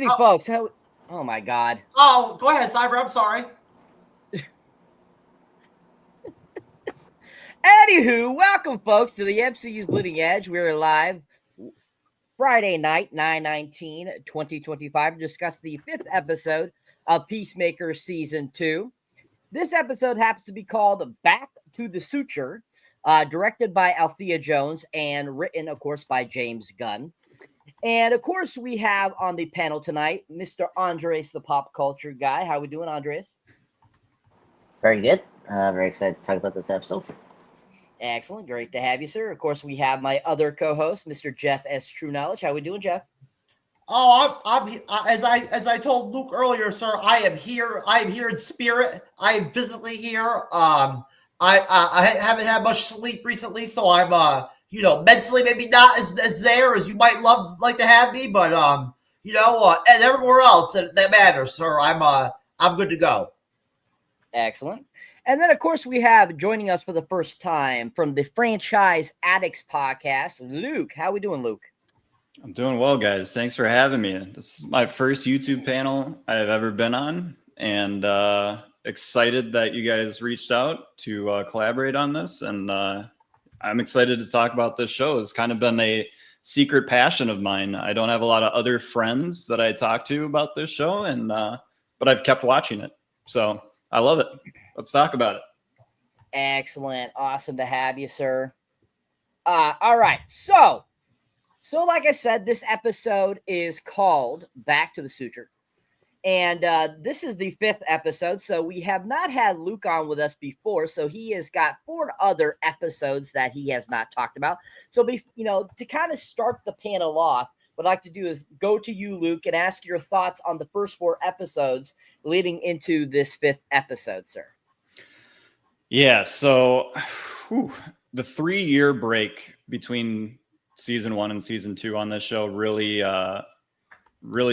evening, folks. Oh my God. Oh, go ahead, Cyber. I'm sorry. Anywho, welcome, folks, to the MCU'S Bleeding Edge. We're live Friday night, 9/19/2025, to discuss the 5th episode of Peacemaker Season 2. This episode happens to be called Back to the Suture, directed by Althea Jones and written, of course, by James Gunn. And, of course, we have on the panel tonight Mr. Andres, the pop culture guy. How we doing, Andres? Very good. Very excited to talk about this episode. Excellent. Great to have you, sir. Of course, we have my other co-host, Mr. Jeff S. TrueKnowledge. How we doing, Jeff? Oh, I'm as I told Luke earlier, sir. I am here. I am here in spirit. I am physically here. I haven't had much sleep recently, so I'm mentally maybe not as there as you might like to have me, but and everywhere else that matters, sir. I'm good to go. Excellent. And then, of course, we have joining us for the first time from the Franchise Addicts Podcast, Luke. How we doing, Luke? I'm doing well, guys. Thanks for having me. This is my first YouTube panel I've ever been on, and excited that you guys reached out to collaborate on this. And I'm excited to talk about this show. It's kind of been a secret passion of mine. I don't have a lot of other friends that I talk to about this show, and but I've kept watching it. So I love it. Let's talk about it. Excellent. Awesome to have you, sir. All right. So like I said, this episode is called Back to the Suture. And this is the 5th episode. So we have not had Luke on with us before. So he has got 4 other episodes that he has not talked about. So, to kind of start the panel off, what I'd like to do is go to you, Luke, and ask your thoughts on the first 4 episodes leading into this 5th episode, sir. Yeah, so the 3-year break between season 1 and season 2 on this show really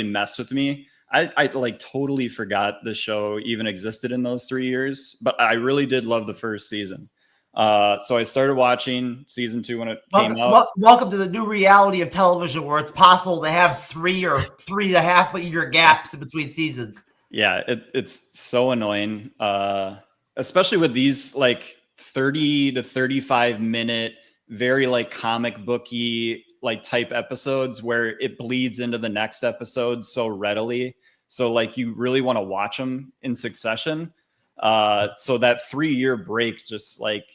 messed with me. I like totally forgot the show even existed in those 3 years, but I really did love the first season. So I started watching season 2 when it came out. Welcome to the new reality of television, where it's possible to have 3 or 3.5 year gaps in between seasons. Yeah, it's so annoying, especially with these like 30 to 35 minute, very like comic booky like type episodes where it bleeds into the next episode so readily. So like you really want to watch them in succession. So that 3-year break just like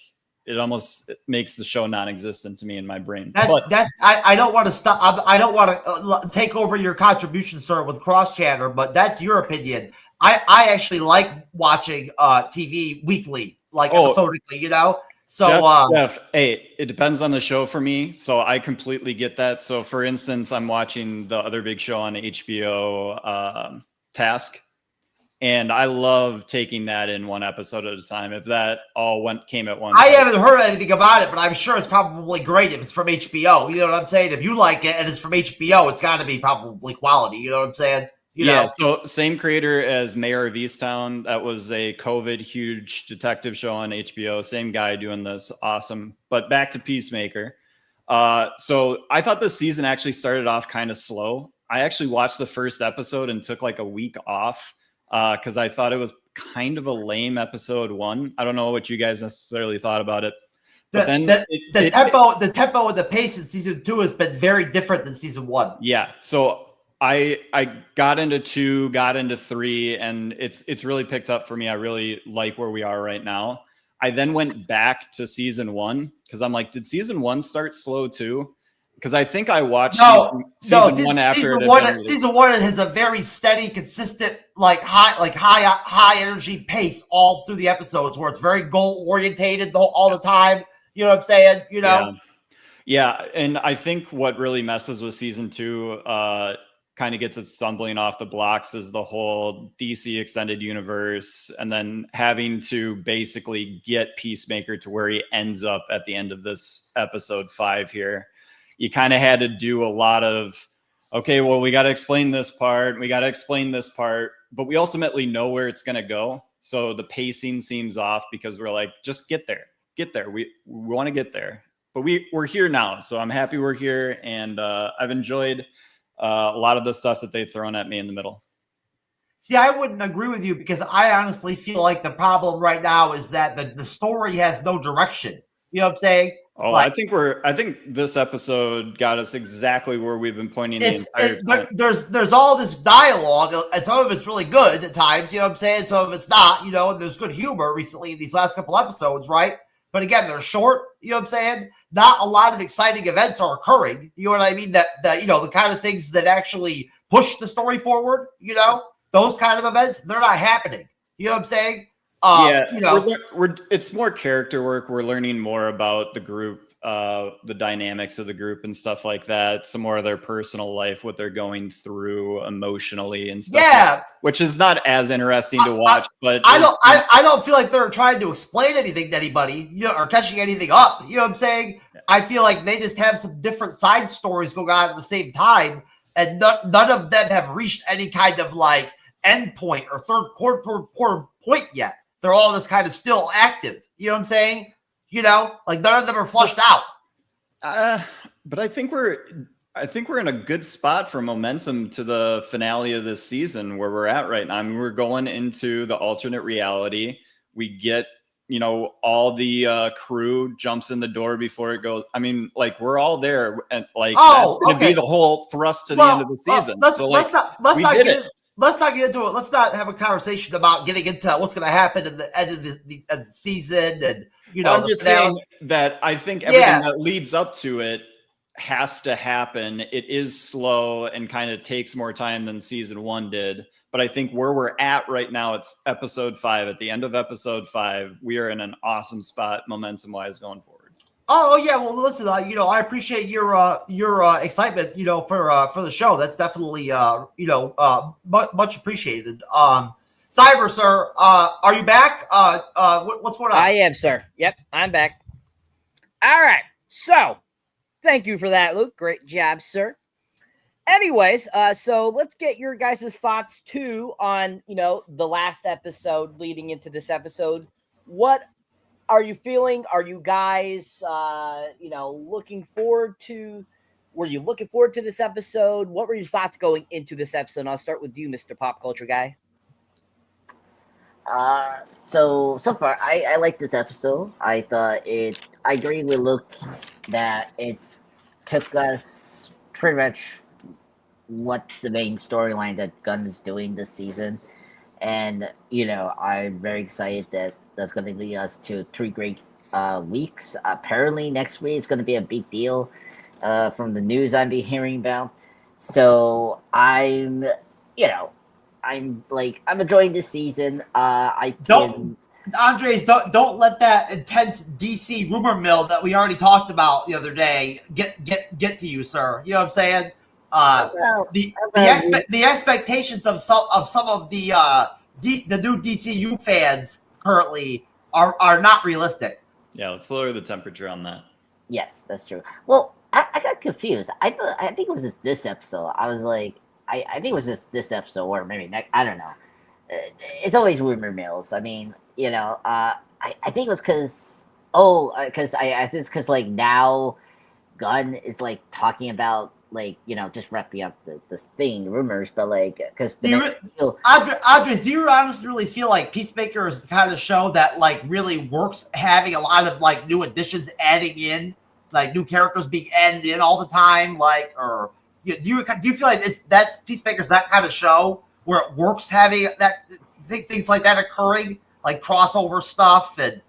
it almost makes the show non-existent to me in my brain. I don't want to stop. I don't want to take over your contribution, sir, with cross chatter, but that's your opinion. I actually like watching TV weekly, like episodically, So, Jeff, hey, it depends on the show for me. So I completely get that. So for instance, I'm watching the other big show on HBO, Task. And I love taking that in one episode at a time. If that all came at once. I haven't heard anything about it, but I'm sure it's probably great if it's from HBO. You know what I'm saying? If you like it and it's from HBO, it's got to be probably quality. You know what I'm saying? So same creator as Mayor of Easttown. That was a COVID huge detective show on HBO. Same guy doing this. Awesome. But back to Peacemaker. So I thought this season actually started off kind of slow. I actually watched the first episode and took like a week off because I thought it was kind of a lame episode 1. I don't know what you guys necessarily thought about it. But the tempo and the pace in season 2 has been very different than season 1. Yeah. So I got into 2, got into 3, and it's really picked up for me. I really like where we are right now. I then went back to season 1 because I'm like, did season 1 start slow too? Because I think I watched season 1 after season 1 has a very steady, consistent, high energy pace all through the episodes, where it's very goal orientated all the time. You know what I'm saying? Yeah, and I think what really messes with season 2 kind of gets it stumbling off the blocks is the whole DC extended universe, and then having to basically get Peacemaker to where he ends up at the end of this episode 5 here. You kind of had to do a lot of, okay, well, we got to explain this part. But we ultimately know where it's going to go. So the pacing seems off because we're like, just get there. We want to get there. But we're here now. So I'm happy we're here. And I've enjoyed a lot of the stuff that they've thrown at me in the middle. See, I wouldn't agree with you because I honestly feel like the problem right now is that the story has no direction. You know what I'm saying? Oh, Like, I think this episode got us exactly where we've been pointing the entire time. There's all this dialogue, and some of it's really good at times. You know what I'm saying? Some of it's not. You know, and there's good humor recently in these last couple episodes, right? But again, they're short. You know what I'm saying? Not a lot of exciting events are occurring. You know what I mean? That you know, the kind of things that actually push the story forward. You know, those kind of events, they're not happening. You know what I'm saying? Yeah, you know, it's more character work. We're learning more about the group, the dynamics of the group and stuff like that. Some more of their personal life, what they're going through emotionally and stuff. yeah, which is not as interesting to watch. But I don't feel like they're trying to explain anything to anybody, you know, or catching anything up. You know what I'm saying? Yeah. I feel like they just have some different side stories going on at the same time, and none of them have reached any kind of like end point or third quarter point yet. They're all just kind of still active. You know what I'm saying? You know, like none of them are flushed out. But I think we're in a good spot for momentum to the finale of this season where we're at right now. I mean, we're going into the alternate reality. We get, you know, all the crew jumps in the door before it goes. I mean, like we're all there, and like that's going to be the whole thrust to the end of the season. Let's not get into it. Let's not have a conversation about getting into what's going to happen at the end of the season. And, you know, I'm just saying that I think everything that leads up to it has to happen. It is slow and kind of takes more time than season 1 did. But I think where we're at right now, it's episode 5. At the end of episode 5, we are in an awesome spot momentum-wise going forward. Oh yeah, well listen, you know, I appreciate your excitement, you know, for the show. That's definitely you know, much appreciated. Cyber sir, are you back? What's going on? I am, sir. Yep, I'm back. All right, so thank you for that, Luke. Great job, sir. Anyways, so let's get your guys' thoughts too on, you know, the last episode leading into this episode. What are you feeling? Are you guys, you know, looking forward to? Were you looking forward to this episode? What were your thoughts going into this episode? And I'll start with you, Mr. Pop Culture Guy. So far, I like this episode. I agree with Luke that it took us pretty much what the main storyline that Gunn is doing this season, and you know, I'm very excited that that's going to lead us to 3 great weeks. Apparently, next week is going to be a big deal from the news I'm hearing about. So I'm enjoying this season. Don't let that intense DC rumor mill that we already talked about the other day get to you, sir. You know what I'm saying? The expectations of some of the new DCU fans currently are not realistic. Yeah, let's lower the temperature on that. Yes, that's true. Well, I got confused. I think it was this episode. I was like, I think it was this episode, or maybe next. I don't know. It's always rumor mills. I mean, you know, I think it was because I think it's because like now Gunn is like talking about like, you know, just wrapping up this thing, rumors, but like because Andres, do you honestly really feel like Peacemaker is the kind of show that like really works having a lot of like new additions adding in, like new characters being added in all the time, like, or do you feel like that's Peacemaker's that kind of show where it works having that things like that occurring, like crossover stuff? And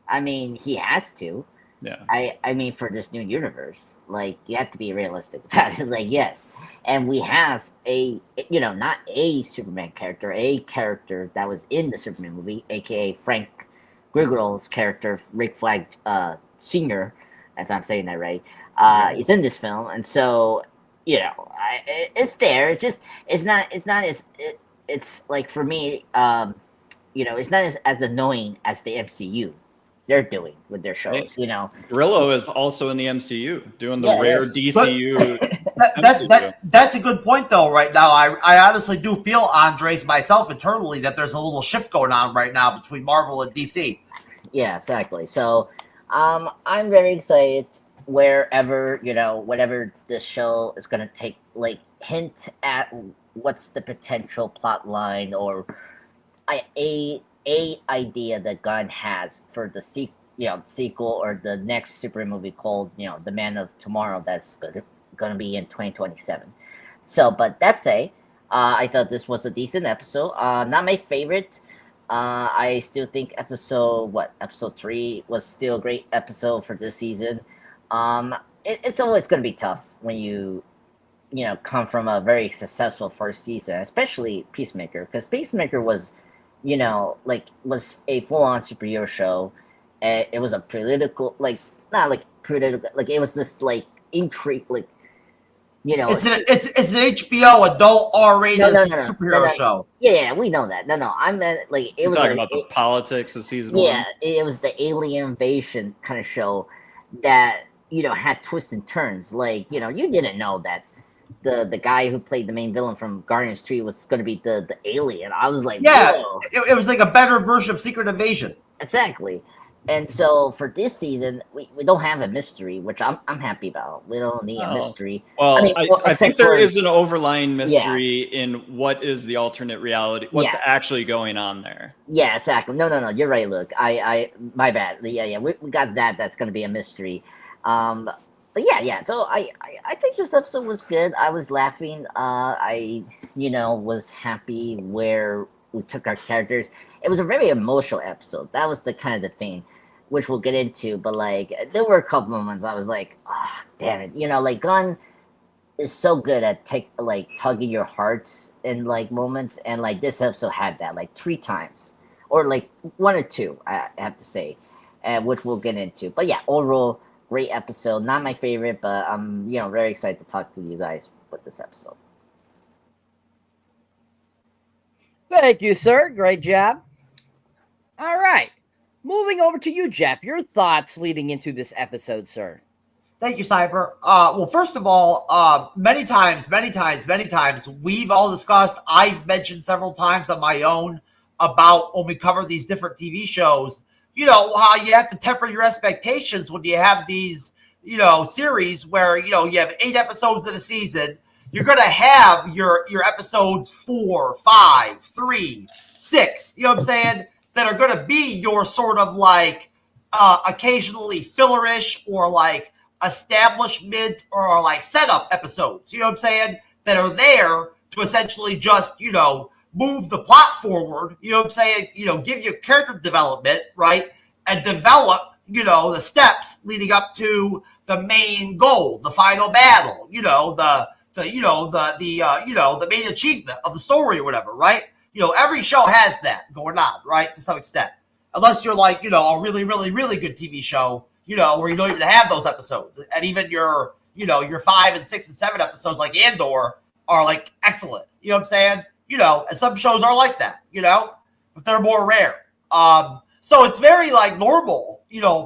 I mean, he has to. Yeah. I mean, for this new universe, like, you have to be realistic about it. Like, yes. And we have not a Superman character, a character that was in the Superman movie, aka Frank Griggle's character, Rick Flag Sr., if I'm saying that right, is in this film. And so, you know, it's there. It's just, it's like, for me, you know, it's not as annoying as the MCU they're doing with their shows, you know. Grillo is also in the MCU, doing the rare DCU. That's a good point, though. Right now, I honestly do feel, Andres, myself internally, that there's a little shift going on right now between Marvel and DC. Yeah, exactly. So, I'm very excited wherever, you know, whatever this show is going to take like hint at what's the potential plot line or a idea that Gunn has for the sequel or the next super movie called The Man of Tomorrow that's gonna be in 2027. So, but that say, I thought this was a decent episode. Not my favorite. I still think episode 3 was still a great episode for this season. It's always gonna be tough when you come from a very successful first season, especially Peacemaker, because Peacemaker was was a full-on superhero show. It was a political, not like political, it was this intrigue, it's an HBO adult R-rated superhero show. Yeah, we know that. No, I meant it was talking about the politics of season 1. Yeah, it was the alien invasion kind of show that had twists and turns. You didn't know that the guy who played the main villain from Guardians 3 was going to be the alien. I was like, yeah, it was like a better version of Secret Invasion. Exactly. And so for this season, we don't have a mystery, which I'm happy about. We don't need a mystery. Well, I think there is an overlying mystery in what is the alternate reality, what's actually going on there. Yeah, exactly. No, you're right, Luke. I my bad. Yeah, we got that. That's going to be a mystery. But yeah. So I think this episode was good. I was laughing. I was happy where we took our characters. It was a very emotional episode. That was the kind of the thing, which we'll get into. But there were a couple moments I was like, oh, damn it. Gunn is so good at tugging your hearts in moments, and this episode had that 3 times, or 1 or 2, I have to say, which we'll get into. But yeah, overall, great episode. Not my favorite, but I'm very excited to talk to you guys with this episode. Thank you, sir. Great job. All right. Moving over to you, Jeff. Your thoughts leading into this episode, sir. Thank you, Cyber. Well, first of all, many times, we've all discussed, I've mentioned several times on my own about when we cover these different TV shows, how you have to temper your expectations when you have these, series where, you have 8 episodes in a season. You're going to have your episodes 4, 5, 3, 6, you know what I'm saying, that are going to be your sort of occasionally fillerish or establishment or setup episodes, you know what I'm saying, that are there to essentially just, move the plot forward, you know what I'm saying, give you character development, right, and develop, the steps leading up to the main goal, the final battle, the main achievement of the story or whatever, right? Every show has that going on, right, to some extent. Unless you're a really, really, really good TV show, where you don't even have those episodes. And even your 5 and 6 and 7 episodes like Andor are excellent. You know what I'm saying? And some shows are like that, but they're more rare. So it's very normal,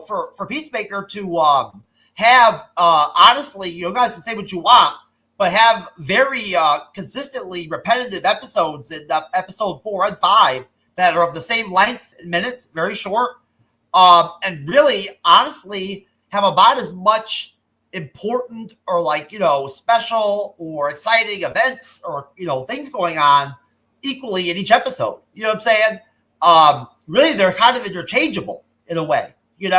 for Peacemaker to have, honestly, you guys can say what you want, but have very consistently repetitive episodes in episode 4 and 5 that are of the same length in minutes, very short, and really, honestly, have about as much important or special or exciting events or, things going on equally in each episode. You know what I'm saying? Really, they're kind of interchangeable in a way, in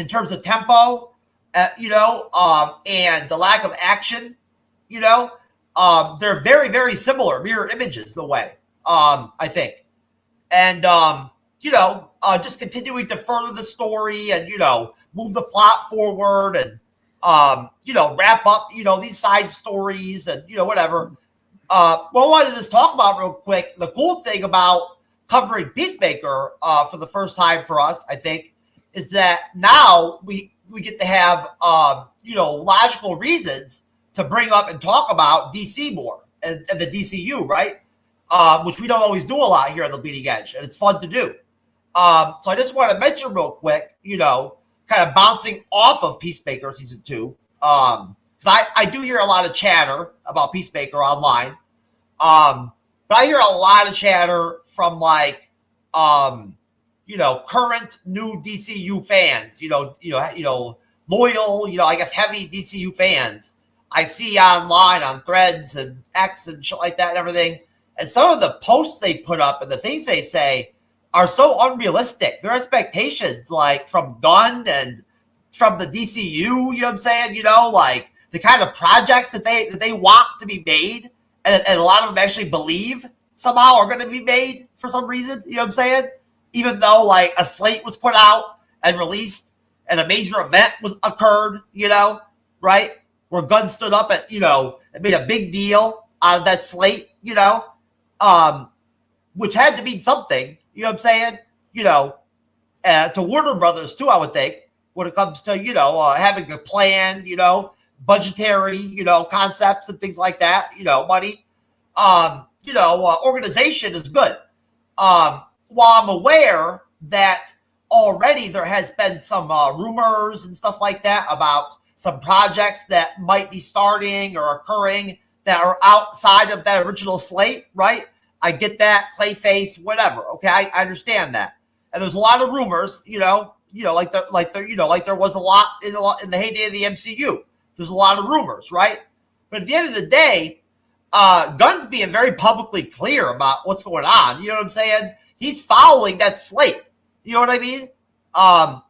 terms of tempo, and the lack of action, they're very, very similar mirror images in a way, I think. And, just continuing to further the story and, move the plot forward and, wrap up, these side stories and, whatever. What I wanted to just talk about real quick, the cool thing about covering Peacemaker for the first time for us, I think, is that now we get to have, logical reasons to bring up and talk about DC more and the DCU, right? Which we don't always do a lot here on the Bleeding Edge, and it's fun to do. So I just want to mention real quick, kind of bouncing off of Peacemaker season 2, because I do hear a lot of chatter about Peacemaker online, but I hear a lot of chatter from current new DCU fans, loyal, I guess heavy DCU fans I see online on Threads and X and shit like that and everything. And some of the posts they put up and the things they say are so unrealistic. Their expectations, like from Gunn and from the DCU, you know what I'm saying? You know, like the kind of projects that they want to be made, and a lot of them actually believe somehow are going to be made for some reason. You know what I'm saying? Even though like a slate was put out and released, and a major event occurred, you know, right? Where Gunn stood up at, you know, and made a big deal out of that slate, you know, which had to mean something. You know what I'm saying? You know, to Warner Brothers too, I would think, when it comes to, you know, having a plan, you know, budgetary, you know, concepts and things like that, you know, money, you know, organization is good. While I'm aware that already there has been some rumors and stuff like that about some projects that might be starting or occurring that are outside of that original slate, right? I get that, Clayface, whatever. Okay, I understand that, and there's a lot of rumors, you know, like there was a lot in the heyday of the MCU. There's a lot of rumors, right? But at the end of the day, Gunn's being very publicly clear about what's going on. You know what I'm saying? He's following that slate. You know what I mean?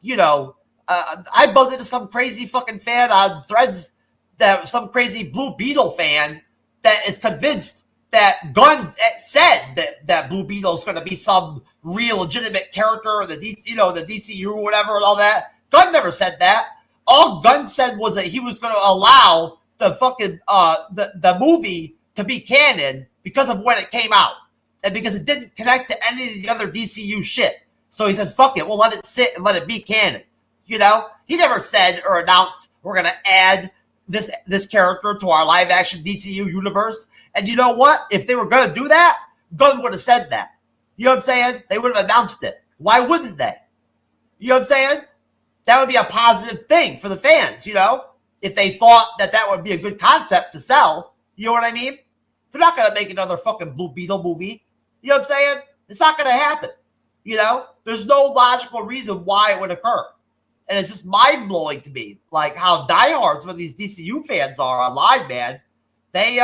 You know, I bumped into some crazy fucking fan on Threads, that some crazy Blue Beetle fan that is convinced that Gunn said that Blue Beetle is going to be some real legitimate character of the DC, you know, the DCU or whatever and all that. Gunn never said that. All Gunn said was that he was going to allow the fucking the movie to be canon because of when it came out and because it didn't connect to any of the other DCU shit. So he said, "Fuck it, we'll let it sit and let it be canon." You know, he never said or announced we're going to add this character to our live action DCU universe. And you know what? If they were going to do that, Gunn would have said that. You know what I'm saying? They would have announced it. Why wouldn't they? You know what I'm saying? That would be a positive thing for the fans, you know? If they thought that would be a good concept to sell, you know what I mean? They're not going to make another fucking Blue Beetle movie. You know what I'm saying? It's not going to happen. You know? There's no logical reason why it would occur. And it's just mind-blowing to me, like how diehard some of these DCU fans are online, man. They,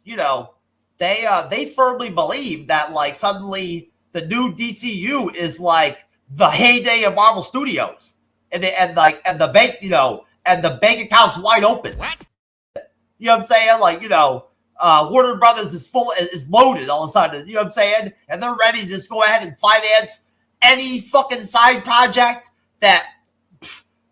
you know, they firmly believe that, like, suddenly the new DCU is like the heyday of Marvel Studios, and the bank, you know, and the bank account's wide open. What? You know what I'm saying? Like, you know, Warner Brothers is loaded all of a sudden. You know what I'm saying? And they're ready to just go ahead and finance any fucking side project that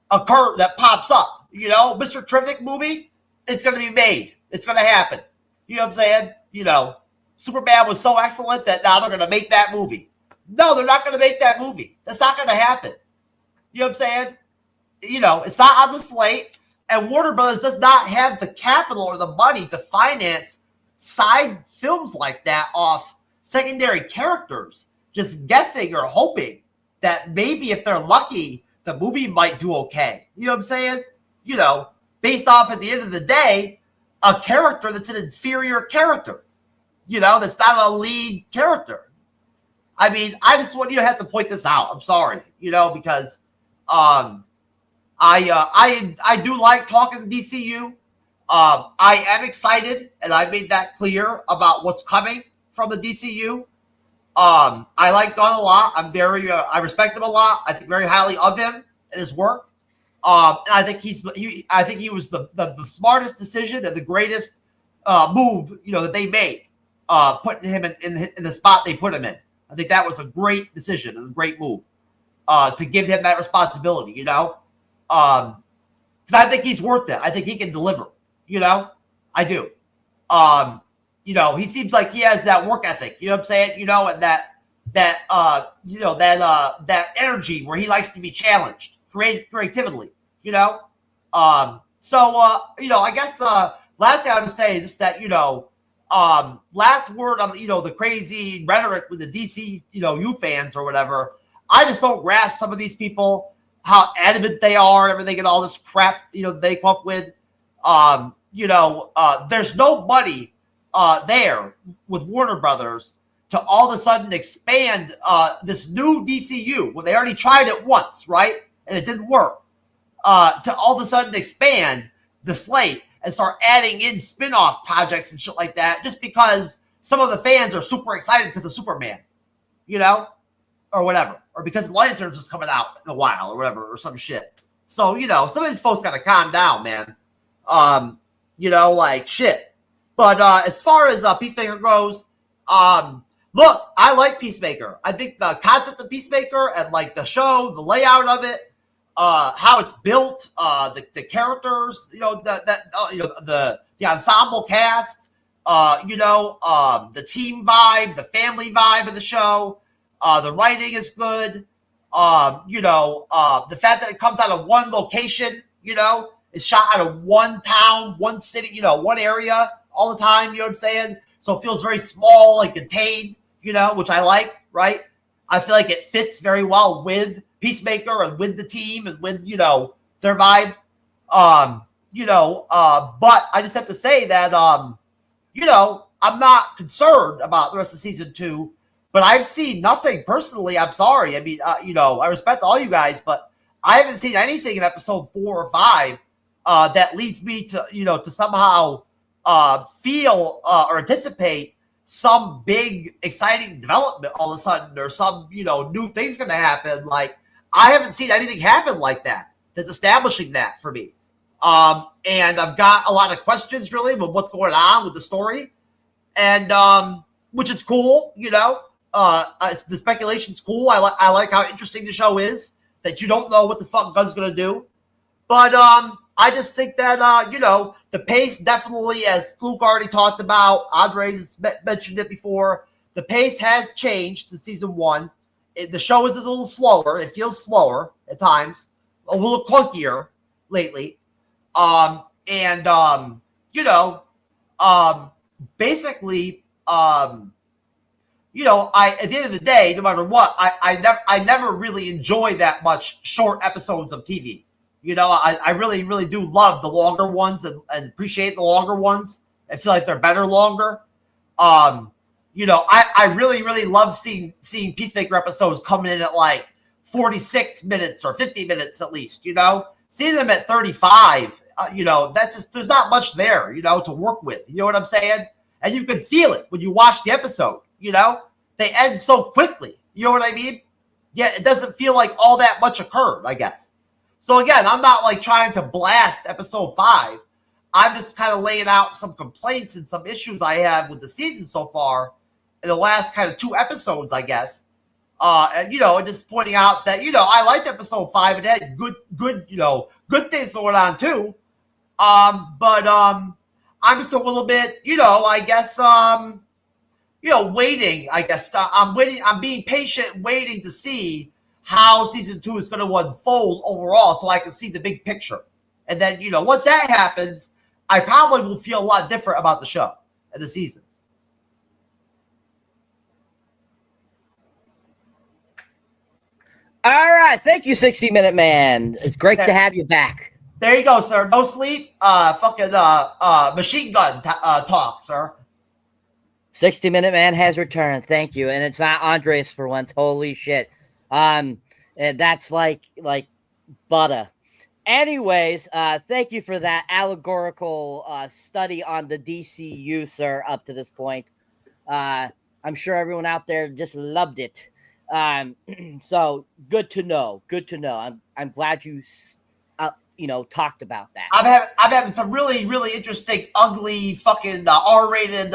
pops up. You know, Mr. Terrific movie, it's going to be made. It's going to happen. You know what I'm saying? You know, Superman was so excellent that now they're going to make that movie. No, they're not going to make that movie. That's not going to happen. You know what I'm saying? You know, it's not on the slate, and Warner Brothers does not have the capital or the money to finance side films like that off secondary characters, just guessing or hoping that maybe if they're lucky, the movie might do okay. You know what I'm saying? You know, based off at the end of the day, a character that's an inferior character, you know, that's not a lead character. I mean, I just want you to have to point this out. I'm sorry, you know, because I do like talking to DCU. I am excited, and I made that clear about what's coming from the DCU. I like Gunn a lot. I respect him a lot. I think very highly of him and his work. And I think he was the smartest decision and the greatest move, you know, that they made, putting him in the spot they put him in. I think that was a great decision and a great move to give him that responsibility, you know, because I think he's worth it. I think he can deliver, you know, I do. You know, he seems like he has that work ethic, you know what I'm saying? You know, and that energy where he likes to be challenged creatively, you know? You know, I guess last thing I would say is just that, you know, last word on, you know, the crazy rhetoric with the DC, you know, U fans or whatever. I just don't grasp some of these people, how adamant they are and everything and all this crap, you know, they come up with. You know, there's no money there with Warner Brothers to all of a sudden expand this new DCU. Well, they already tried it once, right? And it didn't work. To all of a sudden expand the slate and start adding in spin-off projects and shit like that, just because some of the fans are super excited because of Superman, or whatever, or because Lanterns was coming out in a while or whatever, or some shit. So, some of these folks got to calm down, man. Shit. But as far as Peacemaker goes, look, I like Peacemaker. I think the concept of Peacemaker and like the show, the layout of it, how it's built, the characters, the ensemble cast, the team vibe, the family vibe of the show, the writing is good. The fact that it comes out of one location, is shot out of one town, one city, one area all the time, you know what I'm saying? So it feels very small and contained, which I like, right? I feel like it fits very well with Peacemaker and with the team and with, their vibe. But I just have to say that, I'm not concerned about the rest of season 2, but I've seen nothing personally. I'm sorry. I mean, I respect all you guys, but I haven't seen anything in episode 4 or 5 that leads me to, to somehow feel or anticipate some big exciting development all of a sudden, or some, new things going to happen. Like, I haven't seen anything happen like that that's establishing that for me. And I've got a lot of questions really with what's going on with the story, and which is cool, the speculation's cool. I like how interesting the show is, that you don't know what the fuck Gunn's gonna do. But I just think that the pace definitely, as Luke already talked about, Andres mentioned it before, the pace has changed since season 1. The show is a little slower. It feels slower at times, a little clunkier lately. Basically, at the end of the day, no matter what, I never really enjoy that much short episodes of TV. I really, really do love the longer ones and appreciate the longer ones. I feel like they're better longer. I really, really love seeing Peacemaker episodes coming in at like 46 minutes or 50 minutes at least, seeing them at 35, that's just, there's not much there, to work with. You know what I'm saying? And you can feel it when you watch the episode, they end so quickly. You know what I mean? Yet it doesn't feel like all that much occurred, I guess. So again, I'm not like trying to blast episode 5. I'm just kind of laying out some complaints and some issues I have with the season so far in the last kind of 2 episodes, I guess. And just pointing out that, I liked episode 5 and it had good things going on too. But I'm just a little bit, I guess, waiting, I guess. I'm waiting. I'm being patient, waiting to see how season 2 is going to unfold overall, so I can see the big picture. And then, once that happens, I probably will feel a lot different about the show and the season. All right. Thank you, 60-Minute Man. It's great to have you back. There you go, sir. No sleep. Machine gun talk, sir. 60-Minute Man has returned. Thank you. And it's not Andres for once. Holy shit. And that's like butter. Anyways, thank you for that allegorical study on the DCU, sir, up to this point. I'm sure everyone out there just loved it. So good to know. Good to know. I'm glad you talked about that. I'm having some really, really interesting, ugly, fucking R-rated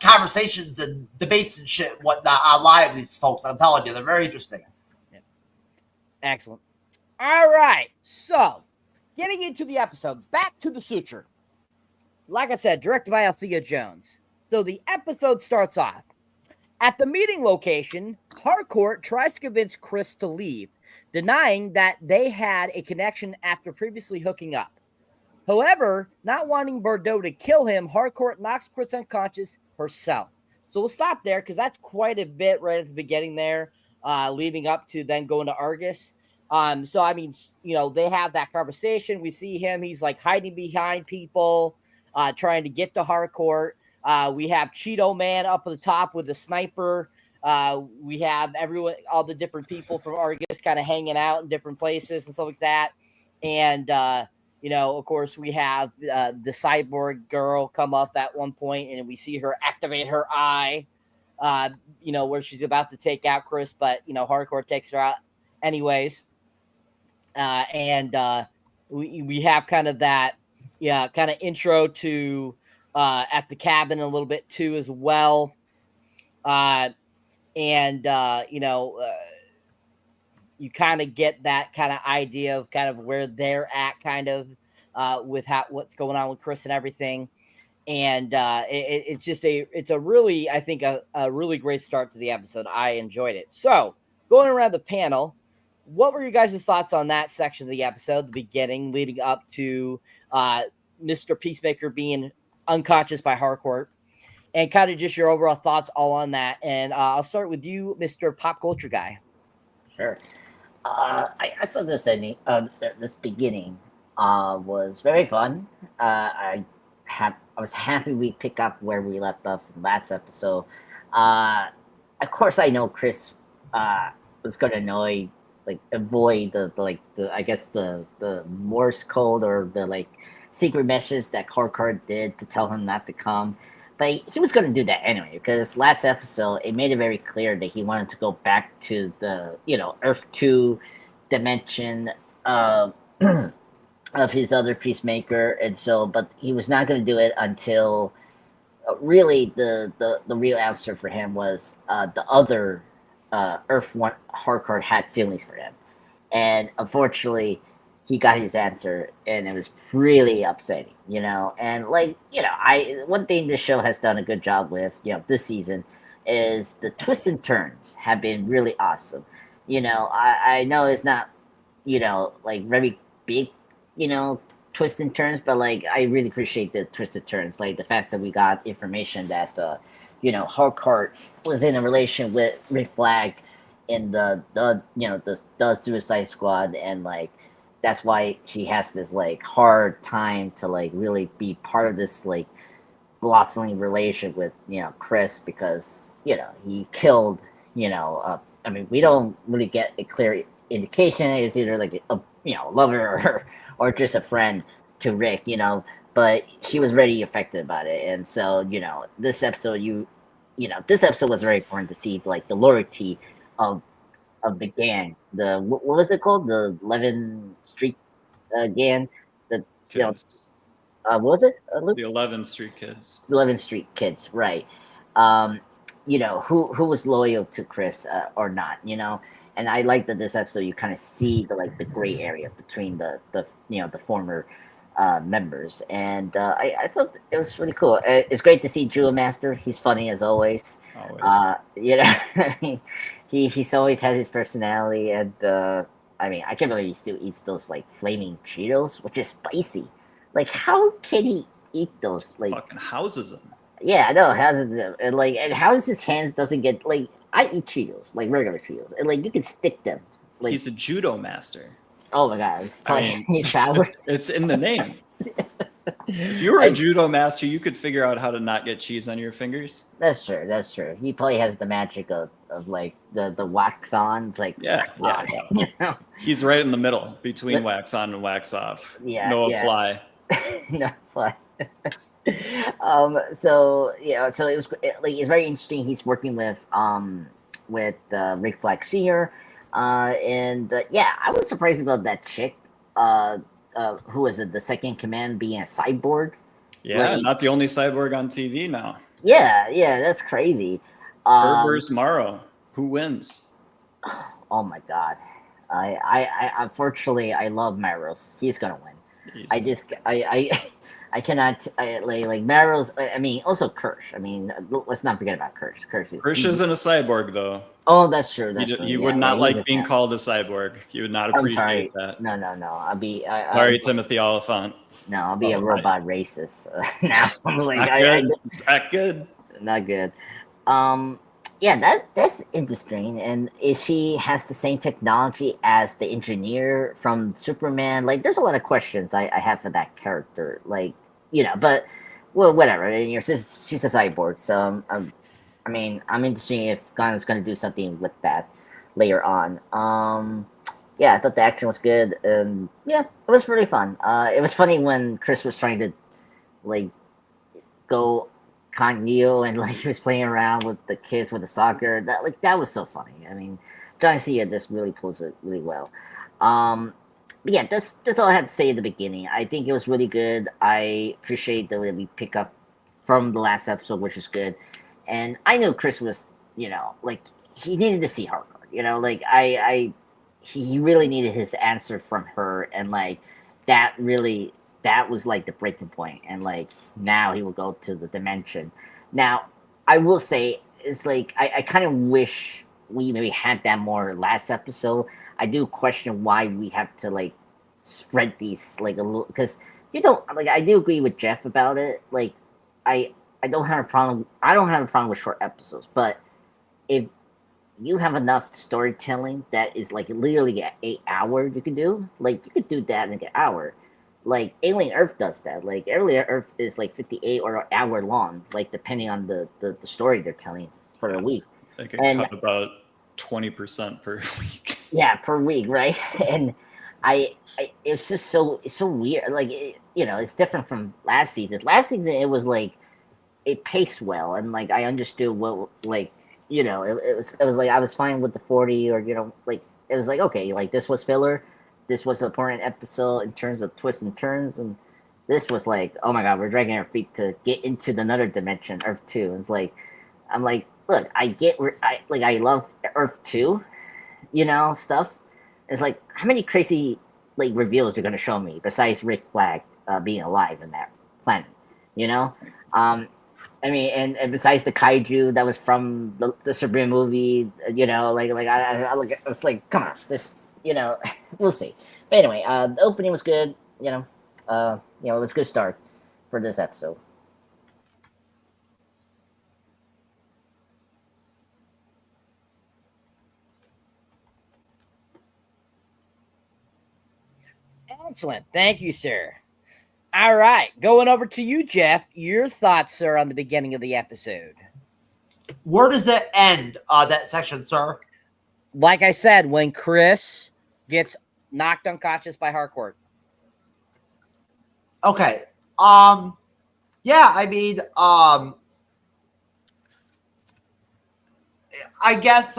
conversations and debates and shit and whatnot online with these folks. I'm telling you, they're very interesting. Yeah. Excellent. All right. So, getting into the episode, back to the suture. Like I said, directed by Althea Jones. So the episode starts off. At the meeting location, Harcourt tries to convince Chris to leave, denying that they had a connection after previously hooking up. However, not wanting Bordeaux to kill him, Harcourt knocks Chris unconscious herself. So we'll stop there because that's quite a bit right at the beginning there, leading up to then going to Argus. So, I mean, they have that conversation. We see him. He's like hiding behind people, trying to get to Harcourt. We have Cheeto Man up at the top with the sniper. We have everyone, all the different people from Argus kind of hanging out in different places and stuff like that. And of course, we have the cyborg girl come up at one point, and we see her activate her eye, where she's about to take out Chris, but, Hardcore takes her out anyways. And we have kind of that, kind of intro to at the cabin a little bit too as well. You kind of get that kind of idea of kind of where they're at, kind of with what's going on with Chris and everything. And it's a really, I think, a really great start to the episode. I enjoyed it. So going around the panel, what were your guys' thoughts on that section of the episode, the beginning, leading up to Mr. Peacemaker being unconscious by Hardcore, and kind of just your overall thoughts all on that? And I'll start with you, Mr. Pop Culture Guy. Sure. I thought this beginning was very fun. I was happy we picked up where we left off in last episode. Of course, I know Chris was going to avoid the Morse code or the secret message that Hardcore did to tell him not to come. But he was going to do that anyway, because last episode, it made it very clear that he wanted to go back to the, Earth 2 dimension of his other Peacemaker. And so, but he was not going to do it until really the real answer for him was the other Earth 1 Hardcore had feelings for him. And unfortunately, he got his answer, and it was really upsetting, And one thing this show has done a good job with, this season, is the twists and turns have been really awesome. I know it's not, very big, twists and turns, but I really appreciate the twists and turns, like the fact that we got information that Hardcore was in a relation with Rick Flag in the Suicide Squad, and that's why he has this hard time to really be part of this blossoming relation with Chris, because he killed we don't really get a clear indication it's either a lover or just a friend to Rick, but she was very affected about it. And so this episode was very important to see the loyalty of the gang. What was it called? The 11th Street gang. What was it? The 11th Street Kids. The 11th Street Kids, right? Who was loyal to Chris or not? And I like that this episode you kind of see the gray area between the former members, and I thought it was really cool. It's great to see Jewel Master. He's funny as always. He's always has his personality, and I can't believe he still eats those flaming Cheetos, which is spicy. How can he eat those? Fucking houses them. Yeah, I know, houses them, and how is his hands doesn't get I eat Cheetos, regular Cheetos, and you can stick them. He's a judo master. Oh my god, it's in the name. If you were a judo master, you could figure out how to not get cheese on your fingers. That's true. He probably has the magic of the wax on. It's wax on. He's right in the middle between wax on and wax off. No apply. No apply. So it was it's very interesting. He's working with Rick Flag Sr. I was surprised about that chick. Who is it? The second command being a cyborg. Yeah, not the only cyborg on TV now. Yeah, that's crazy. Her versus Morrow. Who wins? Oh my god. I unfortunately I love Maros. He's gonna win. I cannot Maros. Also Kirsch. Let's not forget about Kirsch. Kirsch isn't a cyborg though. Oh, that's true. He would not like being called a cyborg. He would not appreciate that. No. I'll be sorry, Timothy Oliphant. No, I'll be a robot racist. Now not good. Not good. That's interesting. And she has the same technology as the engineer from Superman. There's a lot of questions I have for that character. But whatever. She's a cyborg, so I'm interested if Gunn's going to do something with that later on. yeah, I thought the action was good, and yeah, it was really fun. It was funny when Chris was trying to like go Neo and like he was playing around with the kids with the soccer. That was so funny. I mean, John Cena just really pulls it really well. But yeah, that's all I had to say at the beginning. I think it was really good. I appreciate the way we pick up from the last episode, which is good. And I knew Chris was, like he needed to see hardcore. Like he really needed his answer from her, and like that was like the breaking point. And like now he will go to the dimension. Now I will say it's like I kind of wish we maybe had that more last episode. I do question why we have to like spread these like a little, because I do agree with Jeff about it. Like I don't have a problem. I don't have a problem with short episodes, but if you have enough storytelling that is like literally an 8 hour, you could do that in an hour. Like Alien Earth does that. Like Alien Earth is like 58 or an hour long, like depending on the story they're telling for a week. I could cut about 20% per week. Yeah, per week, right? And it's just it's so weird. Like it's different from last season. Last season it was like it paced well, and like I understood what like it was like I was fine with the 40, or like it was like okay, like this was filler, this was an important episode in terms of twists and turns, and this was like, oh my god, we're dragging our feet to get into another dimension, Earth 2. It's like I'm like, look, I get I love Earth 2, stuff. It's like how many crazy like reveals you're gonna show me besides Rick Flag being alive in that planet, I mean, and besides the kaiju that was from the Sabrina movie, I was like, come on, this, we'll see. But anyway, the opening was good, it was a good start for this episode. Excellent. Thank you, sir. All right. Going over to you, Jeff. Your thoughts, sir, on the beginning of the episode. Where does it end, that section, sir? Like I said, when Chris gets knocked unconscious by Harcourt. Okay. Yeah, I mean, I guess,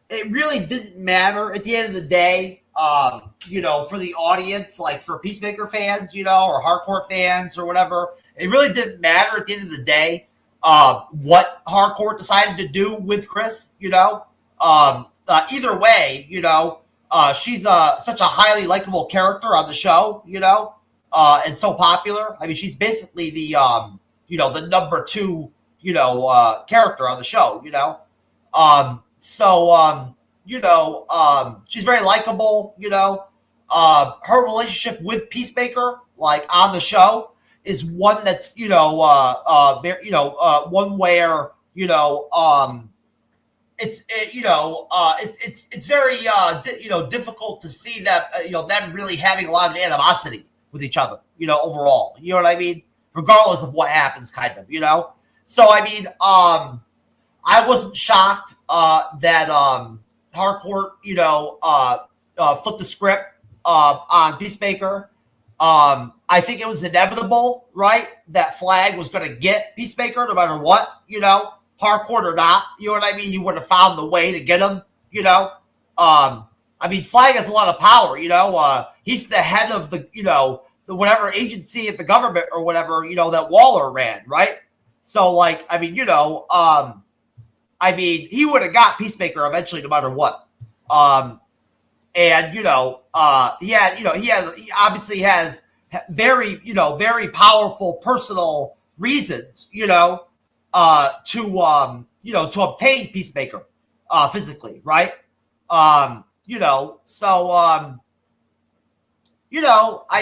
it really didn't matter at the end of the day, for the audience, like for Peacemaker fans, or Harcourt fans or whatever. It really didn't matter at the end of the day, what Harcourt decided to do with Chris, either way, she's such a highly likable character on the show, and so popular. I mean, she's basically the, the number 2, character on the show, she's very likable, her relationship with Peacemaker, like on the show, is one that's, very, one where, it's very, difficult to see that, them really having a lot of animosity with each other, overall, you know what I mean? Regardless of what happens, kind of, So, I mean, I wasn't shocked, that, Harcourt, flipped the script, on Peacemaker. I think it was inevitable, right? That Flag was going to get Peacemaker no matter what, Harcourt or not. You know what I mean? He would have found the way to get him, I mean, Flag has a lot of power, he's the head of the, the whatever agency at the government or whatever, that Waller ran, right? So, like, I mean, he would have got Peacemaker eventually no matter what. And, he obviously has very, very powerful personal reasons, to obtain Peacemaker, physically, right? I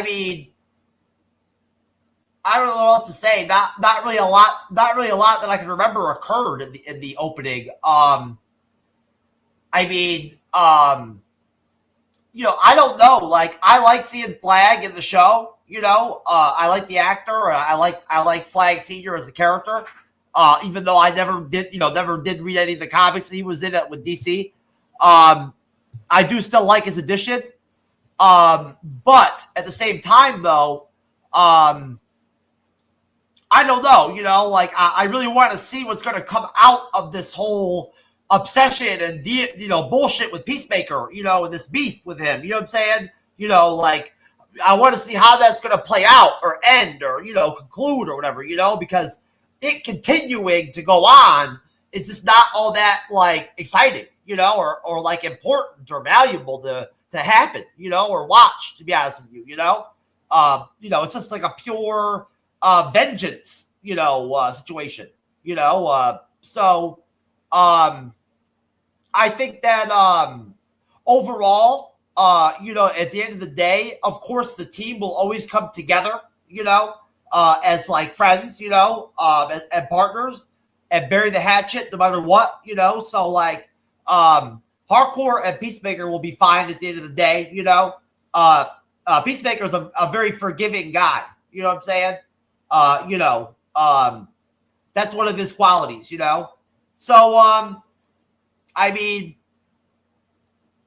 mean, I don't know what else to say. Not really a lot that I can remember occurred in the opening. I don't know. Like, I like seeing Flag in the show. I like the actor. I like Flag Senior as a character. Even though I never did read any of the comics that he was in it with DC. I do still like his addition. But at the same time, though, I don't know. Like I really want to see what's going to come out of this whole obsession and bullshit with Peacemaker. And this beef with him. You know what I'm saying? Like I want to see how that's going to play out or end or conclude or whatever. Because it continuing to go on is just not all that like exciting. Or like important or valuable to happen, or watch, to be honest with you, it's just like a pure vengeance, situation, so I think that overall, at the end of the day, of course, the team will always come together, as like friends, and partners and bury the hatchet no matter what, so like Hardcore and Peacemaker will be fine at the end of the day, Peacemaker is a very forgiving guy, you know what I'm saying? That's one of his qualities, So, I mean,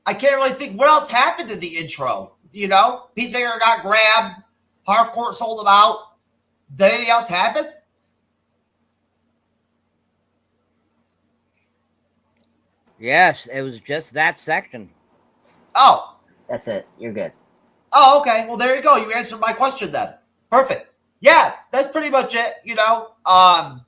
I can't really think what else happened in the intro, Peacemaker got grabbed, Hardcore sold him out. Did anything else happen? Yes, it was just that section. Oh. That's it. You're good. Oh, okay. Well, there you go. You answered my question then. Perfect. Yeah, that's pretty much it. I'm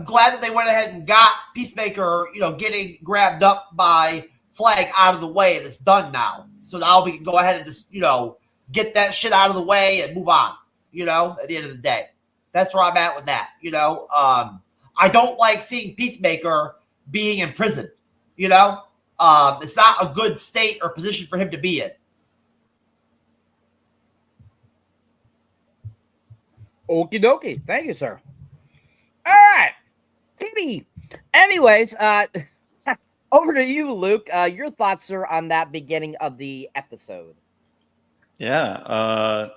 glad that they went ahead and got Peacemaker, getting grabbed up by Flag out of the way, and it's done now. So now we can go ahead and just, get that shit out of the way and move on, at the end of the day. That's where I'm at with that, I don't like seeing Peacemaker being in prison, it's not a good state or position for him to be in. Okie dokie. Thank you, sir. All right. Petey. Anyways, over to you, Luke. Your thoughts, sir, on that beginning of the episode. Yeah.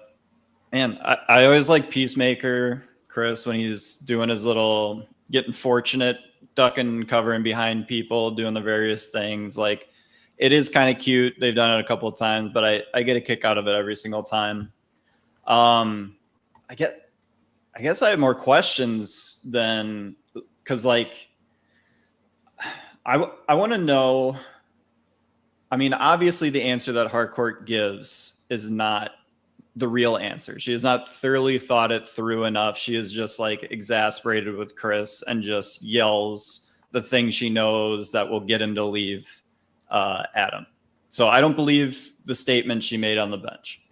Man, I always like Peacemaker, Chris, when he's doing his little getting fortunate, ducking, covering behind people, doing the various things. Like, it is kind of cute. They've done it a couple of times, but I get a kick out of it every single time. I guess I have more questions than, because like I want to know. I mean, obviously the answer that Harcourt gives is not the real answer. She has not thoroughly thought it through enough. She is just like exasperated with Chris and just yells the thing she knows that will get him to leave Adam. So I don't believe the statement she made on the bench.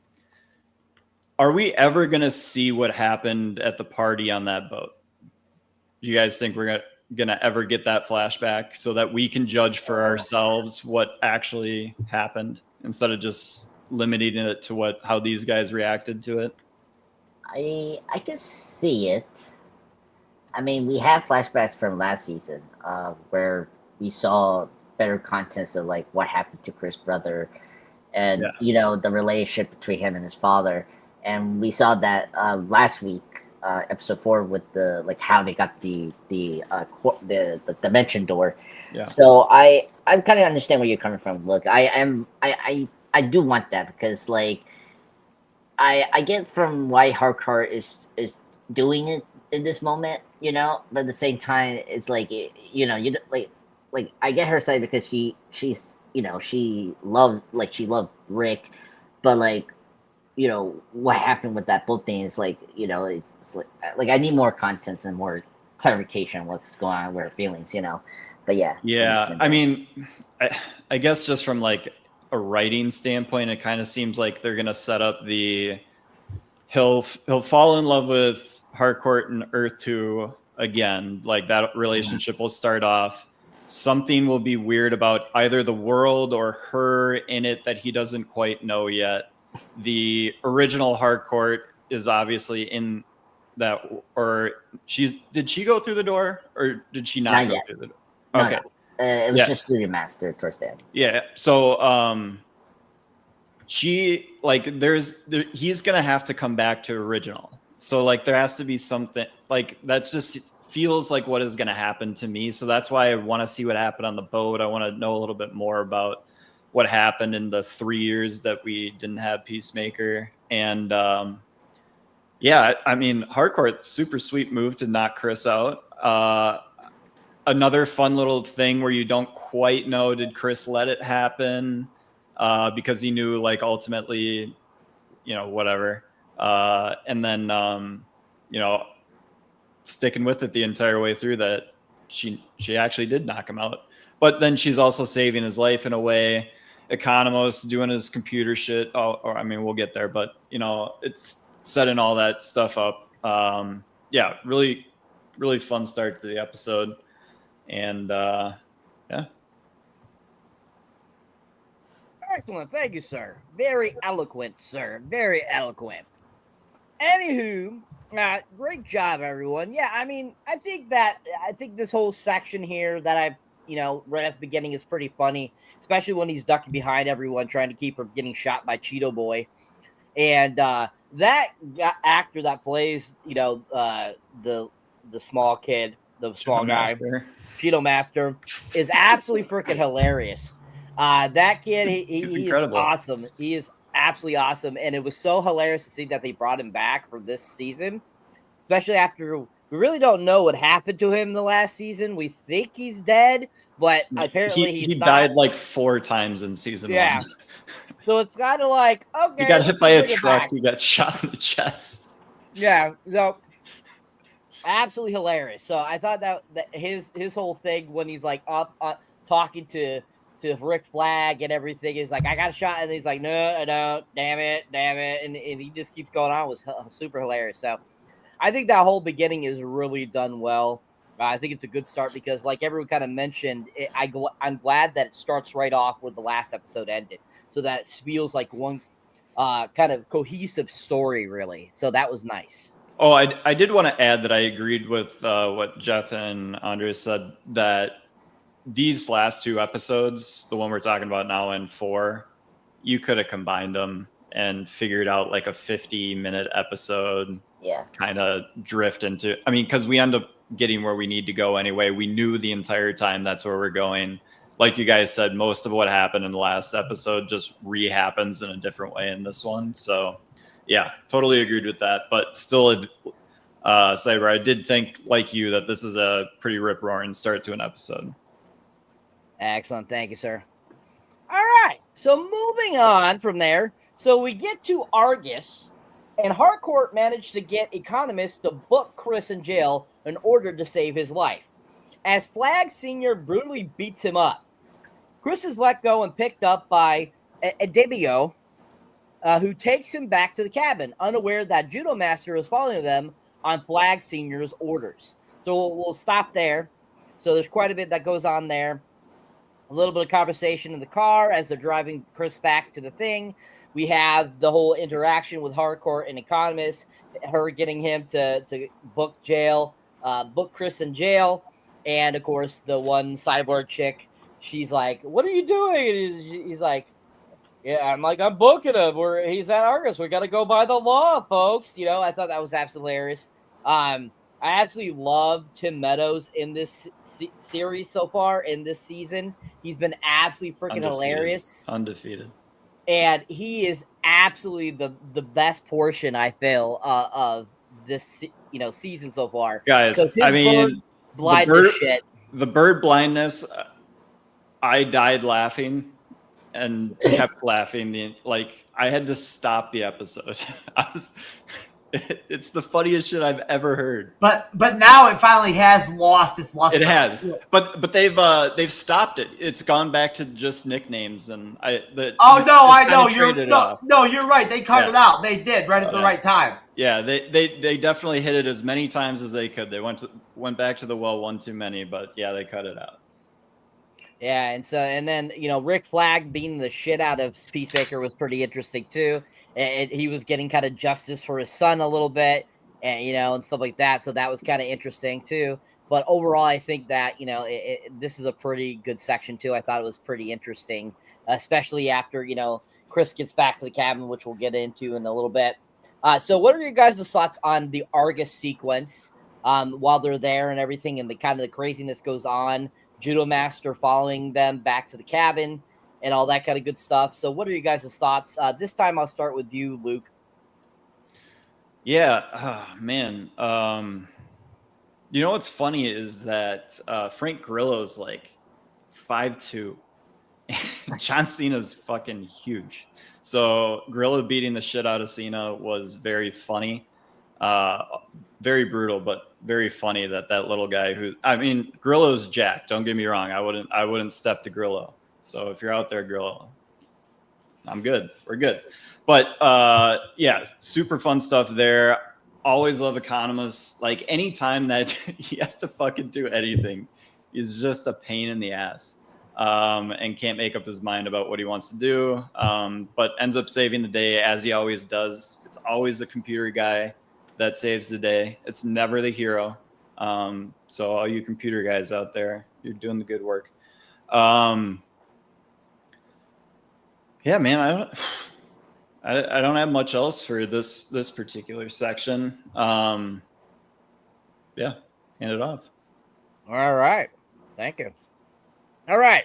Are we ever going to see what happened at the party on that boat? Do you guys think we're going to ever get that flashback so that we can judge for ourselves what actually happened instead of just limiting it to how these guys reacted to it? I can see it. I mean, we have flashbacks from last season where we saw better contents of like what happened to Chris' brother and the relationship between him and his father. And we saw that last week, episode 4, with the like how they got the dimension door. Yeah. So I kind of understand where you're coming from. Look, I do want that because like I get from why Harcourt is doing it in this moment, but at the same time it's like you I get her side because she's she loved Rick, but like what happened with that boat thing is like it's like I need more content and more clarification on what's going on with her feelings, but yeah. I mean, I guess just from like a writing standpoint, it kind of seems like they're gonna set up he'll fall in love with Harcourt and Earth 2 again. Like that relationship will start off. Something will be weird about either the world or her in it that he doesn't quite know yet. The original Harcourt is obviously in that, or did she go through the door or did she not go through the door? Okay. It was just through the master towards the end. Yeah. So he's gonna have to come back to original. So like there has to be something like that's just feels like what is going to happen to me. So that's why I want to see what happened on the boat. I want to know a little bit more about what happened in the 3 years that we didn't have Peacemaker. And yeah, I mean, Hardcore, super sweet move to knock Chris out. Another fun little thing where you don't quite know, did Chris let it happen? Because he knew, like, ultimately, you know, whatever. And then, you know, sticking with it the entire way through, that she actually did knock him out. But then she's also saving his life in a way. Economos doing his computer shit. Or I mean, we'll get there, but, you know, it's setting all that stuff up. Yeah, really, really fun start to the episode. And yeah. Excellent. Thank you, sir. Very eloquent, sir. Very eloquent. Anywho, great job, everyone. Yeah, I mean, I think this whole section here that I've, you know, right at the beginning is pretty funny, especially when he's ducking behind everyone trying to keep from getting shot by Cheeto Boy. And that actor that plays, you know, the small kid, the small guy, Cheeto Master, is absolutely freaking hilarious. That kid, he's incredible. Awesome. He is absolutely awesome. And it was so hilarious to see that they brought him back for this season, especially after we really don't know what happened to him the last season. We think he's dead, but apparently he died like 4 times in season 1. So it's kind of like, okay. He got hit by a truck. He got shot in the chest. Yeah. So absolutely hilarious. So I thought that his whole thing when he's like up talking to Rick Flag and everything is like, I got a shot, and he's like, no, damn it, and he just keeps going on. It was super hilarious. So I think that whole beginning is really done well. I think it's a good start because, like everyone kind of mentioned, I'm glad that it starts right off where the last episode ended, so that it feels like one kind of cohesive story, really. So that was nice. Oh, I did want to add that I agreed with what Jeff and Andre said, that these last 2 episodes, the one we're talking about now and 4, you could have combined them and figured out like a 50-minute episode. Yeah. Kind of drift into, I mean, because we end up getting where we need to go anyway. We knew the entire time that's where we're going. Like you guys said, most of what happened in the last episode just re-happens in a different way in this one. So yeah, totally agreed with that. But still, Cyber, I did think, like you, that this is a pretty rip-roaring start to an episode. Excellent. Thank you, sir. All right. So moving on from there. So we get to Argus, and Harcourt managed to get economists to book Chris in jail in order to save his life, as Flag Sr. brutally beats him up. Chris is let go and picked up by Adebio, who takes him back to the cabin, unaware that Judo Master is following them on Flag Sr.'s orders. So we'll stop there. So there's quite a bit that goes on there. A little bit of conversation in the car as they're driving Chris back to the thing. We have the whole interaction with Harcourt and Economist, her getting him to book Chris in jail. And, of course, the one cyborg chick, she's like, what are you doing? And he's like, yeah, I'm booking him. He's at Argus. We got to go by the law, folks. You know, I thought that was absolutely hilarious. I absolutely love Tim Meadows in this series so far, in this season. He's been absolutely freaking hilarious. Undefeated. And he is absolutely the best portion, I feel, of this, you know, season so far. Guys, I mean, the bird blindness, I died laughing and kept laughing. Like, I had to stop the episode. It's the funniest shit I've ever heard. But now it finally has lost its luster. It has, but they've stopped it. It's gone back to just nicknames, and I know you're right. They cut it out. They did right at the right time. Yeah, they definitely hit it as many times as they could. They went back to the well one too many, but yeah, they cut it out. Yeah, and then you know, Rick Flag beating the shit out of Peacemaker was pretty interesting too. He was getting kind of justice for his son a little bit, and you know, and stuff like that. So that was kind of interesting too. But overall, I think that, you know, this is a pretty good section too. I thought it was pretty interesting, especially after, you know, Chris gets back to the cabin, which we'll get into in a little bit. So what are your guys' thoughts on the Argus sequence? while they're there and everything, and the kind of the craziness goes on. Judo Master following them back to the cabin and all that kind of good stuff. So what are you guys' thoughts? This time I'll start with you, Luke. Yeah, man. You know what's funny is that Frank Grillo's like 5'2". John Cena's fucking huge. So Grillo beating the shit out of Cena was very funny. Very brutal, but very funny that little guy Grillo's jacked. Don't get me wrong. I wouldn't step to Grillo. So if you're out there, Grillo, I'm good. We're good. But yeah, super fun stuff there. Always love Economist. Like anytime that he has to fucking do anything, he's just a pain in the ass. And can't make up his mind about what he wants to do. But ends up saving the day as he always does. It's always the computer guy that saves the day. It's never the hero. So all you computer guys out there, you're doing the good work. Yeah, man, I don't have much else for this particular section. Yeah, hand it off. All right. Thank you. All right.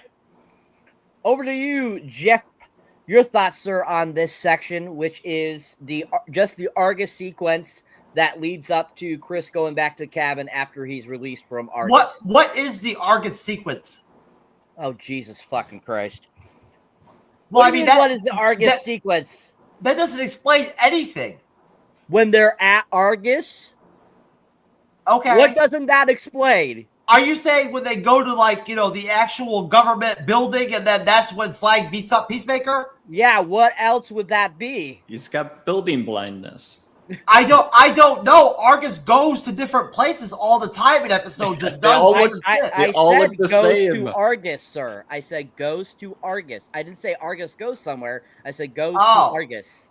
Over to you, Jeff. Your thoughts, sir, on this section, which is just the Argus sequence that leads up to Chris going back to the cabin after he's released from Argus. What is the Argus sequence? Oh, Jesus fucking Christ. Well, what is the Argus sequence? That doesn't explain anything. When they're at Argus? Okay. What doesn't that explain? Are you saying when they go to the actual government building and then that's when Flag beats up Peacemaker? Yeah, what else would that be? He's got building blindness. I don't know. Argus goes to different places all the time in episodes. It does. I said goes to Argus, sir. I said goes to Argus. I didn't say Argus goes somewhere. I said goes to Argus.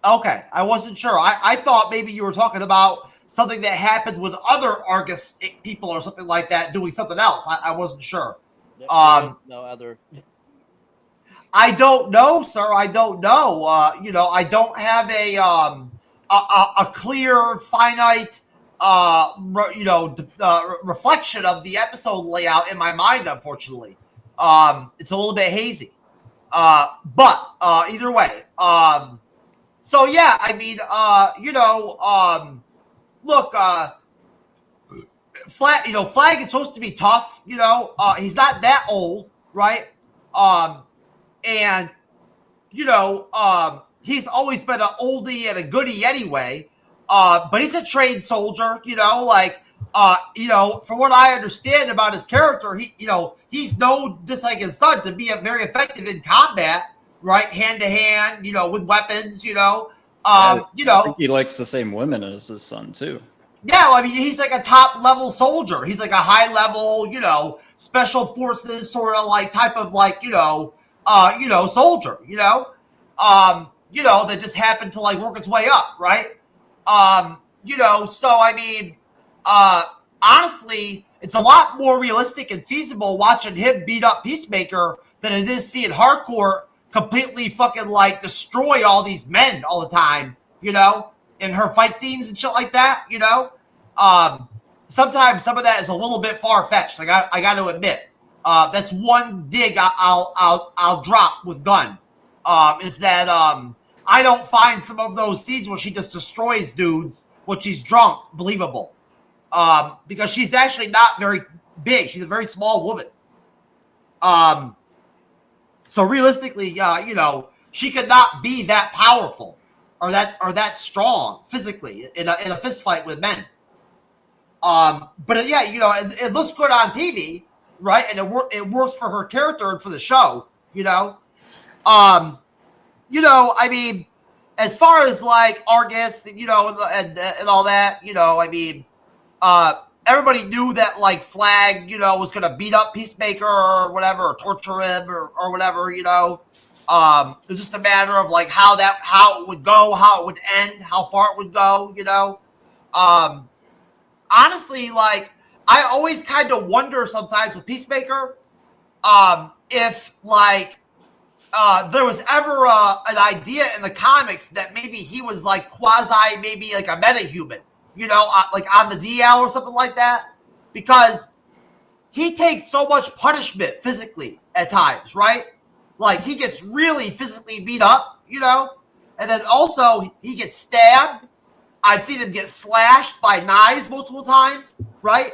Okay, I wasn't sure. I thought maybe you were talking about something that happened with other Argus people or something like that doing something else. I wasn't sure. No other. I don't know, sir. I don't know. I don't have a clear, finite, reflection of the episode layout in my mind, unfortunately. It's a little bit hazy. But either way. So, yeah, I mean, look, Flag is supposed to be tough, he's not that old, right? And, he's always been an oldie and a goodie anyway. But he's a trained soldier, from what I understand about his character, he's known, just like his son, to be very effective in combat, right? Hand to hand, with weapons, I think he likes the same women as his son too. Yeah, well, I mean, he's like a top level soldier. He's like a high level, special forces sort of like type of like, soldier, that just happened to like work its way up, right? So I mean, honestly, it's a lot more realistic and feasible watching him beat up Peacemaker than it is seeing Hardcore completely fucking like destroy all these men all the time, in her fight scenes and shit like that, sometimes some of that is a little bit far-fetched. I got to admit, that's one dig I'll drop with Gunn, is that I don't find some of those scenes where she just destroys dudes when she's drunk believable, because she's actually not very big. She's a very small woman. So realistically, she could not be that powerful or that strong physically in a fist fight with men. But yeah, it looks good on TV, right? And it works for her character and for the show, I mean, as far as like Argus, and all that, I mean, everybody knew that like Flag, was going to beat up Peacemaker or whatever, or torture him or whatever, it was just a matter of like how it would go, how it would end, how far it would go, honestly, like I always kind of wonder sometimes with Peacemaker, if like there was ever an idea in the comics that maybe he was like maybe like a metahuman, like on the DL or something like that, because he takes so much punishment physically at times, right? Like he gets really physically beat up, and then also he gets stabbed. I've seen him get slashed by knives multiple times, right?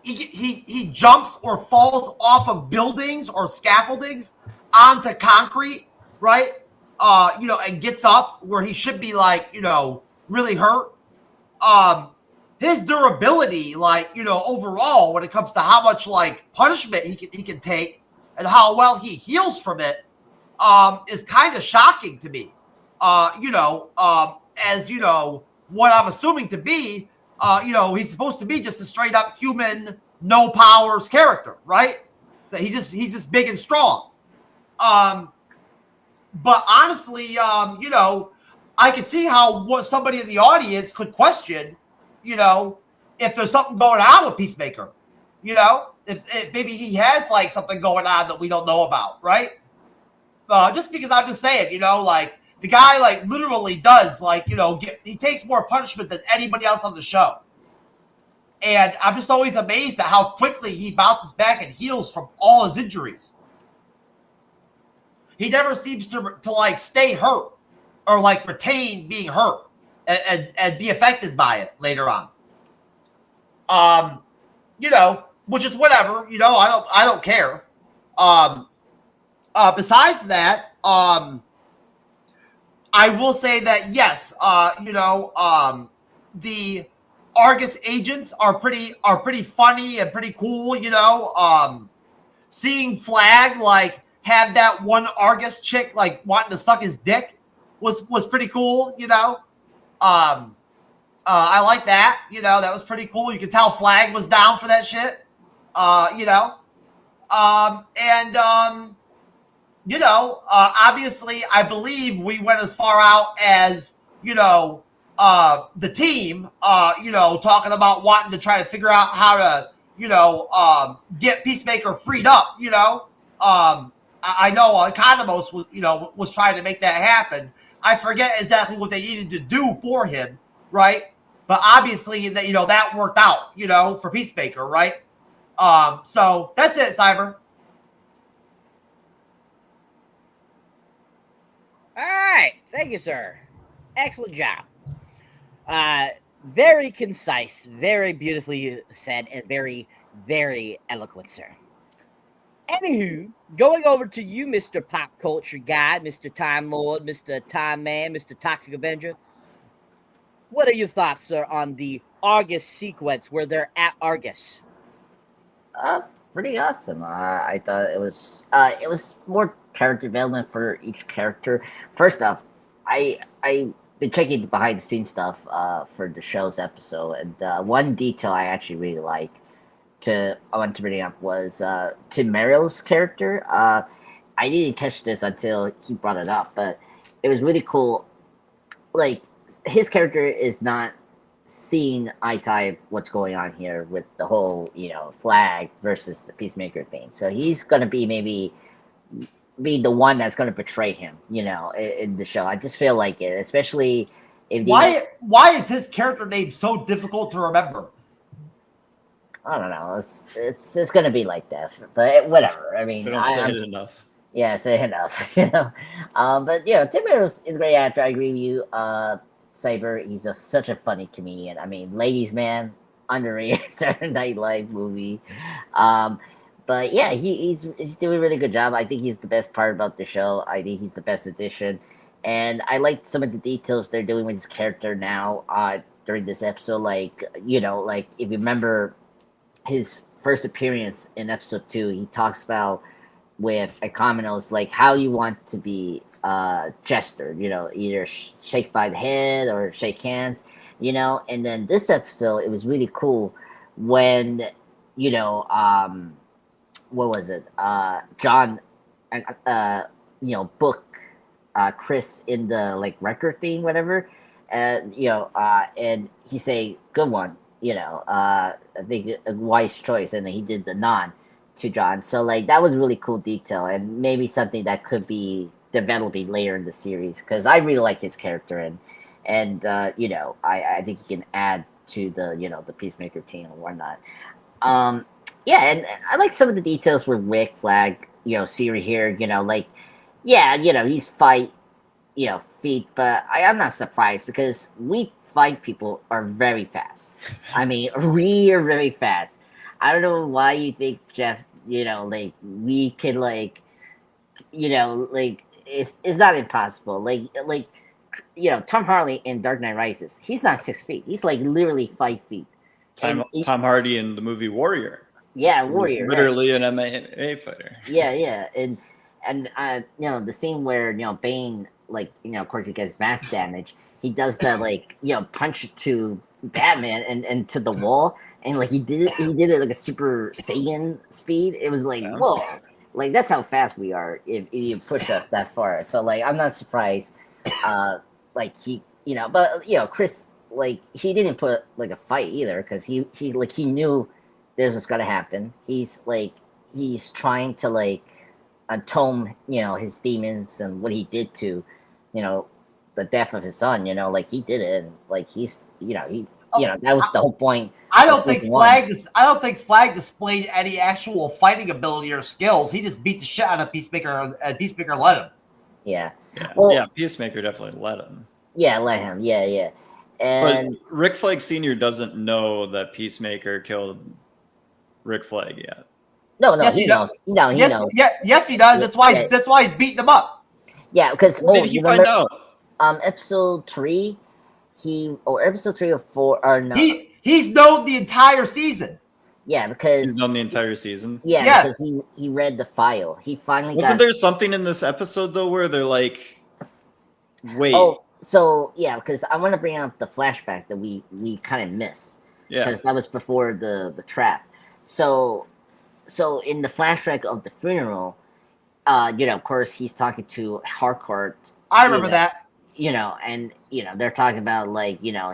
He jumps or falls off of buildings or scaffoldings onto concrete, right? And gets up where he should be like, really hurt. His durability, overall, when it comes to how much punishment he can take and how well he heals from it, is kind of shocking to me. As what I'm assuming to be, he's supposed to be just a straight up human, no powers character, right? That he's just big and strong. But honestly, I could see how somebody in the audience could question, if there's something going on with Peacemaker, if maybe he has something going on that we don't know about, right? Just because I'm just saying, the guy literally does he takes more punishment than anybody else on the show. And I'm just always amazed at how quickly he bounces back and heals from all his injuries. He never seems to stay hurt or retain being hurt and be affected by it later on. Which is whatever, I don't care. Besides that, I will say that yes, the Argus agents are pretty funny and pretty cool, seeing Flag have that one Argus chick wanting to suck his dick was pretty cool, I like that, that was pretty cool. You could tell Flag was down for that shit, obviously I believe we went as far out as, the team, talking about wanting to try to figure out how to, get Peacemaker freed up, I know Economos was trying to make that happen. I forget exactly what they needed to do for him, right? But obviously that that worked out, for Peacemaker, right? So that's it, Cyber. All right. Thank you, sir. Excellent job. Very concise, very beautifully said, and very, very eloquent, sir. Anywho, going over to you, Mr. Pop Culture Guy, Mr. Time Lord, Mr. Time Man, Mr. Toxic Avenger. What are your thoughts, sir, on the Argus sequence where they're at Argus? Pretty awesome. I thought it was more character development for each character. First off, I been checking the behind the scenes stuff for the show's episode, and one detail I actually really like I want to bring up was Tim Merrill's character. I didn't catch this until he brought it up, but it was really cool. His character is not seeing eye to eye what's going on here with the whole, Flag versus the Peacemaker thing. So he's gonna be the one that's gonna betray him, in the show. I just feel like it, especially if why is his character name so difficult to remember? I don't know. It's gonna be like that, but whatever. I mean, They don't say it enough. Yeah, say enough. But Tim Merrill is a great actor. I agree with you, Cyber. He's such a funny comedian. I mean, Ladies Man, underrated Saturday Night Live movie. But yeah, he's doing a really good job. I think he's the best part about the show. I think he's the best addition, and I like some of the details they're doing with his character now during this episode. If you remember his first appearance in episode 2, he talks about with Economos how you want to be gestured, either shake by the head or shake hands, and then this episode, it was really cool when, what was it? John, book Chris in the record thing, whatever, and he say, good one, I think a wise choice, and then he did the nod to John. So that was really cool detail, and maybe something that could be developing later in the series, because I really like his character, and I think he can add to the Peacemaker team and whatnot. Yeah, and I like some of the details with Rick Flag, Siri here, he's fight, feet, but I'm not surprised because we fight people are very fast. I mean, we are very fast. I don't know why you think, Jeff, we can it's not impossible. Tom Hardy in Dark Knight Rises, he's not 6 feet. He's literally 5 feet. Tom Hardy in the movie Warrior. Yeah, Warrior. Literally right. An MMA fighter. Yeah, and the scene where Bane, of course he gets mass damage. He does the punch to Batman and to the wall, and he did it like a Super Saiyan speed. It was whoa, that's how fast we are if you push us that far. So I'm not surprised. He but Chris he didn't put a fight either because he knew this was gonna happen. He's trying to atone his demons and what he did to the death of his son. He did it, and he's that was the whole point. I don't think Flag displayed any actual fighting ability or skills. He just beat the shit out of Peacemaker, and Peacemaker let him. Yeah. Well, Peacemaker definitely let him. Yeah, let him. Yeah. And but Rick Flag Sr. doesn't know that Peacemaker killed Rick Flag yet. No, yes, he knows. No, he knows. Yes, he does. That's why he's beating him up. Yeah, because when did he find out? Episode 3, episode 3 or 4, or no. He's known the entire season. Yeah, because he's known the entire season. Yeah, yes. Because he read the file. He finally wasn't there something in this episode though where they're wait. Oh, so yeah, because I want to bring up the flashback that we kind of missed. Yeah, because that was before the trap. So in the flashback of the funeral, of course he's talking to Harcourt. I remember that. And they're talking about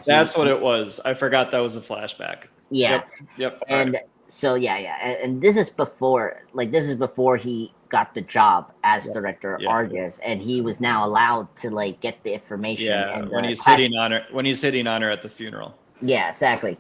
that's what it was. I forgot that was a flashback. Yeah. Yep. And so and this is before he got the job as director of Argus, and he was now allowed to get the information. Yeah, and when he's hitting on her at the funeral. Yeah, exactly.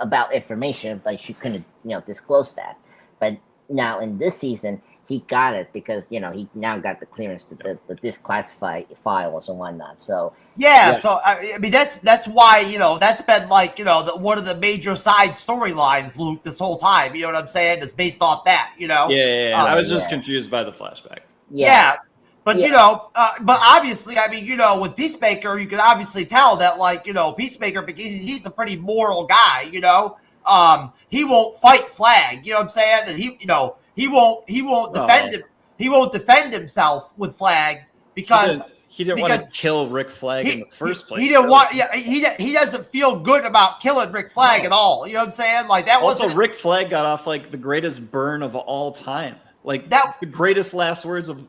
About information, but she couldn't disclose that. But now in this season, he got it because he now got the clearance to the disclassify files and whatnot. So so I mean that's why that's been one of the major side storylines, Luke, this whole time. You know what I'm saying? It's based off that. Yeah. I was just confused by the flashback. Yeah. But but obviously, I mean, with Peacemaker, you can obviously tell that Peacemaker, because he's a pretty moral guy. He won't fight Flag. You know what I'm saying? And he won't defend him. He won't defend himself with Flag because he didn't want to kill Rick Flag in the first place. He didn't want. Yeah, he doesn't feel good about killing Rick Flag at all. You know what I'm saying? That also Rick Flag got off the greatest burn of all time. The greatest last words of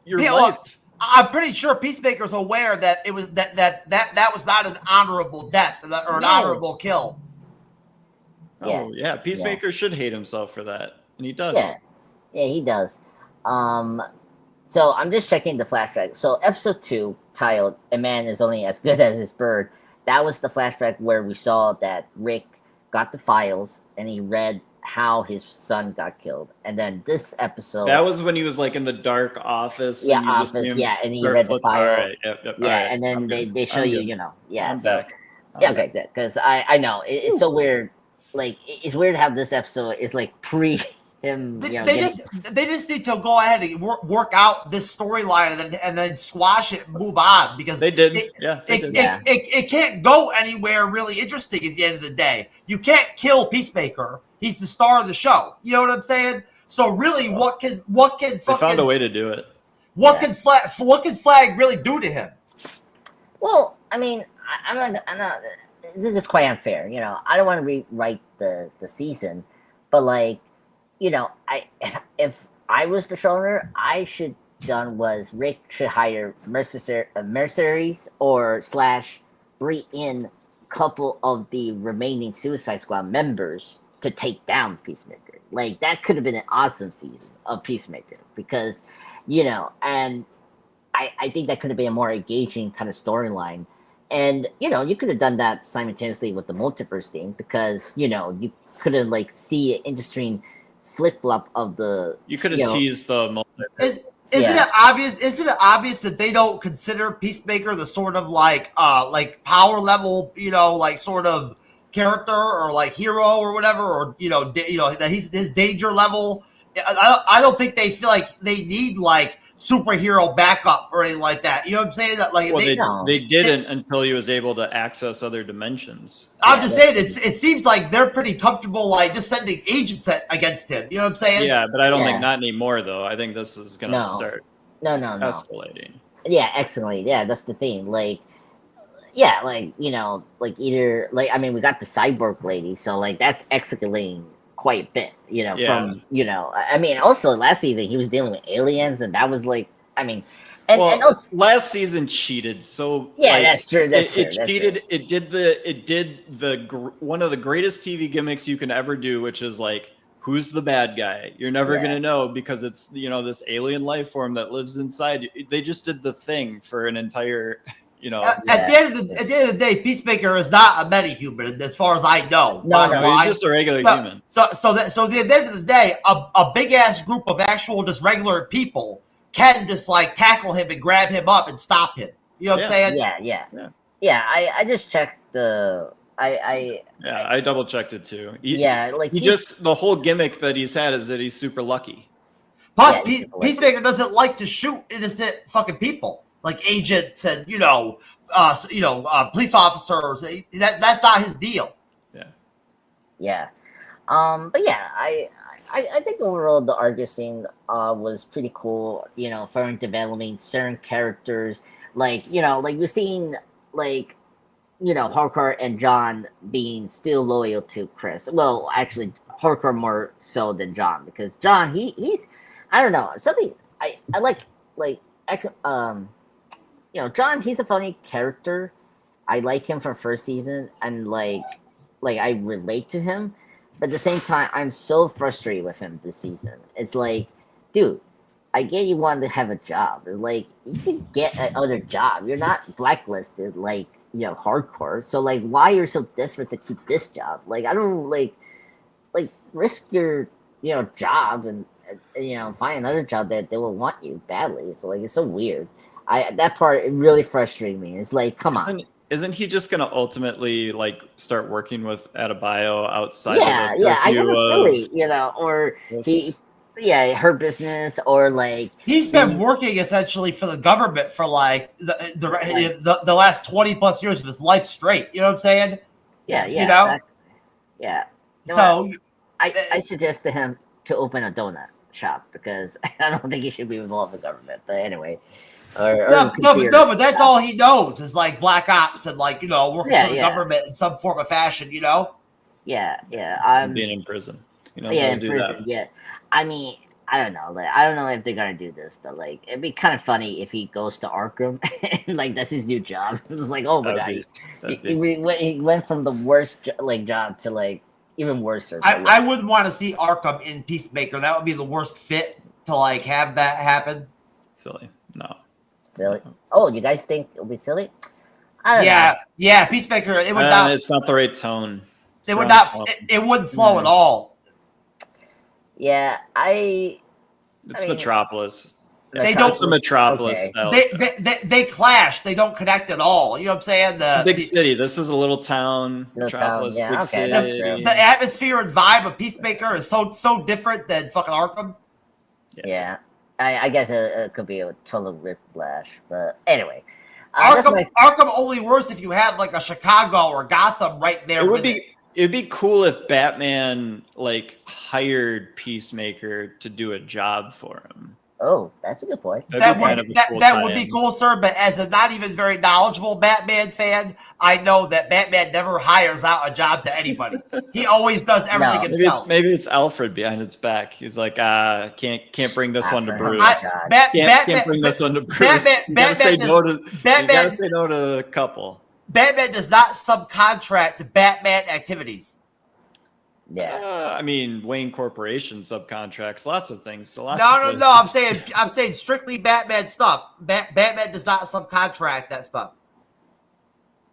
your life. I'm pretty sure Peacemaker's aware that it was that was not an honorable death or an honorable kill. Oh yeah, Peacemaker should hate himself for that, and he does. Yeah, he does. So I'm just checking the flashback. So episode 2, titled "A Man Is Only as Good as His Bird," that was the flashback where we saw that Rick got the files and he read how his son got killed. And then this episode, that was when he was in the dark office. And he read the file. All right, yep, all right. And then they show you, I'm back. Okay, good. Because I know it's so weird. It's weird how this episode is pre him. They just need to go ahead and work out this storyline and then squash it and move on, because they did. It can't go anywhere really interesting at the end of the day. You can't kill Peacemaker. He's the star of the show. You know what I'm saying? So really, what can they found a way to do it. What can Flag really do to him? Well, I mean, I'm not. This is quite unfair. I don't want to rewrite the season, but if I was the showrunner, I should done was Rick should hire mercenaries or / bring in a couple of the remaining Suicide Squad members to take down Peacemaker. That could have been an awesome season of Peacemaker, because and I think that could have been a more engaging kind of storyline. And you could have done that simultaneously with the multiverse thing, because you couldn't like see an industry flip flop of the. You could have teased the multiverse. Isn't it obvious? Isn't it obvious that they don't consider Peacemaker the sort of like power level, like sort of character or like hero or whatever, or that his danger level. I don't think they feel like they need like superhero backup or anything like that. You know what I'm saying? That like they didn't until he was able to access other dimensions. I'm just saying it seems like they're pretty comfortable like just sending agents against him. You know what I'm saying? Yeah, but I don't think not anymore though. I think this is gonna start escalating. Yeah, excellently. Yeah, that's the thing. Like, yeah, like either like I mean we got the cyborg lady, so like that's escalating quite a bit, from I mean also last season he was dealing with aliens, and that was like and also, last season cheated, so that's true. It cheated. It did the one of the greatest TV gimmicks you can ever do, which is like, who's the bad guy? You're never gonna know, because it's this alien life form that lives inside you. They just did the thing for an entire At the end of the day, Peacemaker is not a metahuman, as far as I know. No, he's just a regular human. So at the end of the day, a big ass group of actual just regular people can just like tackle him and grab him up and stop him. You know what I'm saying? Yeah. I just checked the. I double checked it too. The whole gimmick that he's had is that he's super lucky. Plus, Peacemaker doesn't like to shoot innocent fucking people. Like agents and police officers. That's not his deal. Yeah. But yeah, I think overall the Argus scene was pretty cool. For developing certain characters, like you're seeing Hardcore and John being still loyal to Chris. Well, actually, Hardcore more so than John, because John he's I don't know, something I like John, he's a funny character. I like him from first season, and like I relate to him, but at the same time, I'm so frustrated with him this season. It's like, dude, I get you want to have a job. It's like, you can get another job. You're not blacklisted like Hardcore. So like, why you're so desperate to keep this job? Like, I don't like risk your job and find another job that they will want you badly. So like, it's so weird. That part, it really frustrated me. It's like, come on. Isn't he just gonna ultimately like start working with Adebayo outside? I never really, or her business, or like he's been working essentially for the government for like the last 20 plus years of his life straight. You know what I'm saying? Yeah. Exactly. Yeah. So I suggested him to open a donut shop, because I don't think he should be involved in government. But anyway. But that's all he knows is like black ops and like working for the government in some form of fashion. I'm being in prison. In prison. Yeah, I mean, I don't know. Like, I don't know if they're gonna do this, but like, it'd be kind of funny if he goes to Arkham and like that's his new job. It's like, oh my god, he went from the worst job to like even worse. I wouldn't want to see Arkham in Peacemaker. That would be the worst fit to like have that happen. Silly. No. Silly. Oh, you guys think it'll be silly? I don't know. Yeah. Peacemaker. It would not. It's not the right tone. It would not. It wouldn't flow at all. Yeah, It's Metropolis. They don't. It's a Metropolis. Okay. They clash. They don't connect at all. You know what I'm saying? The big city. This is a little town. Metropolis. Yeah, big okay, city. The atmosphere and vibe of Peacemaker is so different than fucking Arkham. Yeah. I guess it could be a total whiplash, but anyway. Arkham only works if you have like a Chicago or Gotham right there. It'd be cool if Batman like hired Peacemaker to do a job for him. Oh, that's a good point. That would be cool, sir. But as a not even very knowledgeable Batman fan, I know that Batman never hires out a job to anybody. He always does everything himself. Maybe it's Alfred behind its back. He's like, can't bring this one to Bruce. Can't bring this one to Bruce. You gotta say no to a couple. Batman does not subcontract Batman activities. Yeah. I mean, Wayne Corporation subcontracts lots of things. So no. I'm saying strictly Batman stuff. Batman does not subcontract that stuff.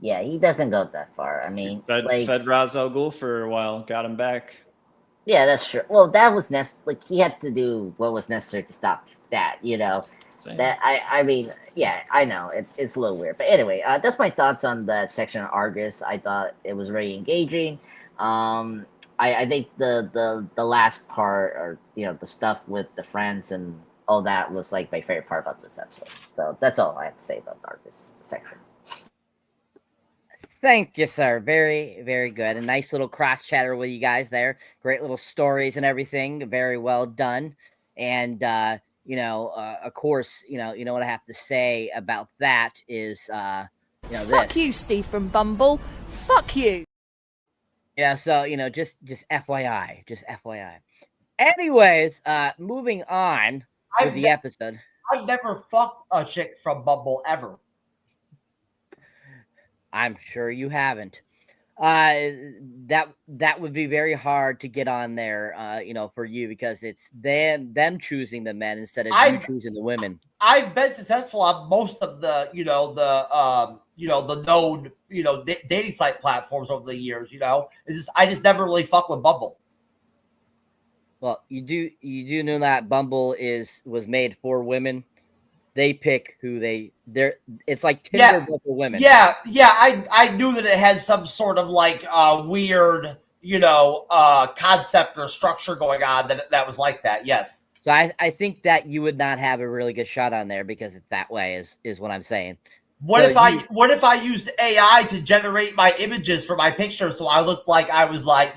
Yeah, he doesn't go that far. I mean, Fed Ra's al Ghul for a while, got him back. Yeah, that's true. Well, that was like he had to do what was necessary to stop that. Same. That I mean, yeah, I know it's a little weird, but anyway, that's my thoughts on that section of Argus. I thought it was very engaging. I think the last part, or the stuff with the friends and all that, was like my favorite part about this episode. So that's all I have to say about the Argus section. Thank you, sir. Very, very good. A nice little cross chatter with you guys there. Great little stories and everything. Very well done. And of course, you know what I have to say about that is Fuck this. you, Steve from Bumble. Fuck you. Yeah, so just FYI. Just FYI. Anyways, moving on with the episode. I've never fucked a chick from Bumble ever. I'm sure you haven't. That would be very hard to get on there, for you, because it's them choosing the men instead of you choosing the women. I've been successful on most of the known dating site platforms over the years. I just never really fuck with Bumble. Well, you do know that Bumble was made for women. They pick who they're. It's like Tinder but for women. Yeah. I knew that it has some sort of like weird, concept or structure going on that was like that. Yes. So I think that you would not have a really good shot on there because it's that way. Is what I'm saying. What if I used AI to generate my images for my picture so I looked like I was like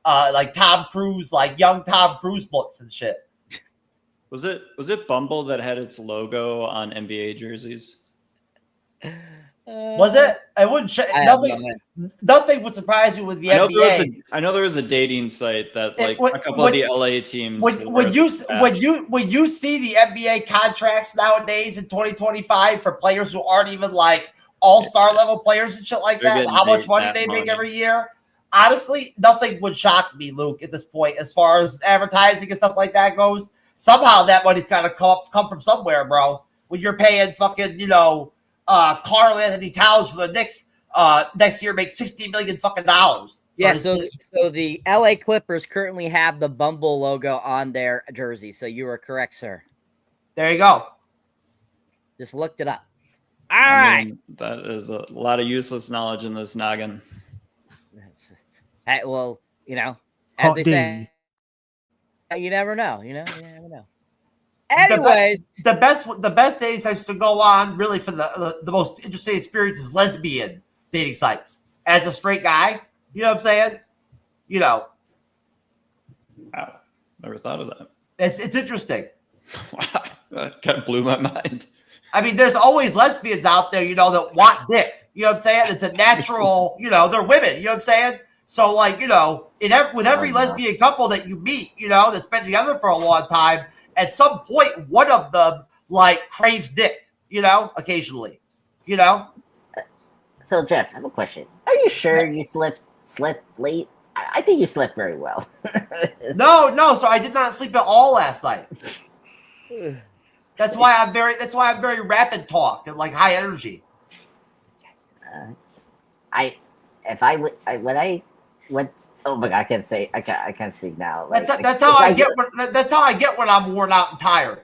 like Tom Cruise, like young Tom Cruise looks and shit. Was it Bumble that had its logo on NBA jerseys? Was it? I wouldn't. Nothing would surprise you with the NBA. I know there was a dating site that a couple of the LA teams. When you see the NBA contracts nowadays in 2025 for players who aren't even like all-star level players and shit like that, how much money they make every year? Honestly, nothing would shock me, Luke, at this point, as far as advertising and stuff like that goes. Somehow that money's got to come from somewhere, bro. When you're paying fucking, Karl Anthony Towns for the Knicks next year make $60 million fucking dollars. Yeah, so the LA Clippers currently have the Bumble logo on their jersey. So you were correct, sir. There you go. Just looked it up. All right. That is a lot of useless knowledge in this noggin. Hey, well, as they say, you never know. You never know. Anyways, the best dating sites to go on, really, for the most interesting experience is lesbian dating sites. As a straight guy, you know what I'm saying? Wow, never thought of that. It's interesting. Wow, that kind of blew my mind. I mean, there's always lesbians out there, that want dick. You know what I'm saying? It's a natural, they're women. You know what I'm saying? So, like, with every lesbian couple that you meet, that's been together for a long time, at some point, one of them, like, craves dick, occasionally, So, Jeff, I have a question. Are you sure you slept late? I think you slept very well. No. So I did not sleep at all last night. That's why I'm very rapid talk and like high energy. Oh my god, I can't say. I can't speak now. That's how I get when I'm worn out and tired.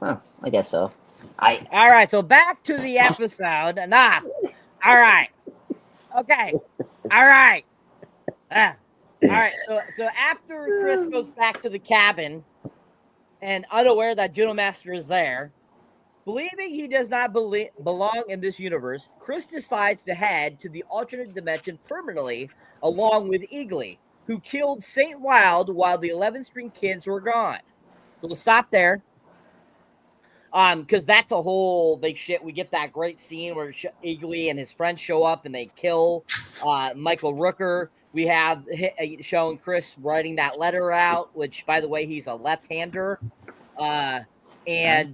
Huh, I guess so. all right. So back to the episode. All right. Okay. All right. All right. So after Chris goes back to the cabin and unaware that Juno Master is there, believing he does not belong in this universe, Chris decides to head to the alternate dimension permanently, along with Eagly, who killed Saint Wild while the 11th String kids were gone. So we'll stop there. Because that's a whole big shit. We get that great scene where Eagly and his friends show up and they kill Michael Rooker. We have showing Chris writing that letter out, which, by the way, he's a left-hander. And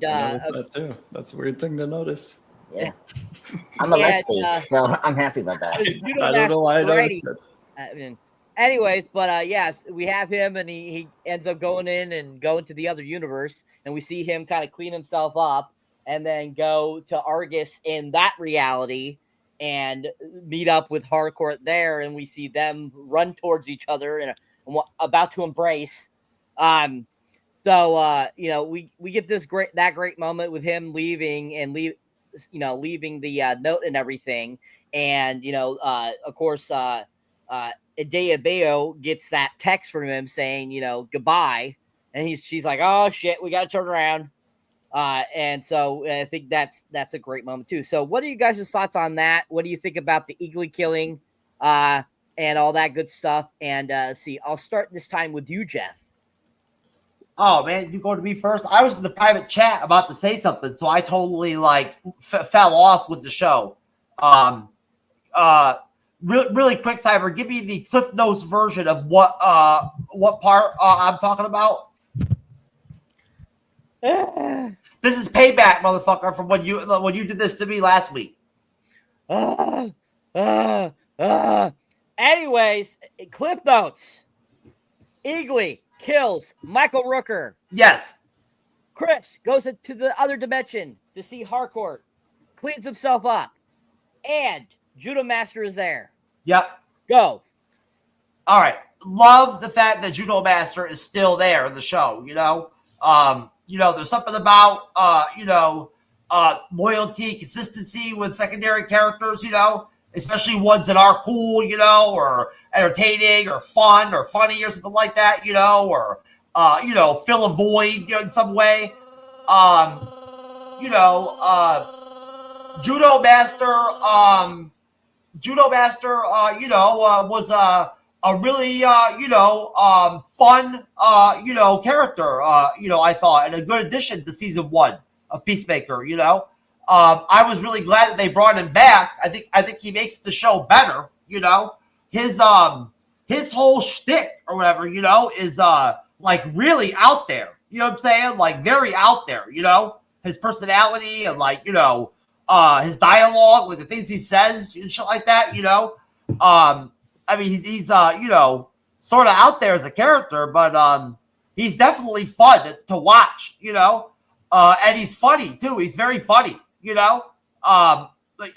I noticed that too. That's a weird thing to notice. Yeah, I'm a lefty, so I'm happy about that. I don't know why I noticed it. Anyways, but yes, we have him, and he ends up going in and going to the other universe, and we see him kind of clean himself up, and then go to Argus in that reality, and meet up with Harcourt there, and we see them run towards each other and about to embrace. So we get this great moment with him leaving the note and everything, and of course Adebayo gets that text from him saying goodbye, and she's like, oh shit, we gotta turn around. And so I think that's a great moment too. So what are you guys' thoughts on that? What do you think about the Eagly killing and all that good stuff? And I'll start this time with you, Jeff. Oh man, you go to me first. I was in the private chat about to say something, so I totally fell off with the show. Really quick, Cyber, give me the Cliff Notes version of what part I'm talking about. This is payback, motherfucker, from when you did this to me last week. Anyways, Cliff Notes. Eagly kills Michael Rooker. Yes. Chris goes into the other dimension to see Harcourt, cleans himself up, and Judo Master is there. Yep. Go. All right. Love the fact that Judo Master is still there in the show, there's something about, loyalty, consistency with secondary characters, especially ones that are cool, or entertaining or fun or funny or something like that, or, fill a void, in some way. Judo Master, was a really, fun, character, I thought, and a good addition to season 1 of Peacemaker, I was really glad that they brought him back. I think he makes the show better, his whole shtick or whatever, is, really out there, you know what I'm saying? Like, very out there, his personality and, his dialogue with the things he says and shit like that, he's sort of out there as a character, but he's definitely fun to watch, and he's funny too. He's very funny,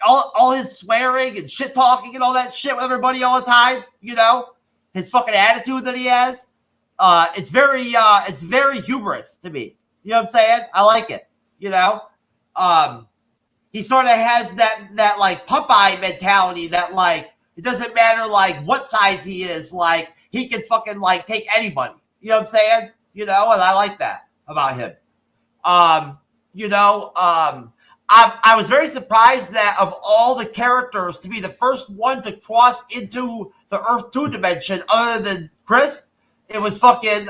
all his swearing and shit talking and all that shit with everybody all the time, his fucking attitude that he has. It's very humorous to me. You know what I'm saying? I like it. He sort of has that Popeye mentality that it doesn't matter what size he is, he can fucking take anybody. You know what I'm saying? And I like that about him. I was very surprised that of all the characters to be the first one to cross into the Earth 2 dimension other than Chris, it was fucking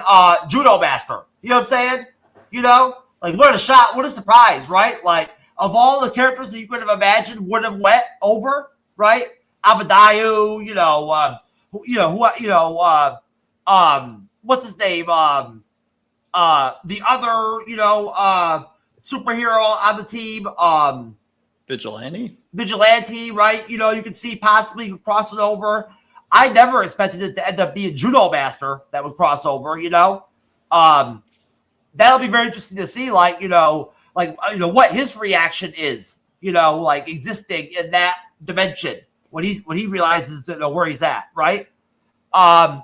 Judo Master. You know what I'm saying? What a shot, what a surprise, right? Of all the characters that you could have imagined would have went over, right? Abadayu, what's his name? The other, superhero on the team, Vigilante, right? You can see possibly crossing over. I never expected it to end up being Judo Master that would cross over, that'll be very interesting to see, what his reaction is, existing in that dimension when he realizes where he's at, right? I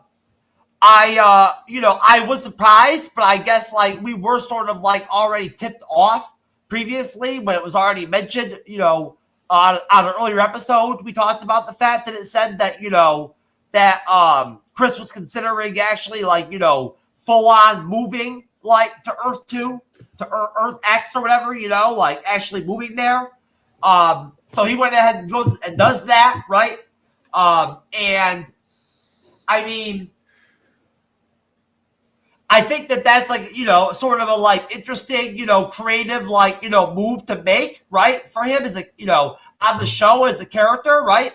was surprised, but I guess we were sort of already tipped off previously when it was already mentioned, on an earlier episode. We talked about the fact that it said that, that Chris was considering actually full on moving to Earth 2, to Earth X or whatever, actually moving there. So he went ahead and goes and does that, right? And I think that's sort of a interesting, creative, move to make, right? For him as on the show as a character, right?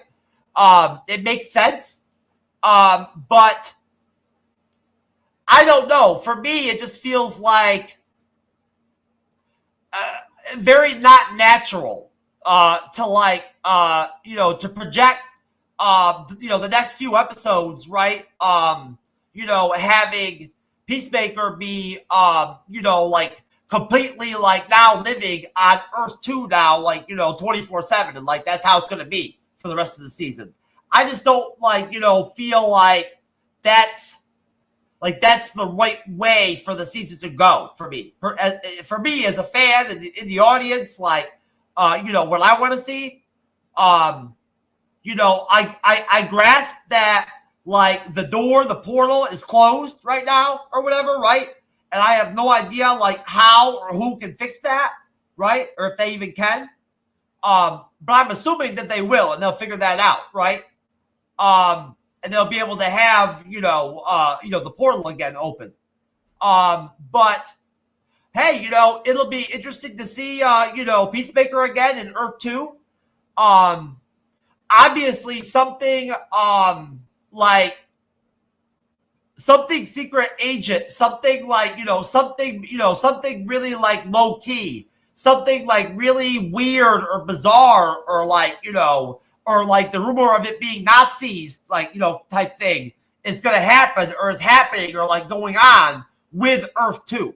It makes sense. But I don't know. For me, it just feels very not natural to to project the next few episodes, right? Having Peacemaker be completely now living on Earth 2 now, 24/7, and that's how it's gonna be, for the rest of the season. I just don't feel like that's the right way for the season to go for me. For me as a fan in the audience, what I want to see, I grasp that the portal is closed right now or whatever, right? And I have no idea how or who can fix that, right? Or if they even can. But I'm assuming that they will, and they'll figure that out, right? And they'll be able to have, the portal again open. But hey, it'll be interesting to see, Peacemaker again in Earth 2. Obviously something, something secret agent, something something really low key, something really weird or bizarre, or the rumor of it being Nazis, type thing is going to happen or is happening or going on with Earth 2.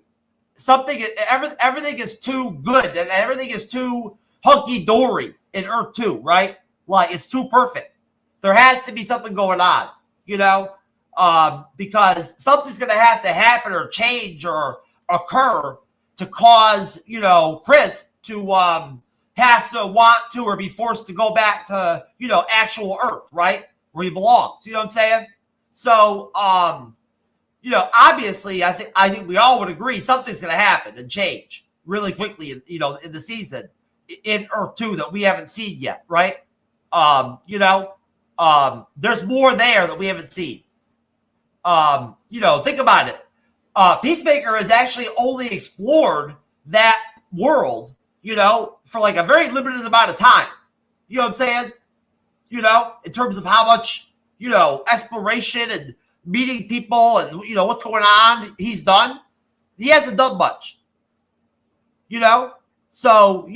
Everything is too good and everything is too hunky-dory in Earth 2, right? It's too perfect. There has to be something going on, because something's going to have to happen or change or occur to cause, Chris to have to want to or be forced to go back to, actual Earth, right? Where he belongs. You know what I'm saying? So, obviously, I think we all would agree something's going to happen and change really quickly, in the season in Earth 2 that we haven't seen yet, right? There's more there that we haven't seen. Think about it. Peacemaker has actually only explored that world, for a very limited amount of time. You know what I'm saying? In terms of how much, exploration and meeting people and, what's going on he's done. He hasn't done much. So,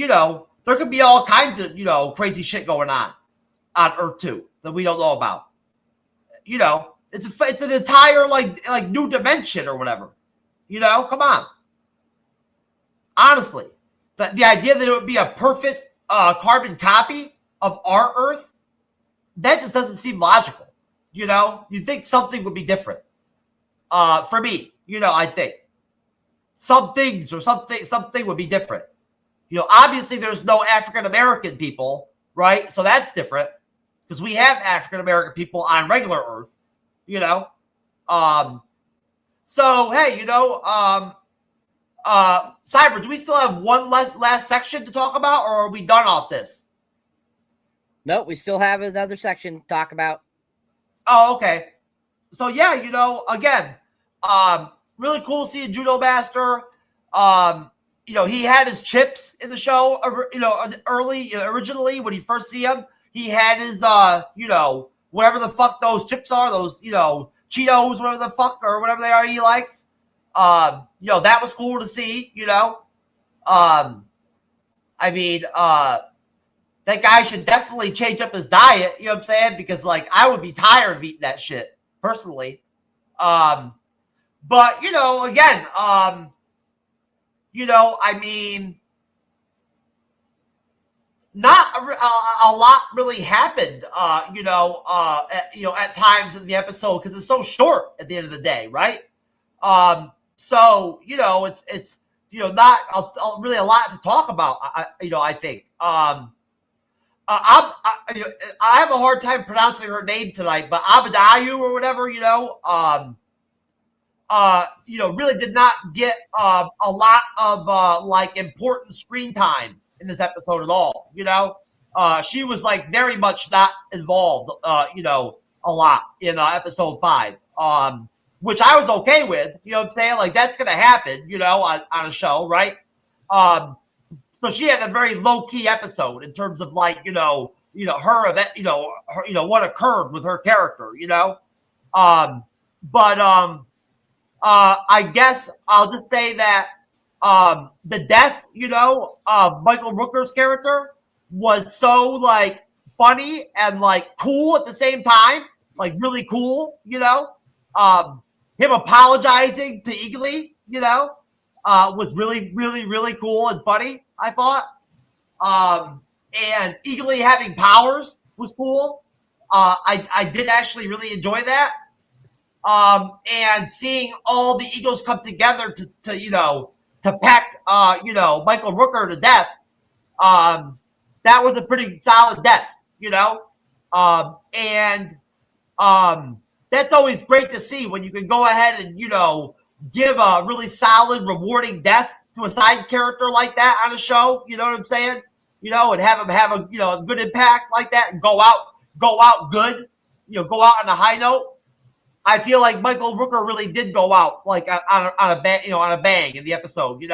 there could be all kinds of, crazy shit going on Earth 2 that we don't know about. It's an entire new dimension or whatever. Come on. Honestly, the idea that it would be a perfect carbon copy of our Earth, that just doesn't seem logical. You think something would be different. For me, I think some things or something would be different. Obviously there's no African American people, right? So that's different because we have African American people on regular Earth. So hey, Cyber, do we still have one last section to talk about, or are we done off this? No, we still have another section to talk about. Oh, okay. So yeah, again, really cool seeing Judo Master. He had his chips in the show, originally when you first see him, he had his, whatever the fuck those chips are, those, Cheetos, whatever the fuck, or whatever they are he likes. That was cool to see, that guy should definitely change up his diet, you know what I'm saying? Because, I would be tired of eating that shit, personally. But, again, not a lot really happened, at times in the episode because it's so short at the end of the day, right? So it's not really a lot to talk about. I think. I have a hard time pronouncing her name tonight, but Abadayu or whatever, really did not get a lot of important screen time in this episode at all. She was very much not involved, a lot in episode 5, which I was okay with. You know what I'm saying? That's gonna happen, on a show, right? So she had a very low key episode in terms of her event, what occurred with her character, I guess I'll just say that the death, of Michael Rooker's character was so funny and cool at the same time, really cool, him apologizing to Eagly, was really, really, really cool and funny, I thought. And Eagly having powers was cool. I did actually really enjoy that. And seeing all the Eagles come together to peck Michael Rooker to death. That was a pretty solid death, and that's always great to see when you can go ahead and give a really solid, rewarding death to a side character like that on a show. You know what I'm saying? And have him have a good impact like that and go out good. Go out on a high note. I feel like Michael Rooker really did go out like on a bang in the episode. He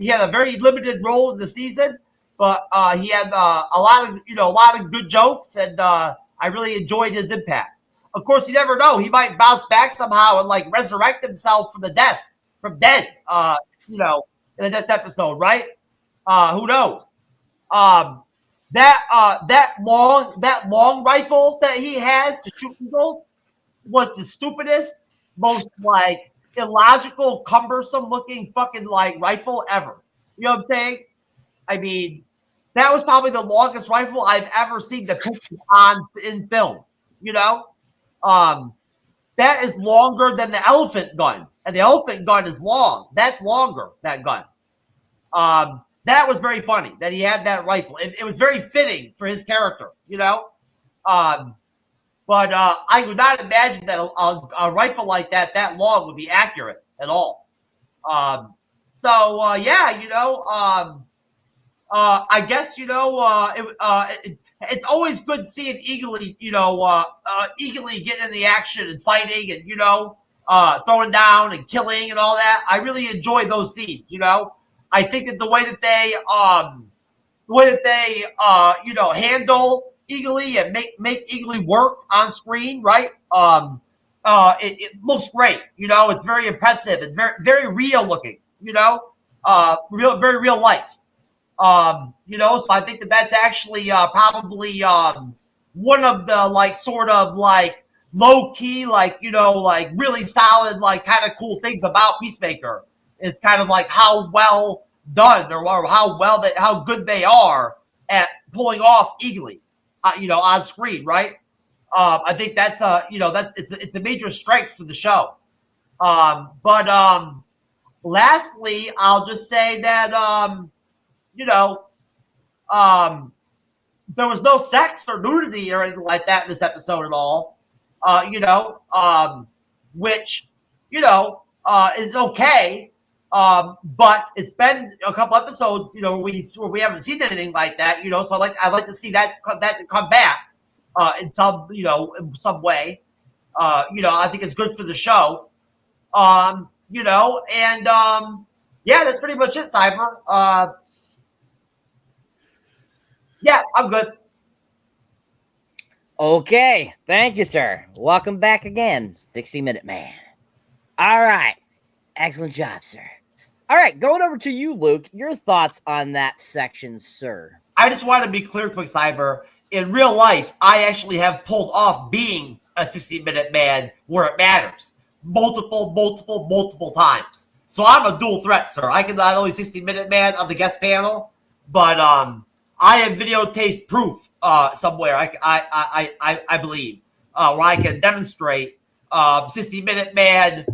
had a very limited role in the season, but he had a lot of good jokes, and I really enjoyed his impact. Of course, you never know; he might bounce back somehow and like resurrect himself from dead. In the next episode, right? Who knows? That long rifle that he has to shoot eagles was the stupidest, most like illogical, cumbersome looking fucking like rifle ever. You know what I'm saying? I mean, that was probably the longest rifle I've ever seen depicted in film. That is longer than the elephant gun, and the elephant gun is long. That's longer, that gun. That was very funny that he had that rifle. It was very fitting for his character, But I would not imagine that a rifle like that long would be accurate at all. I guess it's always good seeing Eagly get in the action and fighting and throwing down and killing and all that. I really enjoy those scenes. I think that the way that they handle Eagly and make Eagly work on screen, right? It looks great. It's very impressive and very, very real looking. Very real life. So I think that's actually probably one of the sort of low key, really solid, kind of cool things about Peacemaker is kind of how well done or how good they are at pulling off Eagly. On screen, right? I think that's it's a major strength for the show. Lastly, I'll just say that there was no sex or nudity or anything like that in this episode at all. Which is okay. But it's been a couple episodes, where we haven't seen anything like that, So I'd like to see that come back, in some way. I think it's good for the show. That's pretty much it, Cyber. Yeah, I'm good. Okay, thank you, sir. Welcome back again, 60-Minute Man. All right, excellent job, sir. All right, going over to you, Luke. Your thoughts on that section, sir? I just want to be clear, quick, Cyber. In real life, I actually have pulled off being a 60-minute man where it matters. Multiple times. So I'm a dual threat, sir. I can not only 60-minute man on the guest panel, but I have videotape proof somewhere. I believe where I can demonstrate 60-minute man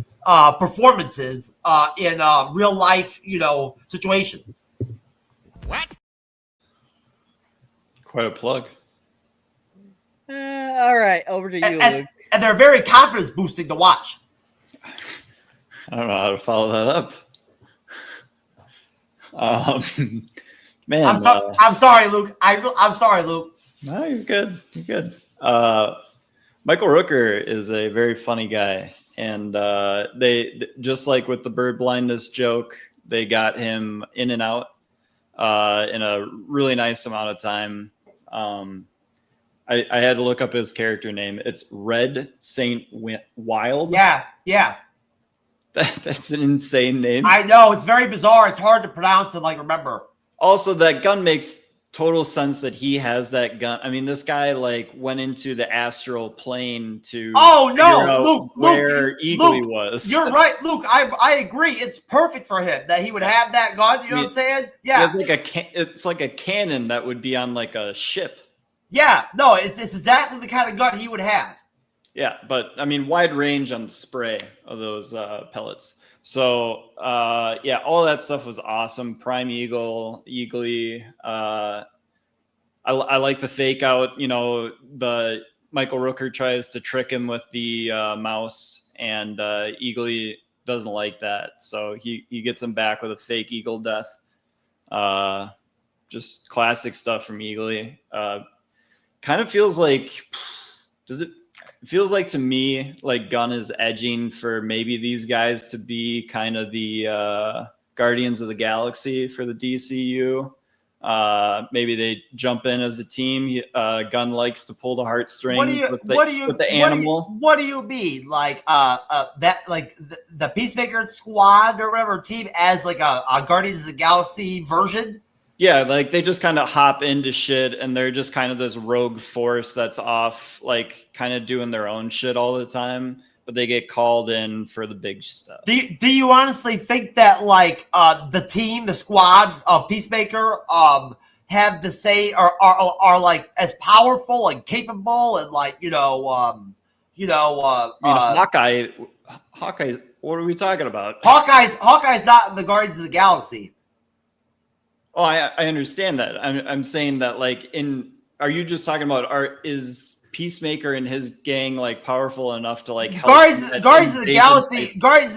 performances in real life, situations. What? Quite a plug. All right, over to you, Luke. And they're very confidence boosting to watch. I don't know how to follow that up. Man, I'm sorry, Luke. I'm sorry, Luke. No, you're good. You're good. Michael Rooker is a very funny guy, and they just like with the bird blindness joke, they got him in and out in a really nice amount of time. I had to look up his character name. It's Red Saint Wild. Yeah. That's an insane name. I know, it's very bizarre. It's hard to pronounce and remember. Also, that gun makes total sense that he has that gun. I mean, this guy went into the astral plane to Luke, where Eagly was. You're right, Luke. I agree. It's perfect for him that he would have that gun. You know what I'm saying? Yeah. It's like a cannon that would be on a ship. Yeah, no, it's exactly the kind of gun he would have. Yeah, but I mean, wide range on the spray of those pellets. So yeah, all that stuff was awesome. Prime Eagle, Eagly. I like the fake out. You know, the Michael Rooker tries to trick him with the mouse, and Eagly doesn't like that, so he gets him back with a fake Eagle death. Just classic stuff from Eagly. Kind of feels like, it feels like to me like Gunn is edging for maybe these guys to be kind of the Guardians of the Galaxy for the DCU. Maybe they jump in as a team. Gunn likes to pull the heartstrings with the animal. What do you mean? Like that, like the Peacemaker squad or whatever team as like a Guardians of the Galaxy version? Yeah, like they just kind of hop into shit, and they're just kind of this rogue force that's off, like kind of doing their own shit all the time, but they get called in for the big stuff. Do you honestly think that like the squad of Peacemaker have the same are like as powerful and capable and like Hawkeye, what are we talking about? Hawkeye's not in the Guardians of the Galaxy. Oh, I understand that. I'm saying that like are you just talking about is Peacemaker and his gang like powerful enough to like help Guardians of the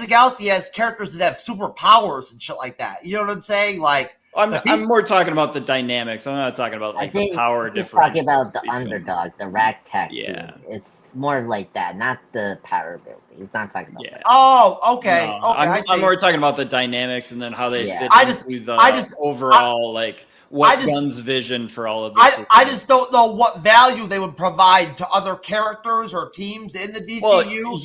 Galaxy has characters that have superpowers and shit like that. You know what I'm saying? Like I'm more talking about the dynamics. I'm not talking about like the power difference. He's talking about the underdog, the ragtag team. It's more like that, not the power ability. He's not talking about that. Oh, okay. No, Okay. I'm more talking about the dynamics and then how they fit into the overall Gunn's vision for all of this. I just don't know what value they would provide to other characters or teams in the DCU. Well,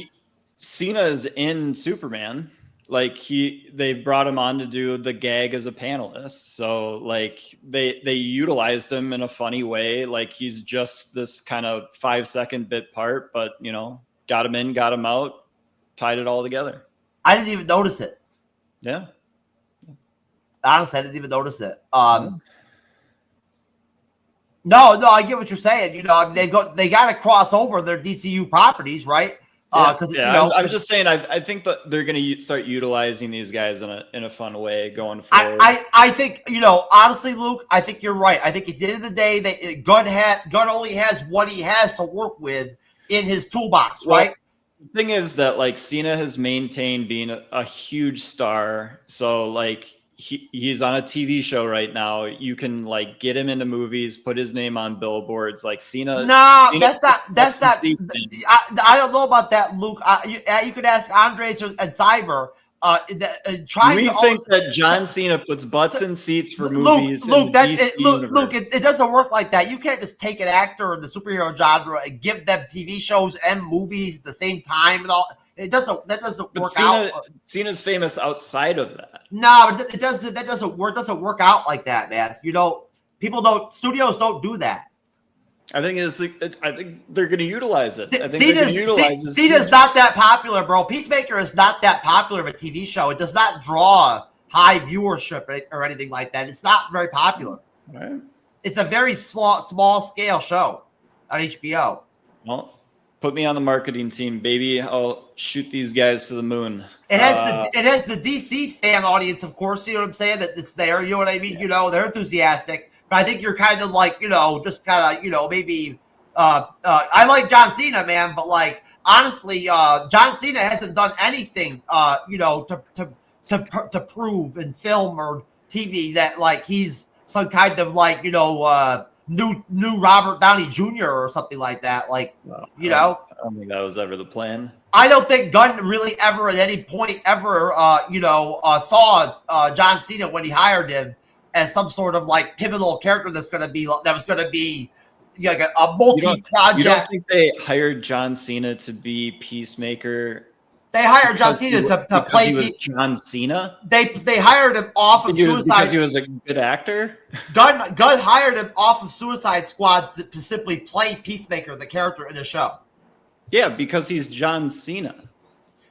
Cena is in Superman. Like they brought him on to do the gag as a panelist. So like they utilized him in a funny way. Like he's just this kind of 5-second bit part, but got him in, got him out, tied it all together. I didn't even notice it. Yeah. Honestly, I didn't even notice it. No, I get what you're saying. They got to cross over their DCU properties, right? I'm just saying. I think that they're going to start utilizing these guys in a fun way going forward. I think honestly, Luke. I think you're right. I think at the end of the day, Gunn only has what he has to work with in his toolbox, right? The thing is that like Cena has maintained being a huge star, so like he's on a TV show right now. You can like get him into movies, put his name on billboards. Like Cena. No, that's not. I don't know about that, Luke. You could ask Andres and Cyber. We think that John Cena puts butts in seats for movies. Luke, it doesn't work like that. You can't just take an actor in the superhero genre and give them TV shows and movies at the same time and all. That doesn't work out. Cena's famous outside of that. No, it doesn't. That doesn't work. Doesn't work out like that, man. Studios don't do that. I think they're going to utilize it. Cena's not that popular, bro. Peacemaker is not that popular of a TV show. It does not draw high viewership or anything like that. It's not very popular. Right. It's a very small scale show on HBO. Well, put me on the marketing team, baby. I'll shoot these guys to the moon. It has the DC fan audience, of course. You know what I'm saying? That it's there. You know what I mean? Yeah. They're enthusiastic. But I think you're kind of like, just kind of, maybe. I like John Cena, man, but like honestly, John Cena hasn't done anything, to prove in film or TV that like he's some kind of like new Robert Downey Jr. or something like that. Like, I don't think that was ever the plan. I don't think Gunn really ever at any point ever, saw John Cena when he hired him as some sort of like pivotal character that was going to be like a multi-project. You don't think they hired John Cena to be Peacemaker? They hired John Cena to play. He was John Cena. They hired him off of Suicide because he was a good actor. Gunn hired him off of Suicide Squad to simply play Peacemaker, the character in the show. Yeah, because he's John Cena,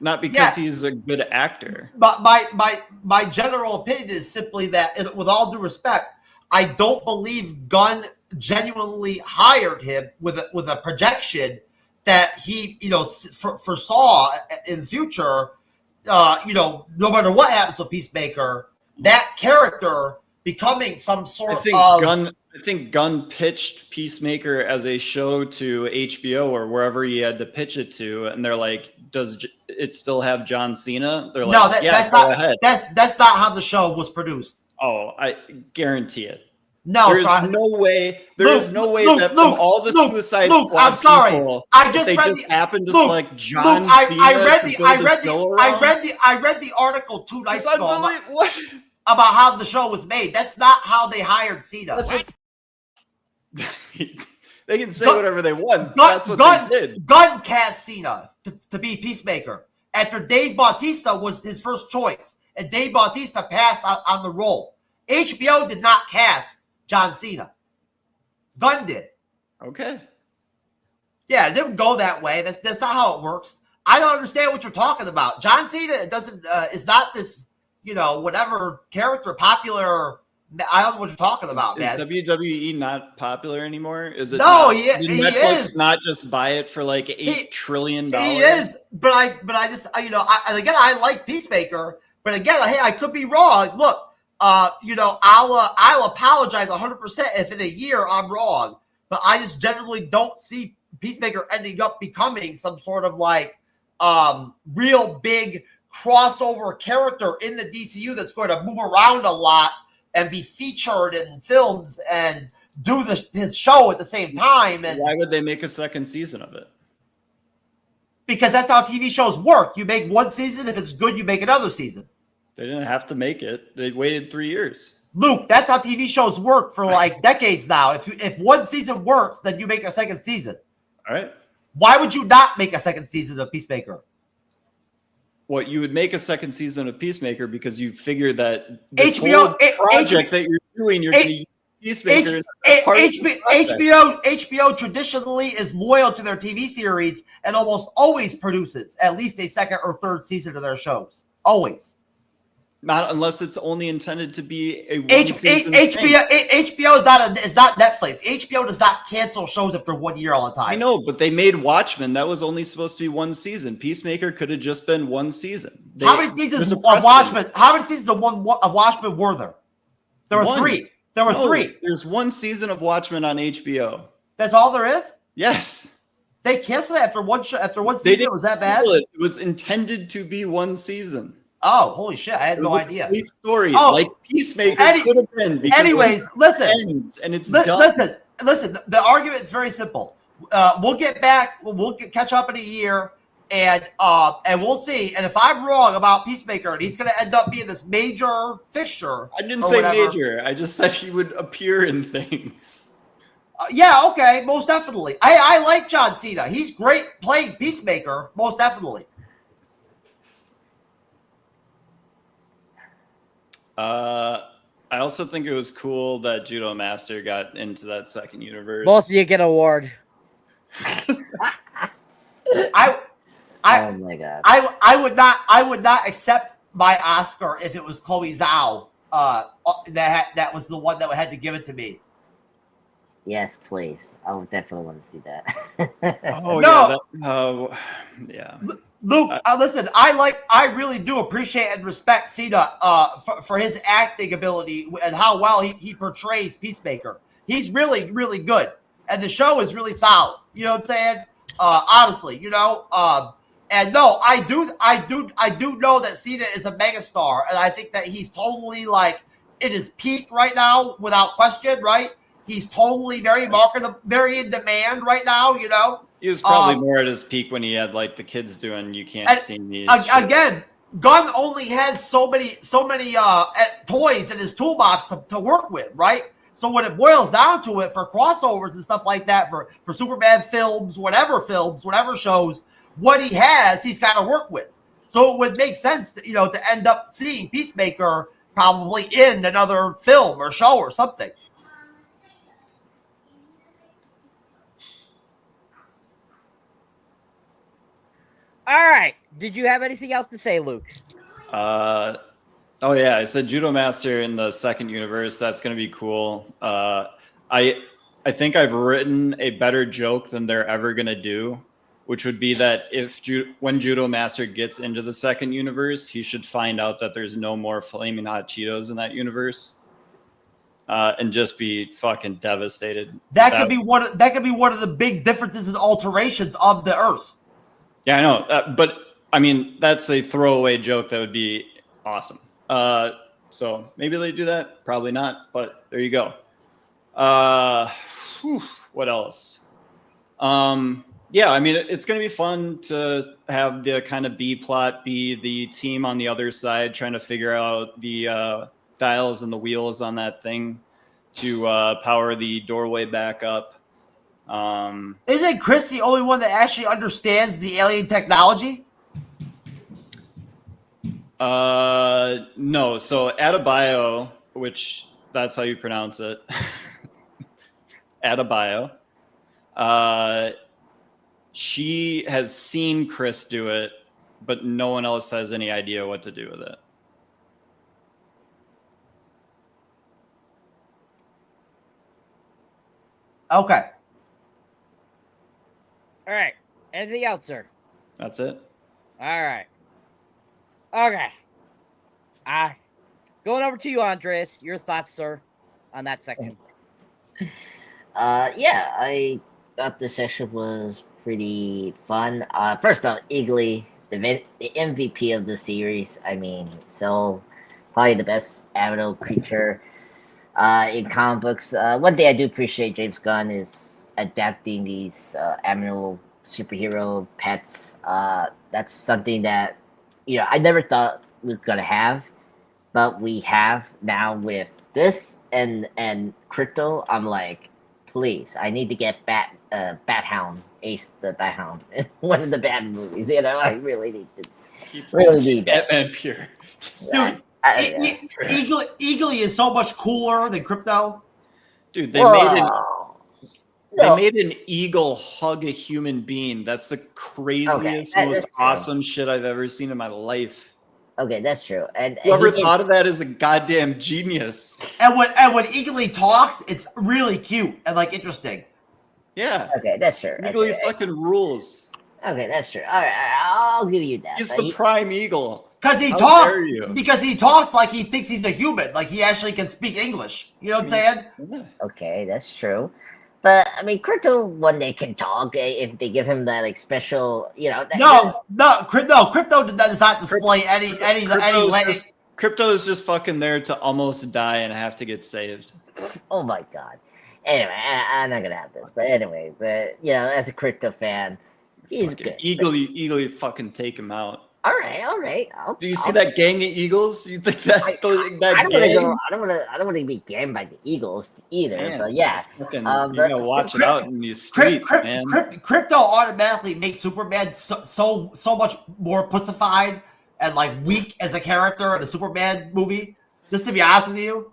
not because he's a good actor. But my general opinion is simply that, with all due respect, I don't believe Gunn genuinely hired him with a projection that he, foresaw in the future, no matter what happens with Peacemaker, that character becoming some sort I think Gunn pitched Peacemaker as a show to HBO or wherever he had to pitch it to, and they're like, "Does it still have John Cena?" They're like, "No, that's not ahead." That's not how the show was produced. Oh, I guarantee it. No, there is no way. There is no way that from all the Suicide Squad I'm sorry. people, I just they read just happened to Luke, select John Luke, Cena. I read the article 2 nights ago about how the show was made. That's not how they hired Cena. They can say whatever they want. That's what they did. Gunn cast Cena to be Peacemaker after Dave Bautista was his first choice, and Dave Bautista passed on the role. HBO did not cast John Cena. Gunn did. Okay. Yeah, it didn't go that way. That's not how it works. I don't understand what you're talking about. John Cena is not this, whatever character popular. I don't know what you're talking about, man. Is WWE not popular anymore? Is it? No, he is. Not just buy it for like $8 trillion. He is, but I just, I like Peacemaker, but again, hey, I could be wrong. Look, I'll apologize 100% if in a year I'm wrong, but I just generally don't see Peacemaker ending up becoming some sort of like real big crossover character in the DCU that's going to move around a lot and be featured in films and do his show at the same time. And why would they make a second season of it? Because that's how TV shows work. You make one season. If it's good, you make another season. They didn't have to make it. They waited 3 years. Luke, that's how TV shows work for like decades now. If one season works, then you make a second season. All right. Why would you not make a second season of Peacemaker? Well, you would make a second season of Peacemaker because you figure that this whole project that you're doing, you're going to use Peacemaker. HBO traditionally is loyal to their TV series and almost always produces at least a second or third season of their shows. Always. Not unless it's only intended to be a one-season thing. HBO is not Netflix. HBO does not cancel shows after 1 year all the time. I know, but they made Watchmen. That was only supposed to be one season. Peacemaker could have just been one season. How many seasons of Watchmen? How many seasons of Watchmen were there? There were three. There were three. There's one season of Watchmen on HBO. That's all there is? Yes. They canceled it after one season. It was that bad? It was intended to be one season. Oh, holy shit. I had no idea. Complete story. Like Peacemaker could have been. Anyways, listen. And it's done. Listen. The argument is very simple. We'll get back. We'll catch up in a year, and we'll see. And if I'm wrong about Peacemaker, and he's going to end up being this major fixture. I didn't say major. I just said he would appear in things. Yeah, okay, most definitely. I like John Cena. He's great playing Peacemaker, most definitely. I also think it was cool that Judo Master got into that second universe. Both of you get an award. Oh my god! I would not accept my Oscar if it was Chloe Zhao. That was the one that had to give it to me. Yes, please. I would definitely want to see that. Yeah. Luke, listen. I really do appreciate and respect Cena for his acting ability and how well he portrays Peacemaker. He's really, really good, and the show is really solid. You know what I'm saying? Honestly, and no, I do know that Cena is a megastar, and I think that he's totally like in his peak right now, without question. Right? He's totally very very in demand right now. He was probably more at his peak when he had like the kids doing "You Can't See Me." Again, Gunn only has so many toys in his toolbox to work with, right? So when it boils down to it, for crossovers and stuff like that, for Superman films, whatever shows, what he has, he's got to work with. So it would make sense, to end up seeing Peacemaker probably in another film or show or something. All right. Did you have anything else to say, Luke? Oh yeah, I said Judo Master in the second universe. That's going to be cool. I I think I've written a better joke than they're ever gonna do, which would be that when Judo Master gets into the second universe, he should find out that there's no more flaming hot Cheetos in that universe, and just be fucking devastated. That could be one of the big differences and alterations of the Earth. Yeah, I know, but I mean that's a throwaway joke that would be awesome. So maybe they do that, probably not, but there you go. What else? Yeah, I mean, it's going to be fun to have the kind of B plot be the team on the other side trying to figure out the dials and the wheels on that thing to power the doorway back up. Isn't Chris the only one that actually understands the alien technology? No. So Adebayo, which that's how you pronounce it. Adebayo. She has seen Chris do it, but no one else has any idea what to do with it. Okay. All right. Anything else, sir? That's it. All right. Okay. Going over to you, Andres. Your thoughts, sir, on that section. Yeah, I thought this section was pretty fun. First off, Eagly, the MVP of the series. I mean, so probably the best animal creature in comic books. One thing I do appreciate James Gunn is adapting these animal superhero pets. That's something that I never thought we were gonna have, but we have now with this and Crypto. I'm like, please, I need to get Bat-Hound, Ace the Bat-Hound, in one of the Batman movies. I really need that. Batman pure. Dude, Eagly is so much cooler than Crypto. Dude, they made an eagle hug a human being. That's the craziest, most awesome shit I've ever seen in my life. Okay, that's true. And whoever thought of that is a goddamn genius. And when Eagly talks, it's really cute and interesting. Yeah. Okay, that's true. Eagly fucking rules. Okay, that's true. All right, I'll give you that. He's the prime eagle. Because he talks like he thinks he's a human, like he actually can speak English. You know what I'm saying? Okay, that's true. But I mean, Crypto one day can talk if they give him that special, Crypto does not display any. Crypto is just fucking there to almost die and have to get saved. Oh my god. Anyway, I'm not gonna have this, but anyway, as a Crypto fan, he's fucking good. Eagly, fucking take him out. All right. Do you see that gang of eagles? You think that I don't want to be gamed by the Eagles either. Man, but yeah, you gotta watch it out in these streets, man. Crypto automatically makes Superman so much more pussified and weak as a character in a Superman movie. Just to be honest with you.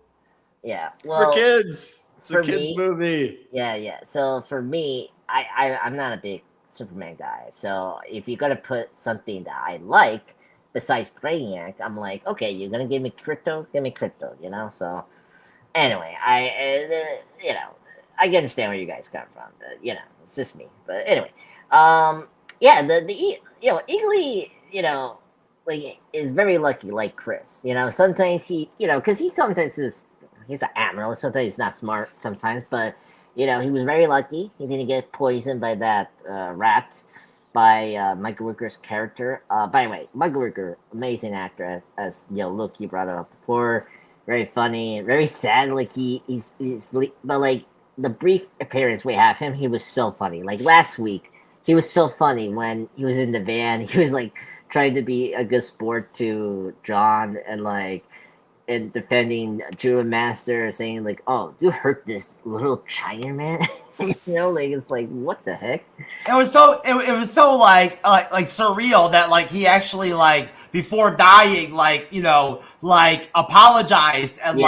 Yeah, well, for kids, it's a kids movie. Yeah. So for me, I'm not a big Superman guy. So if you're gonna put something that I like besides Brainiac, I'm like, okay, you're gonna give me Crypto, So anyway, I can understand where you guys come from. But, it's just me. But anyway, Eagly, is very lucky, like Chris. Sometimes he, because he's an admiral. Sometimes he's not smart. Sometimes, but. He was very lucky. He didn't get poisoned by that rat, by Michael Rooker's character. By the way, Michael Rooker, amazing actor, as Luke, you brought it up before. Very funny, very sad. But the brief appearance we have him, he was so funny. Last week, he was so funny when he was in the van. He was trying to be a good sport to John and defending Judo Master, saying "Oh, you hurt this little Chinaman," it's what the heck? It was so surreal that he actually before dying apologized and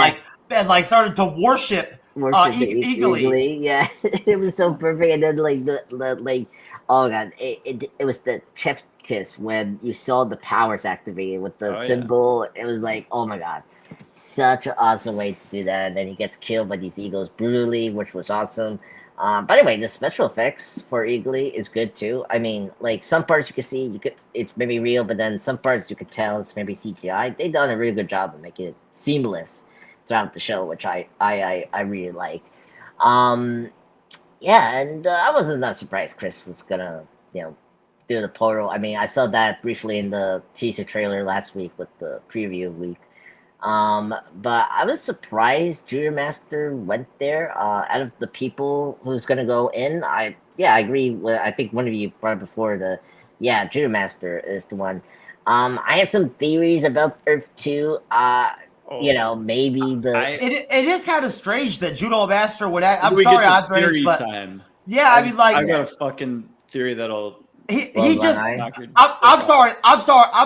started to worship Eagly. Yeah, it was so perfect. And then oh god, it was the chef kiss when you saw the powers activated with the symbol. Yeah. It was oh my god. such an awesome way to do that. And then he gets killed by these eagles brutally, which was awesome. By the way, the special effects for Eagly is good too. I mean, like some parts you can see, it's maybe real, but then some parts you could tell it's maybe CGI. They've done a really good job of making it seamless throughout the show, which I really like. Yeah, and I wasn't that surprised Chris was gonna, do the portal. I mean, I saw that briefly in the teaser trailer last week with the preview week. But I was surprised Judo Master went there. Out of the people who's gonna go in, I agree with. I think one of you brought it before Judo Master is the one. I have some theories about Earth 2. Maybe it is kind of strange that Judo Master would. I'm we sorry, get to Andres, theory but time. yeah, I mean, like I've got a fucking theory that'll. He just. knock your- I'm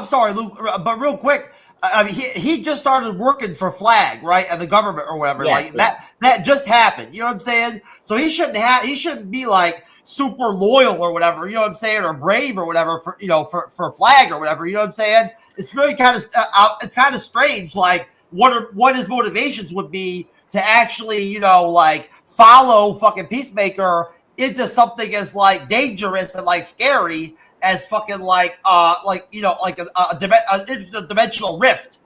sorry, Luke. But real quick, I mean, he just started working for Flag, right, and the government or whatever. Yes, that just happened. You know what I'm saying? So he shouldn't be like super loyal or whatever. You know what I'm saying, or brave or whatever for Flag or whatever. You know what I'm saying? It's really kind of it's kind of strange. Like what his motivations would be to actually follow fucking Peacemaker into something as like dangerous and like scary as fucking like a dimensional rift,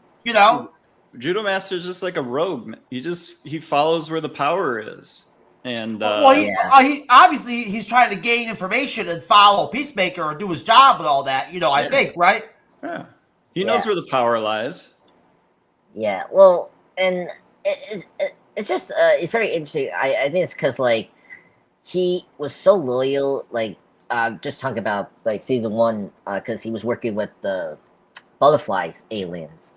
Judo Master's just like a rogue. He follows where the power is. And he obviously he's trying to gain information and follow Peacemaker and do his job and all that, I think, right? Yeah. He knows where the power lies. Yeah, well, and it's just it's very interesting. I think it's because like he was so loyal. Like just talking about like season 1, because he was working with the butterflies aliens.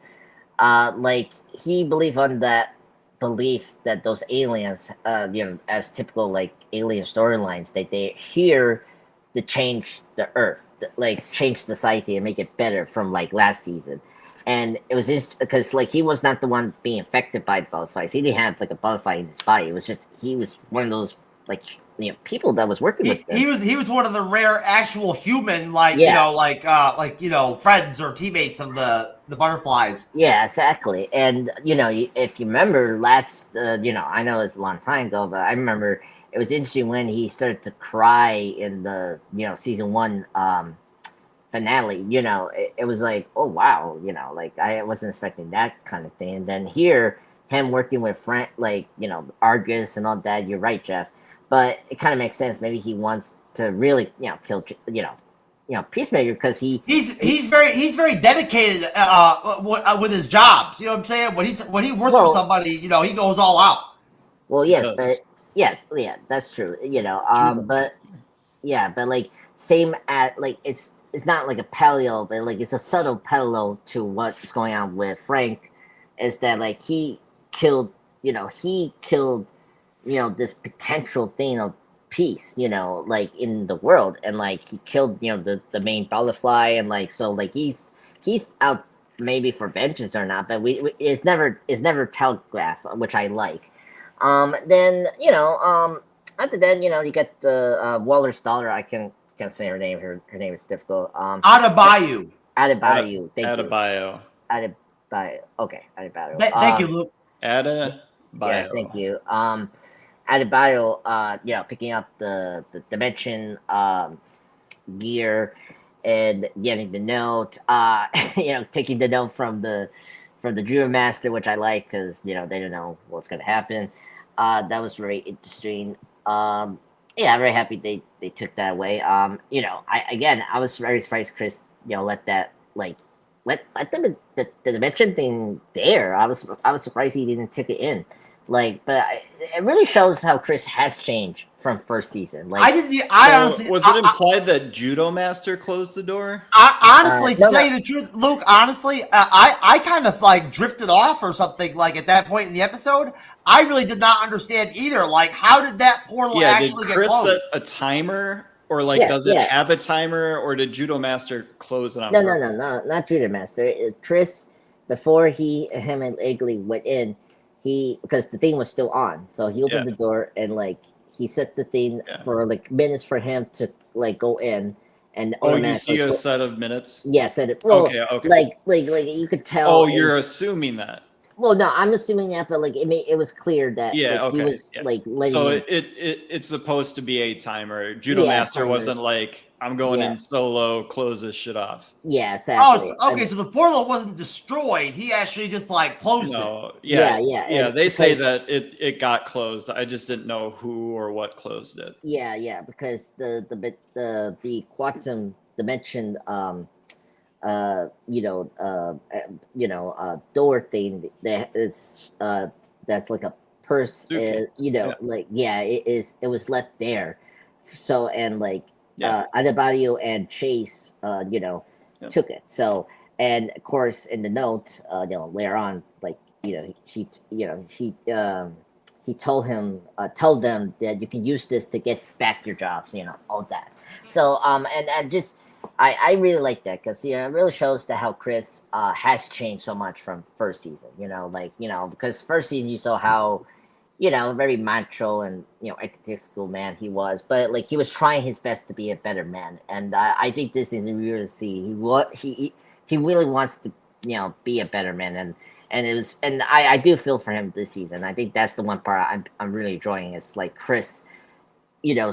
Like he believed on that belief that those aliens, as typical like alien storylines, that they're here to change the Earth, like change society and make it better from like last season. And it was just because like he was not the one being affected by the butterflies. He didn't have like a butterfly in his body. It was just he was one of those like people that was working with them. He was one of the rare actual human friends or teammates of the butterflies. Yeah, exactly. And if you remember last, I know it's a long time ago, but I remember it was interesting when he started to cry in the season 1 finale. It was like, oh wow, like I wasn't expecting that kind of thing. And then here, him working with Frank, like Argus and all that. You're right, Jeff. But it kind of makes sense. Maybe he wants to really, kill, Peacemaker because he's very dedicated with his jobs. You know what I'm saying? When he works for somebody, he goes all out. Well, yes, that's true. But like same at like it's not like a parallel, but like it's a subtle parallel to what's going on with Frank. Is that like he killed this potential thing of peace, like in the world, and like he killed the main butterfly, and like so like he's out maybe for vengeance or not, but it's never telegraphed, which I like. Then after that you get the Waller's daughter. I can't say her name. Her name is difficult. Adebayo. Adebayo. Okay, Adebayo. Thank you, Luke. Adebayo. Yeah, thank you. Adebayo, picking up the dimension gear and getting the note, taking the note from the Judo Master, which I like because they don't know what's gonna happen. That was very interesting. I'm very happy they took that away. I was very surprised Chris, let that let them the dimension thing there. I was surprised he didn't take it in. Like, but it really shows how Chris has changed from first season. Like, honestly, was it implied that Judo Master closed the door? To tell you the truth, Luke, honestly, I kind of like drifted off or something like at that point in the episode. I really did not understand either. Like, how did that portal actually get closed? Did Chris set a timer, or does it have a timer, or did Judo Master close it on? No, not Judo Master. Chris, before him and Eagly went in. Because the thing was still on, so he opened the door and like he set the thing for like minutes for him to like go in, and you see a set of minutes. Yeah, set it. Well, okay. Like you could tell. Oh, you're assuming that. Well, no, I'm assuming that, but like it was clear that Yeah, like, he okay, was yeah. like letting. So him- it's supposed to be a timer. Judo Yeah, Master timer. wasn't like, I'm going Yeah. in solo, close this shit off. Yeah, exactly. Okay, so the portal wasn't destroyed. He actually just like closed it. No, Yeah, yeah, yeah, They and say because- that it got closed. I just didn't know who or what closed it. Yeah, because the quantum dimension door thing that is that's like a purse Suitcase, it was left there, so and like Yeah. Adebayo and Chase took it, so and of course in the note later on, like he told them that you can use this to get back your jobs, all that. So and just I really like that because it really shows that how Chris has changed so much from first season. Because first season you saw how very macho and egotistical man he was, but like he was trying his best to be a better man, and I think this is real to see he really wants to be a better man, and it was, and I do feel for him this season. I think that's the one part I'm really enjoying is like Chris.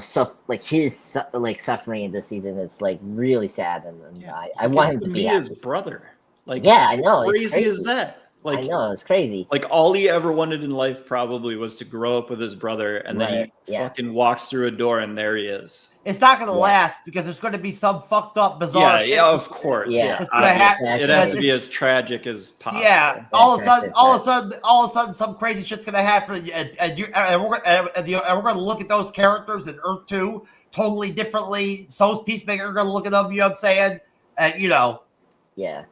So like his like suffering in this season is like really sad, and I want him to be his happy. brother. Like, Yeah, I know. How It's crazy crazy. is that? Like, I know it's crazy. Like all he ever wanted in life probably was to grow up with his brother, and then Right, he yeah. fucking walks through a door, and there he is. It's not going to Yeah. last because there's going to be some fucked up, bizarre shit. Of course. Yeah. Yeah, It's gonna obviously. happen. It has It's- to be as tragic as possible. Yeah, all of a Fantastic. sudden, some crazy shit's gonna happen, and we're gonna look at those characters in Earth 2 totally differently. So's Peacemaker are gonna look at them. You know what I'm saying? And Yeah.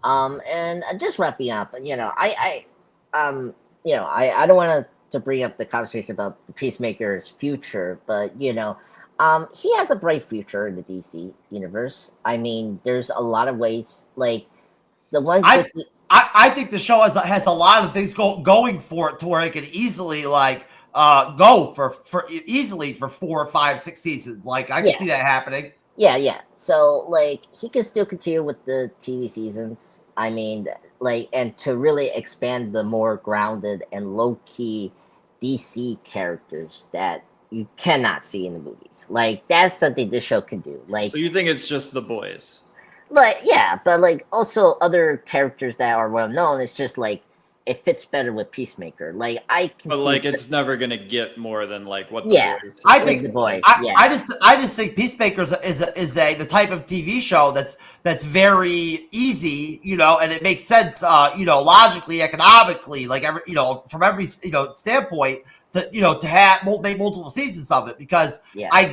And just wrapping up, I don't want to bring up the conversation about the Peacemaker's future, but he has a bright future in the DC universe. I mean, there's a lot of ways, like the ones I think the show has a lot of things going for it to where it can easily go for easily for 4, 5, 6 seasons. Like I can Yeah. see that happening. Yeah. So like he can still continue with the TV seasons. I mean, like, and to really expand the more grounded and low key DC characters that you cannot see in the movies. Like that's something this show can do. Like, So you think it's just the boys? but like also other characters that are well known. It's just like it fits better with Peacemaker. Like I can But see like it's never gonna get more than like what the Yeah. boys. I like think the boys. I just think Peacemaker is the type of TV show that's very easy, and it makes sense, logically, economically, like from every standpoint to have make multiple seasons of it because Yeah. I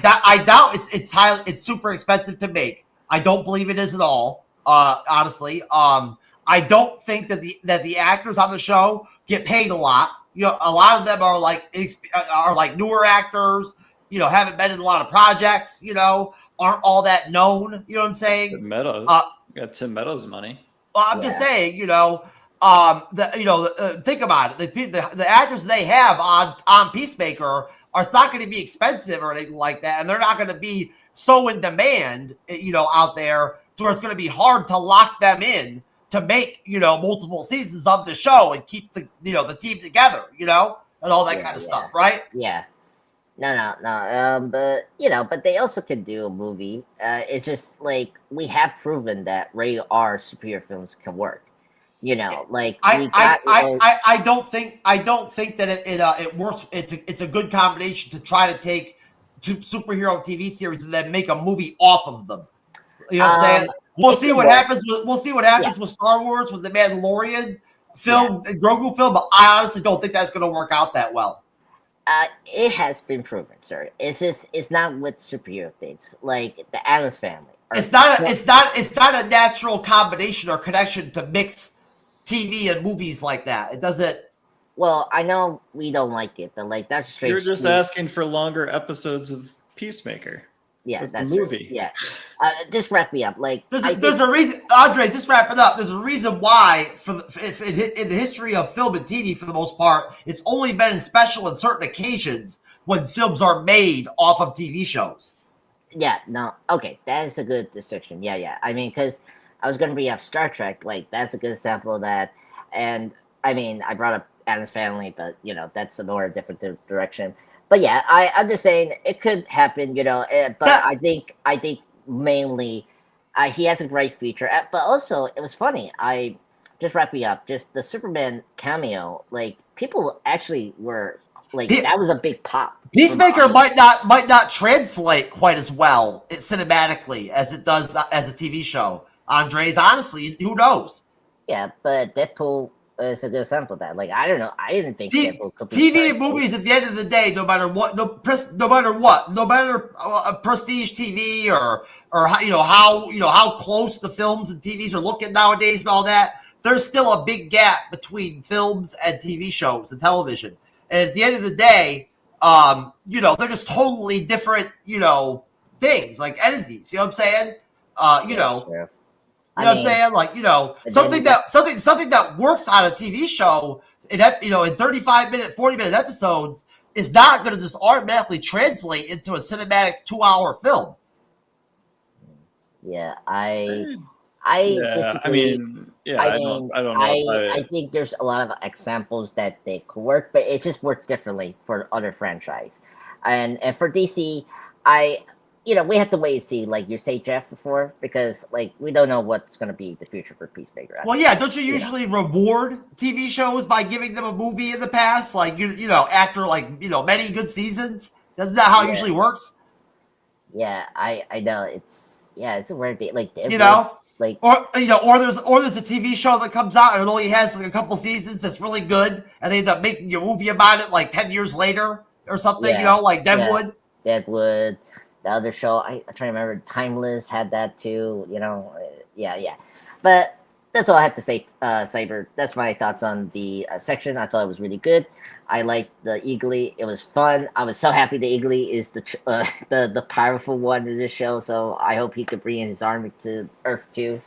doubt it's super expensive to make. I don't believe it is at all. Honestly, I don't think that the actors on the show get paid a lot. A lot of them are like newer actors. Haven't been in a lot of projects. Aren't all that known. You know what I'm saying? Tim Meadows. Got Tim Meadows money. Well, I'm just Yeah. saying. Think about it. The actors they have on Peacemaker are not going to be expensive or anything like that, and they're not going to be so in demand, out there, to where it's going to be hard to lock them in to make multiple seasons of the show and keep the team together, and all that kind of stuff, right? Yeah. No. But they also can do a movie. It's just like we have proven that rated R superior films can work. Like I don't think that it works. It's a good combination to try to take two superhero TV series and then make a movie off of them. You know what I'm saying? We'll see what happens. We'll see what happens with Star Wars, with the Mandalorian film, Grogu film. But I honestly don't think that's going to work out that well. It has been proven, sir. It's not with superhero things like the Addams Family. It's not a natural combination or connection to mix TV and movies like that. It doesn't. Well, I know we don't like it, but like that's straight. You're just asking for longer episodes of Peacemaker. Yeah, That's that's the movie. True. Yeah, just wrap me up. Like There's a reason, Andre. Just wrap it up. There's a reason why, in the history of film and TV, for the most part, it's only been in special and certain occasions when films are made off of TV shows. Yeah, no, okay, that is a good distinction. Yeah. I mean, because I was gonna bring up Star Trek. Like that's a good example of that, and I mean, I brought up Adam's Family, but that's a more different direction. But yeah, I'm just saying it could happen, but Yeah. I think mainly he has a great feature. But also, it was funny. I just wrapping up, just the Superman cameo. Like people actually were like He- that was a big pop. Peacemaker might not translate quite as well cinematically as it does as a TV show. Andres, honestly, who knows? Yeah, but Deadpool is a good example of that. Like I don't know, I didn't think Deadpool could be TV and movies at the end of the day, no matter what, no matter prestige TV or how close the films and TVs are looking nowadays and all that. There's still a big gap between films and TV shows and television. And at the end of the day, they're just totally different, things like entities. You know what I'm saying? Sure. You know what I'm saying? Like, something that works on a TV show in 35-minute, 40-minute episodes is not going to just automatically translate into a cinematic 2-hour film. Yeah, I Yeah, disagree. I don't know. I think there's a lot of examples that they could work, but it just worked differently for other franchise. And for DC, we have to wait and see, like you say, Jeff, before, because like we don't know what's going to be the future for Peacemaker. Well, yeah, don't you usually reward TV shows by giving them a movie in the past, like after many good seasons? Isn't that how it usually works? Yeah, I know it's a weird thing. Like like or there's a TV show that comes out and it only has like a couple seasons that's really good, and they end up making a movie about it like 10 years later or something. Like Deadwood. Yeah. Deadwood. The other show, I'm trying to remember, Timeless had that too, yeah. But that's all I have to say, Cyber. That's my thoughts on the section. I thought it was really good. I liked the Eagly. It was fun. I was so happy the Eagly is the powerful one in this show, so I hope he could bring in his army to Earth too.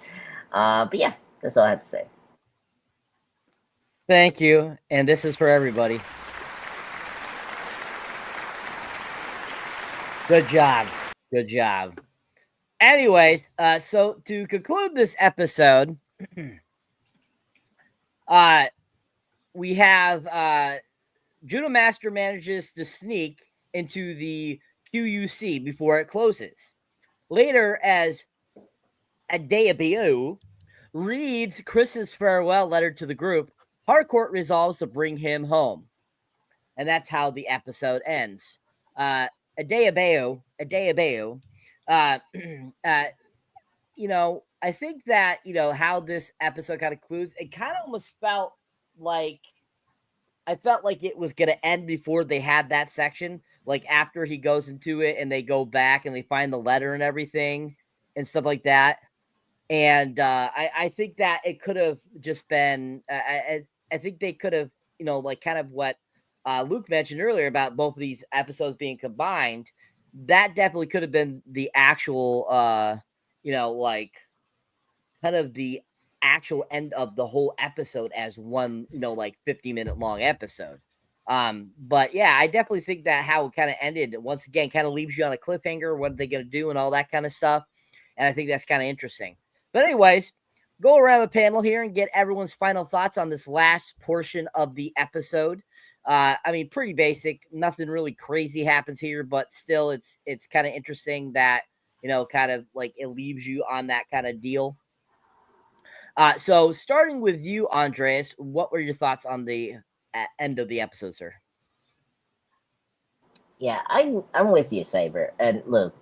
But yeah, that's all I have to say. Thank you. And this is for everybody. Good job. Good job. Anyways, so to conclude this episode, we have Judo Master manages to sneak into the QUC before it closes. Later, as Adebayo reads Chris's farewell letter to the group, Harcourt resolves to bring him home. And that's how the episode ends. Adebayo, I think that, how this episode kind of concludes, it kind of almost felt like, I felt like it was going to end before they had that section, like after he goes into it and they go back and they find the letter and everything and stuff like that. And I think that it could have just been, I think they could have, like kind of what Luke mentioned earlier about both of these episodes being combined. That definitely could have been the actual, like kind of the actual end of the whole episode as one, 50-minute long episode. But yeah, I definitely think that how it kind of ended, once again, kind of leaves you on a cliffhanger. What are they going to do and all that kind of stuff. And I think that's kind of interesting. But anyways, go around the panel here and get everyone's final thoughts on this last portion of the episode. Pretty basic. Nothing really crazy happens here, but still it's kind of interesting that, kind of like it leaves you on that kind of deal. So starting with you, Andreas, what were your thoughts on the end of the episode, sir? Yeah, I'm with you, Cyber. And look,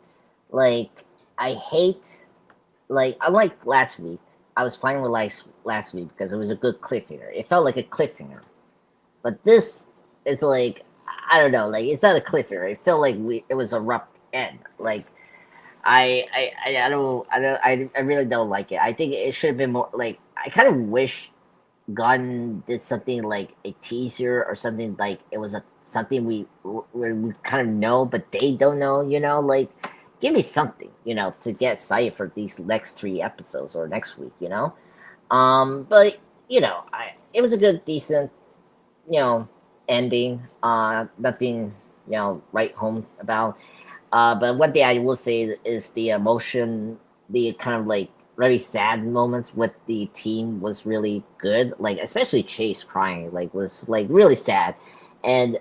like I hate, like unlike last week, I was fine with last week because it was a good cliffhanger. It felt like a cliffhanger. But this is like, I don't know, like it's not a cliffhanger. It felt like it was a rough end. Like I really don't like it. I think it should have been more like, I kind of wish Gunn did something like a teaser or something, like it was something we kind of know but they don't know, like give me something, to get excited for these next 3 episodes or next week, but it was a good, decent, ending. Nothing, write home about. But one thing I will say is the emotion, the kind of like very sad moments with the team was really good. Like especially Chase crying, like was like really sad, and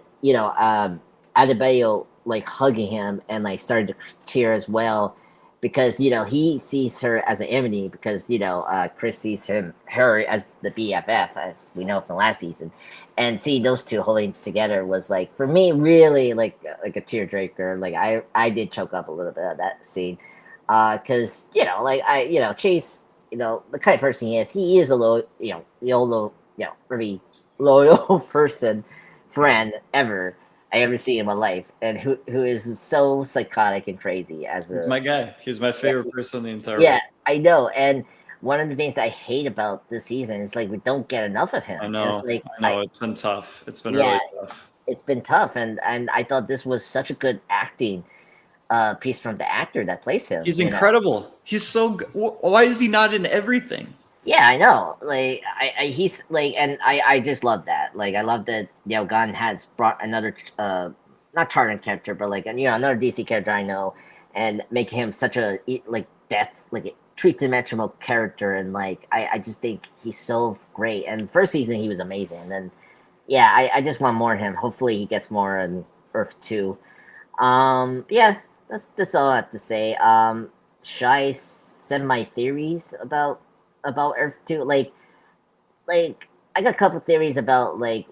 Adebayo like hugging him and like started to cheer as well, because he sees her as an enemy, because Chris sees her as the BFF, as we know from last season, and seeing those two holding together was like for me really like a tearjerker. Like I did choke up a little bit at that scene, because Chase, the kind of person he is a low, very loyal person, friend ever I ever see in my life, and who is so psychotic and crazy as He's my guy. He's my favorite person in the entire world. I know. And one of the things I hate about this season is like we don't get enough of him. I know. It's been tough. It's been really tough. It's been tough, and I thought this was such a good acting piece from the actor that plays him. He's incredible. He's so good. Why is he not in everything? Yeah, I know. Like he's like, and I just love that. Like I love that Gunn has brought another not charting character, but like another DC character I know, and make him such a three-dimensional character, and like I just think he's so great. And first season he was amazing, and I just want more of him. Hopefully he gets more in Earth 2. That's all I have to say. Should I send my theories about Earth 2? Like I got a couple theories about like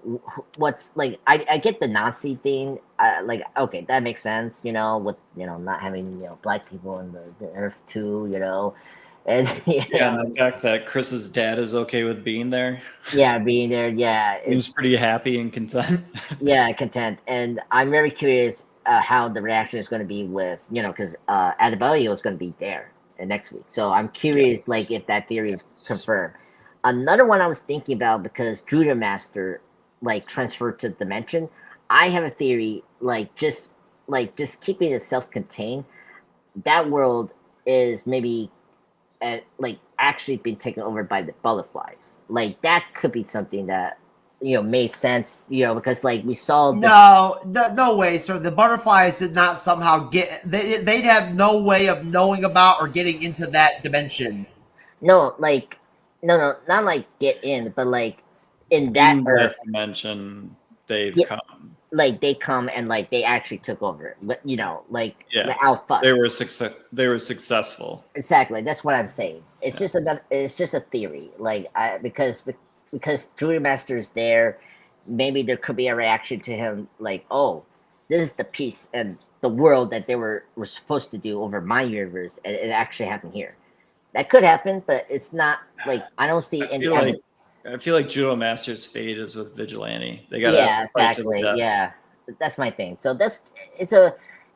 what's like. I get the Nazi thing. Like okay, that makes sense. With not having black people in the Earth 2. And the fact that Chris's dad is okay with being there. Yeah, being there. Yeah, he's pretty happy and content. Content. And I'm very curious how the reaction is going to be with because Adebayo is going to be there next week. So I'm curious, like if that theory is confirmed. Another one I was thinking about, because Judah Master like transferred to Dimension. I have a theory, like just keeping it self-contained. That world is maybe like actually being taken over by the butterflies. Like that could be something that made sense. Because like we saw. No way, sir. The butterflies did not somehow get. They'd have no way of knowing about or getting into that dimension. No, not like get in, but like in that Earth dimension, they've come. Like they come and like they actually took over. But without fuss. They were successful. Exactly. That's what I'm saying. It's just a theory. Like because Julia Master is there, maybe there could be a reaction to him like, oh, this is the piece and the world that they were supposed to do over my universe, and it actually happened here. That could happen, but it's not like I don't see any. I feel like Judo Master's fate is with Vigilante. They got exactly. Yeah, that's my thing. So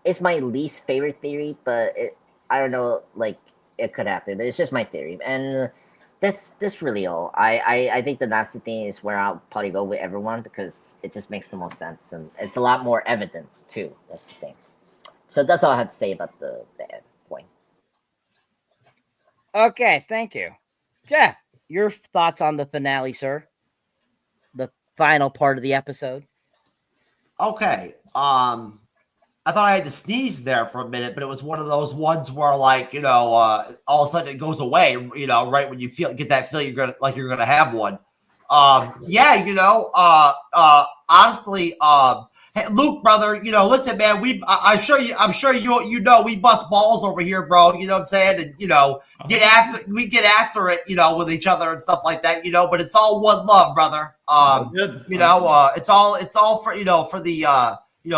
it's my least favorite theory, but I don't know. Like it could happen, but it's just my theory, and that's really all. I think the Nazi thing is where I'll probably go with everyone, because it just makes the most sense, and it's a lot more evidence too. That's the thing. So that's all I had to say about the end point. Okay, thank you, Jeff. Your thoughts on the finale, sir? The final part of the episode. Okay. I thought I had to sneeze there for a minute, but it was one of those ones where, like, all of a sudden it goes away. Right when you get that feeling you're gonna have one. Honestly, hey, Luke, brother, listen, man, I'm sure you know we bust balls over here, bro. You know what I'm saying? And we get after it, with each other and stuff like that, but it's all one love, brother. It's all for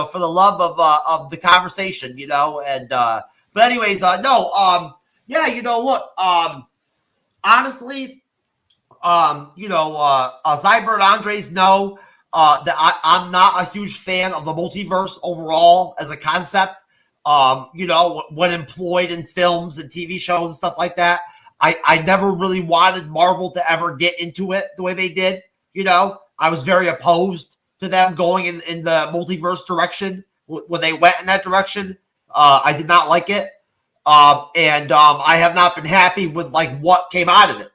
for the love of the conversation, and but anyways, look, honestly, Cyber and Andres know that I'm not a huge fan of the multiverse overall as a concept. When employed in films and TV shows and stuff like that, I never really wanted Marvel to ever get into it the way they did. I was very opposed to them going in the multiverse direction when they went in that direction. I did not like it. And I have not been happy with like what came out of it.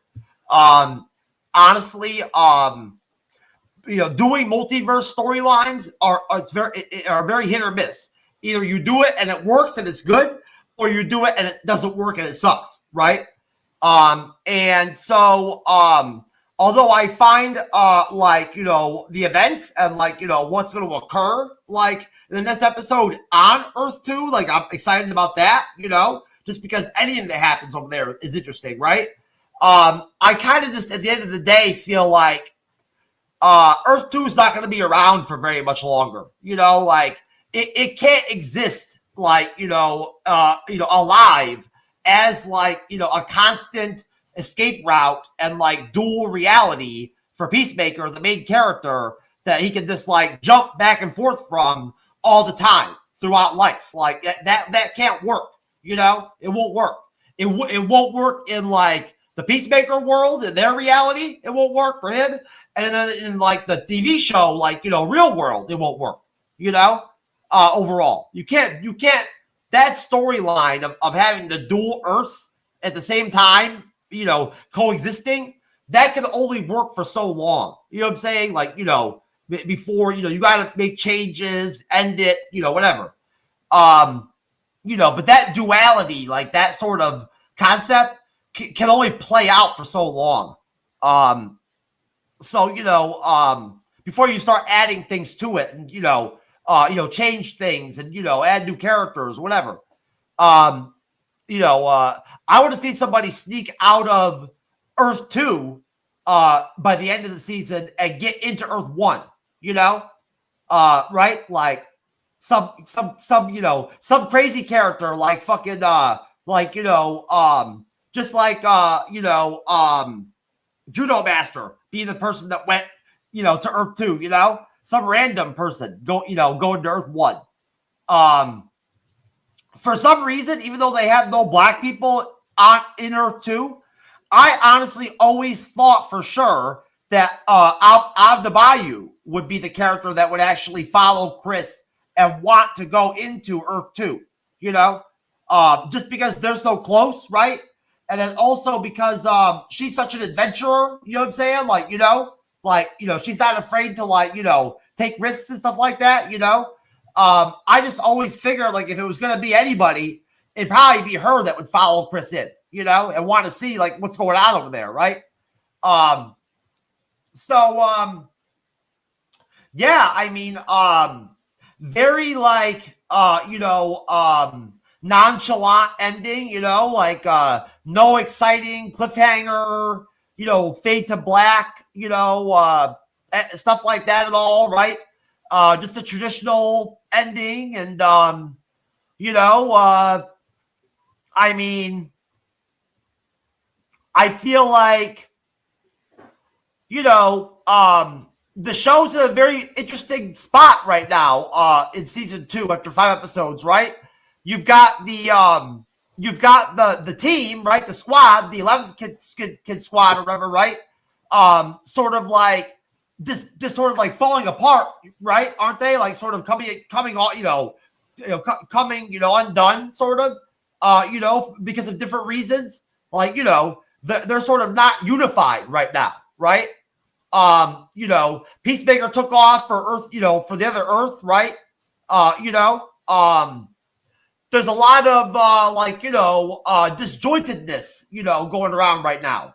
Honestly, doing multiverse storylines are very hit or miss. Either you do it and it works and it's good, or you do it and it doesn't work and it sucks, right? And so, although I find, like, you know, the events and, like, you know, what's going to occur, like, in the next episode on Earth 2, like, I'm excited about that, you know, just because anything that happens over there is interesting, right? I kind of just, at the end of the day, feel like, Earth 2 is not going to be around for very much longer, you know, like, it can't exist, like, alive as, like, you know, a constant escape route and, like, dual reality for Peacemaker, the main character, that he can just, like, jump back and forth from all the time throughout life. Like, that can't work, you know? It won't work. It won't work in, like, the Peacemaker world, in their reality. It won't work for him. And then in, like, the TV show, like, you know, real world, it won't work, you know? Overall, you can't, that storyline of having the dual Earths at the same time, you know, coexisting, that can only work for so long. You know what I'm saying? Like, you know, before, you know, you got to make changes, end it, you know, whatever. You know, but that duality, like that sort of concept can only play out for so long. So, you know, before you start adding things to it and, you know, change things and, you know, add new characters, whatever. You know, I want to see somebody sneak out of Earth 2 by the end of the season and get into Earth 1, you know? Right? Like some, you know, some crazy character like fucking, like, you know, just like, you know, Judo Master being the person that went, you know, to Earth 2, you know? Some random person going to Earth 1. For some reason, even though they have no black people in Earth 2, I honestly always thought for sure that Bayou would be the character that would actually follow Chris and want to go into Earth 2, you know? Just because they're so close, right? And then also because she's such an adventurer, you know what I'm saying? Like, you know, she's not afraid to, like, you know, take risks and stuff like that, you know? I just always figured, like, if it was going to be anybody, it'd probably be her that would follow Chris in, you know, and want to see, like, what's going on over there, right? Yeah, I mean, very, like, you know, nonchalant ending, you know, like, no exciting cliffhanger, you know, fade to black, you know, stuff like that at all, right? Just a traditional ending. And, you know, I mean, I feel like, you know, the show's in a very interesting spot right now, in season 2 after 5 episodes, right? You've got the team, right? The squad, the 11th kid squad or whatever, right? Sort of like this sort of like falling apart, right? Aren't they? Like sort of coming on, coming, undone, sort of, because of different reasons. Like, they're sort of not unified right now, right? Peacemaker took off for Earth, for the other Earth, right? There's a lot of disjointedness, going around right now,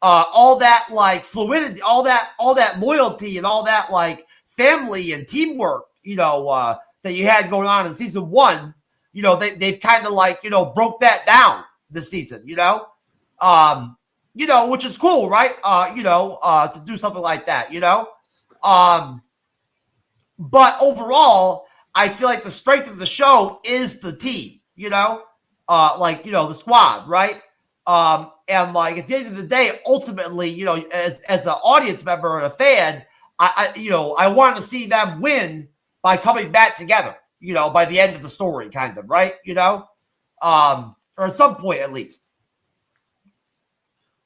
all that like fluidity, all that loyalty and all that like family and teamwork, that you had going on in season 1, they've kind of like, broke that down this season, which is cool, right? To do something like that, but overall, I feel like the strength of the show is the team, the squad, right? And like at the end of the day, ultimately, as an audience member and a fan, I want to see them win by coming back together, by the end of the story, kind of, right? Or at some point at least.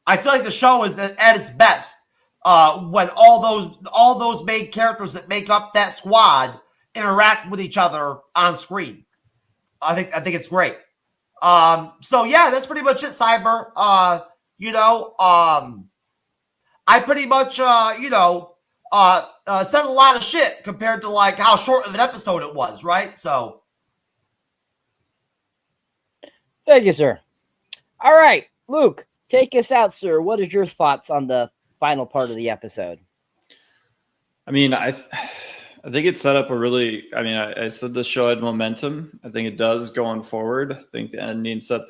I feel like the show is at its best when all those main characters that make up that squad interact with each other on screen. I think it's great. So yeah, that's pretty much it, Cyber. I pretty much said a lot of shit compared to like how short of an episode it was, right? So thank you, sir. All right, Luke, take us out, sir. What is your thoughts on the final part of the episode? I mean, I think it set up a really. I mean, I said the show had momentum. I think it does going forward. I think the ending sets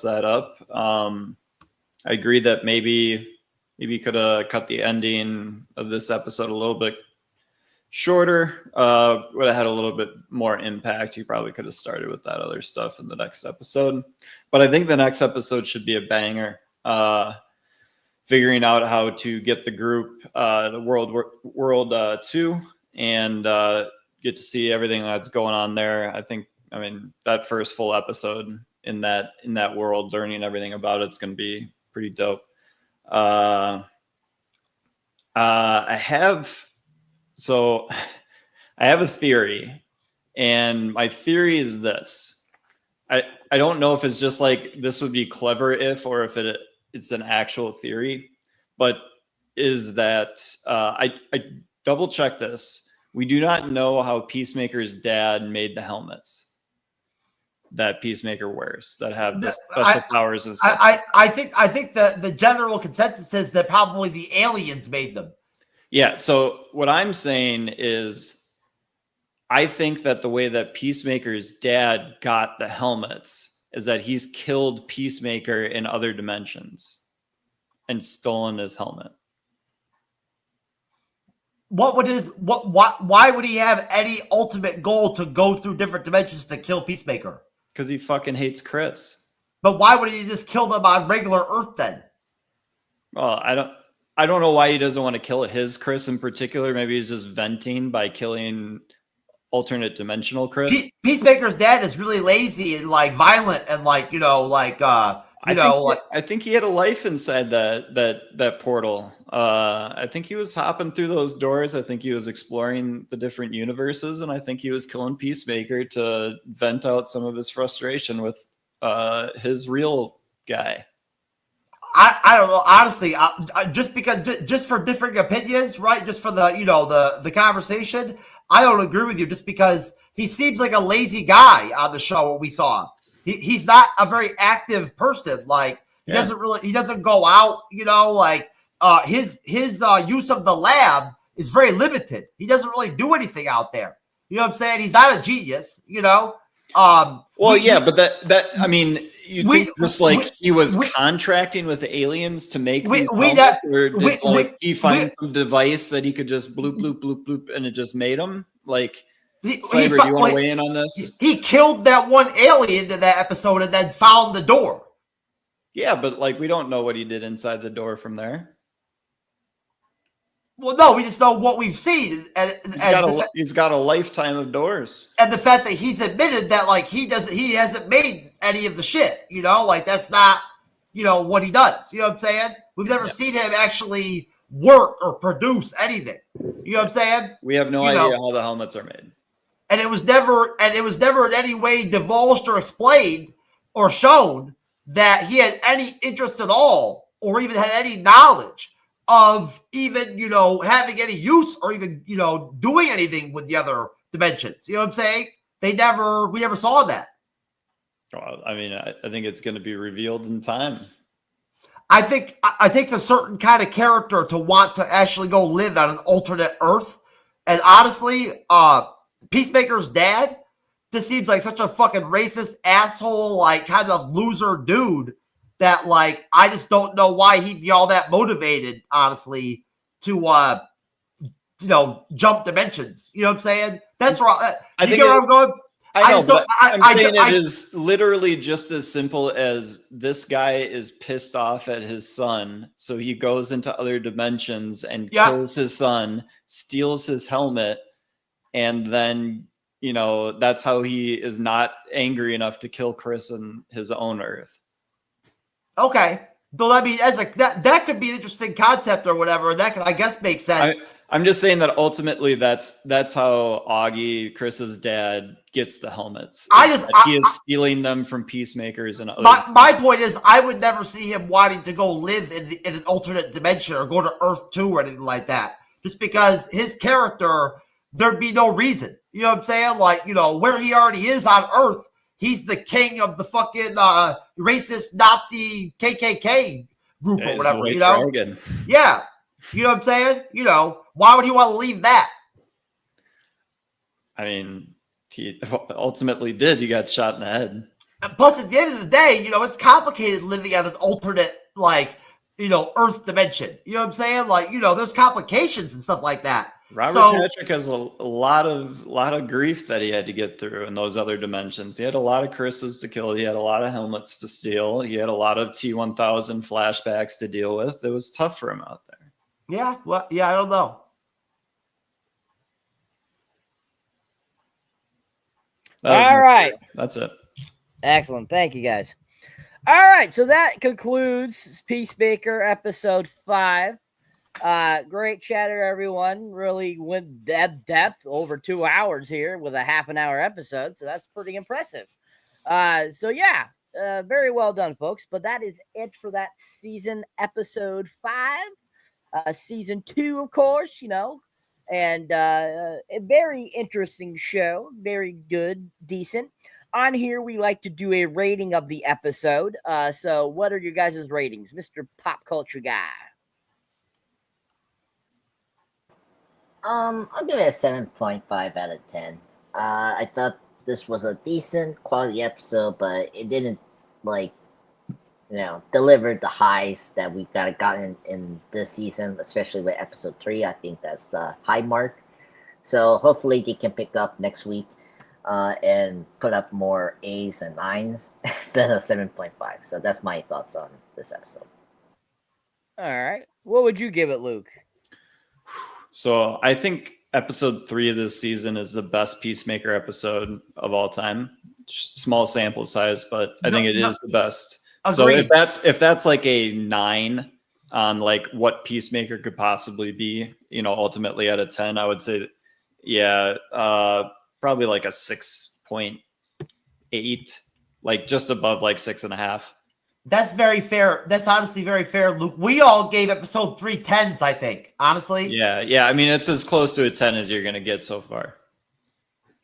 that up. I agree that maybe could have cut the ending of this episode a little bit shorter. Would have had a little bit more impact. You probably could have started with that other stuff in the next episode. But I think the next episode should be a banger. Figuring out how to get the group the world 2 and get to see everything that's going on there. I mean that first full episode in that world, learning everything about it's going to be pretty dope. I have a theory, and my theory is this. I don't know if it's just like this would be clever or if it's an actual theory, but is that I double checked this. We do not know how Peacemaker's dad made the helmets that Peacemaker wears that have the special powers and stuff. I think the general consensus is that probably the aliens made them. Yeah. So what I'm saying is, I think that the way that Peacemaker's dad got the helmets is that he's killed Peacemaker in other dimensions and stolen his helmet. Why would he have any ultimate goal to go through different dimensions to kill Peacemaker? Because he fucking hates Chris. But why would he just kill them on regular Earth then? Well, I don't know why he doesn't want to kill his Chris in particular. Maybe he's just venting by killing alternate dimensional Chris. Peacemaker's dad is really lazy and like violent and like I think he had a life inside that portal. I think he was hopping through those doors. I think he was exploring the different universes, and I think he was killing Peacemaker to vent out some of his frustration with his real guy. I don't know, honestly. Just for differing opinions, right? Just for the conversation, I don't agree with you. Just because he seems like a lazy guy on the show. What we saw. He's not a very active person. Like he doesn't go out, his use of the lab is very limited. He doesn't really do anything out there. You know what I'm saying? He's not a genius, but I mean, you think he was contracting with the aliens to make these helmets, or did he find some device that he could just bloop, bloop, bloop, bloop, and it just made them? Like, Slaver, do you want to weigh in on this? He killed that one alien in that episode and then found the door. Yeah, but we don't know what he did inside the door from there. Well, no, we just know what we've seen. He's got a lifetime of doors. And the fact that he's admitted that he hasn't made any of the shit, that's not, what he does. You know what I'm saying? We've never seen him actually work or produce anything. You know what I'm saying? We have no idea how the helmets are made. And it was never in any way divulged or explained or shown that he had any interest at all or even had any knowledge of even, having any use or even, doing anything with the other dimensions. You know what I'm saying? We never saw that. Well, I mean, I think it's going to be revealed in time. I think it's a certain kind of character to want to actually go live on an alternate Earth. And honestly, Peacemaker's dad just seems like such a fucking racist asshole, kind of loser dude that I just don't know why he'd be all that motivated, honestly, to jump dimensions. You know what I'm saying? That's right. I think where I'm going? I'm saying it is literally just as simple as this guy is pissed off at his son, so he goes into other dimensions and kills his son, steals his helmet, and then that's how he is not angry enough to kill Chris in his own Earth. Okay, but I mean, that could be an interesting concept or whatever. That could, I guess, make sense. I'm just saying that ultimately that's how Augie, Chris's dad, gets the helmets. He is stealing them from Peacemakers and other. My point is, I would never see him wanting to go live in an alternate dimension or go to Earth 2 or anything like that. Just because his character, there'd be no reason. You know what I'm saying? Where he already is on Earth, he's the king of the fucking racist Nazi KKK group or whatever, you know? Dragon. Yeah. You know what I'm saying? You know, why would he want to leave that? I mean, he ultimately did. He got shot in the head. And plus, at the end of the day, you know, it's complicated living at an alternate, like, you know, Earth dimension. You know what I'm saying? Like, you know, there's complications and stuff like that. Robert Patrick has a lot of grief that he had to get through in those other dimensions. He had a lot of curses to kill. He had a lot of helmets to steal. He had a lot of T-1000 flashbacks to deal with. It was tough for him out there. Yeah, well, yeah, I don't know. All right. That's it. Excellent. Thank you, guys. All right. So that concludes Peacemaker episode 5. Great chatter, everyone. Really went depth over 2 hours here with a half an hour episode. So that's pretty impressive. So yeah, very well done, folks. But that is it for that season episode 5. Season 2, of course, you know, and a very interesting show. Very good, decent. On here, we like to do a rating of the episode. So what are your guys' ratings, Mr. Pop Culture Guy? I'll give it a 7.5 out of 10. I thought this was a decent quality episode, but it didn't, like, you know, deliver the highs that we gotten in this season, especially with episode 3. I think that's the high mark. So hopefully they can pick up next week and put up more 8s and 9s instead of 7.5. So that's my thoughts on this episode. All right. What would you give it, Luke? So I think episode 3 of this season is the best Peacemaker episode of all time. Small sample size, but I think it is the best. Agreed. So if that's like a 9 on like what Peacemaker could possibly be, you know, ultimately out of 10, I would say, yeah, probably like a 6.8, like just above like 6.5. That's very fair. That's honestly very fair, Luke. We all gave episode 3 10s, I think, honestly. Yeah. I mean, it's as close to a 10 as you're going to get so far.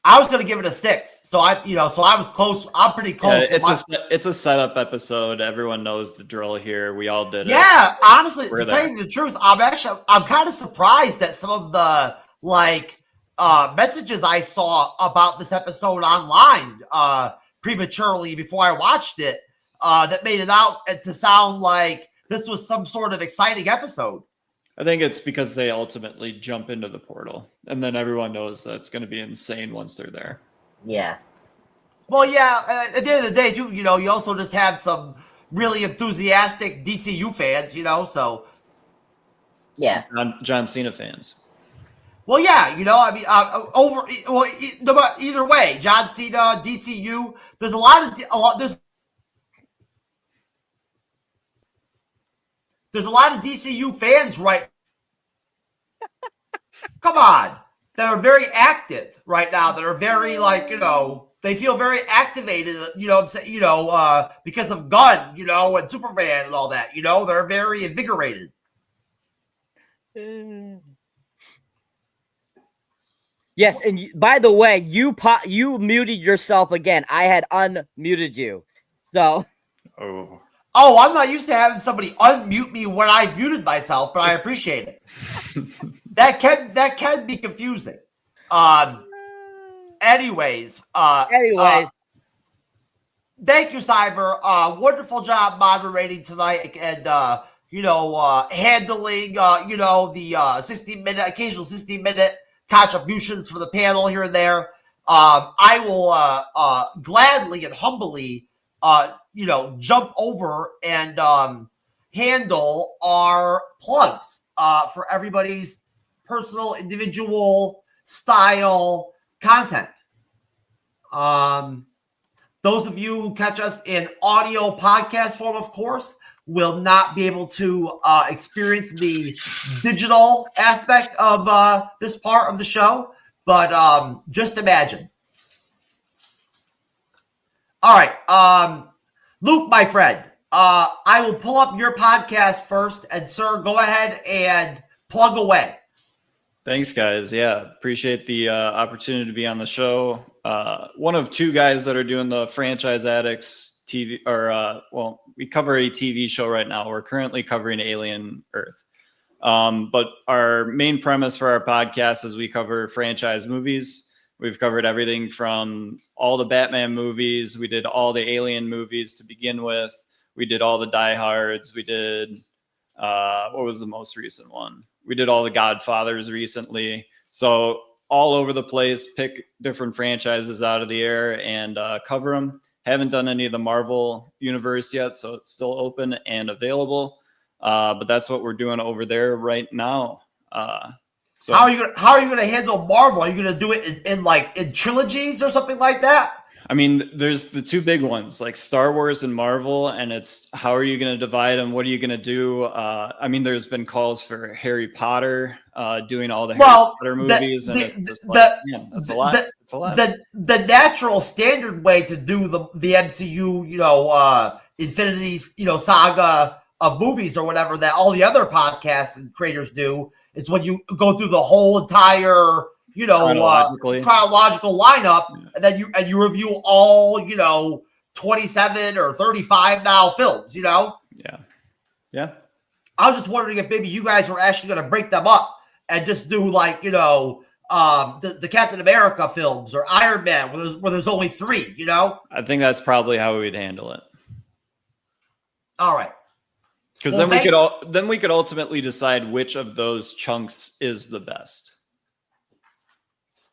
I was going to give it a 6. So I was close. I'm pretty close. Yeah, it's a setup episode. Everyone knows the drill here. We all did it. Yeah, honestly, to We're tell there. you the truth, I'm kind of surprised that some of the messages I saw about this episode online prematurely before I watched it that made it out to sound like this was some sort of exciting episode. I think it's because they ultimately jump into the portal, and then everyone knows that it's going to be insane once they're there. Yeah. Well, yeah, at the end of the day, too, you know, you also just have some really enthusiastic DCU fans, you know, so. Yeah. John Cena fans. Well, yeah, you know, I mean, either way, John Cena, DCU, there's a lot of DCU fans, right? Come on, that are very active right now. That are very they feel very activated. You know, because of Gunn, you know, and Superman and all that. You know, they're very invigorated. Yes, and by the way, you muted yourself again. I had unmuted you, so. Oh, I'm not used to having somebody unmute me when I've muted myself, but I appreciate it. That can be confusing. Anyways, thank you, Cyber. Wonderful job moderating tonight, and handling the occasional 60-minute contributions for the panel here and there. I will gladly and humbly jump over and handle our plugs for everybody's personal, individual style content. Those of you who catch us in audio podcast form, of course, will not be able to experience the digital aspect of this part of the show, but just imagine. All right, Luke, my friend, I will pull up your podcast first, and sir, go ahead and plug away. Thanks, guys. Yeah, appreciate the opportunity to be on the show. one of two guys that are doing the Franchise Addicts TV, or we cover a TV show right now. We're currently covering Alien Earth. But our main premise for our podcast is we cover franchise movies. We've covered everything from all the Batman movies. We did all the Alien movies to begin with. We did all the Die Hards. We did, what was the most recent one? We did all the Godfathers recently. So all over the place, pick different franchises out of the air and cover them. Haven't done any of the Marvel universe yet, so it's still open and available. But that's what we're doing over there right now. So how are you gonna handle Marvel? Are you gonna do it in trilogies or something like that? I mean, there's the two big ones, like Star Wars and Marvel, and it's how are you going to divide them? What are you going to do? I mean, there's been calls for Harry Potter doing all the Harry Potter movies, and it's just like, man, that's a lot. That's a lot. The natural standard way to do the MCU, Infinity's, saga of movies or whatever that all the other podcasts and creators do is when you go through the whole entire chronological lineup, and then you review all 27 or 35 now films. Yeah. I was just wondering if maybe you guys were actually going to break them up and just do the Captain America films or Iron Man where there's only 3. I think that's probably how we'd handle it. All right. Because then we could ultimately decide which of those chunks is the best.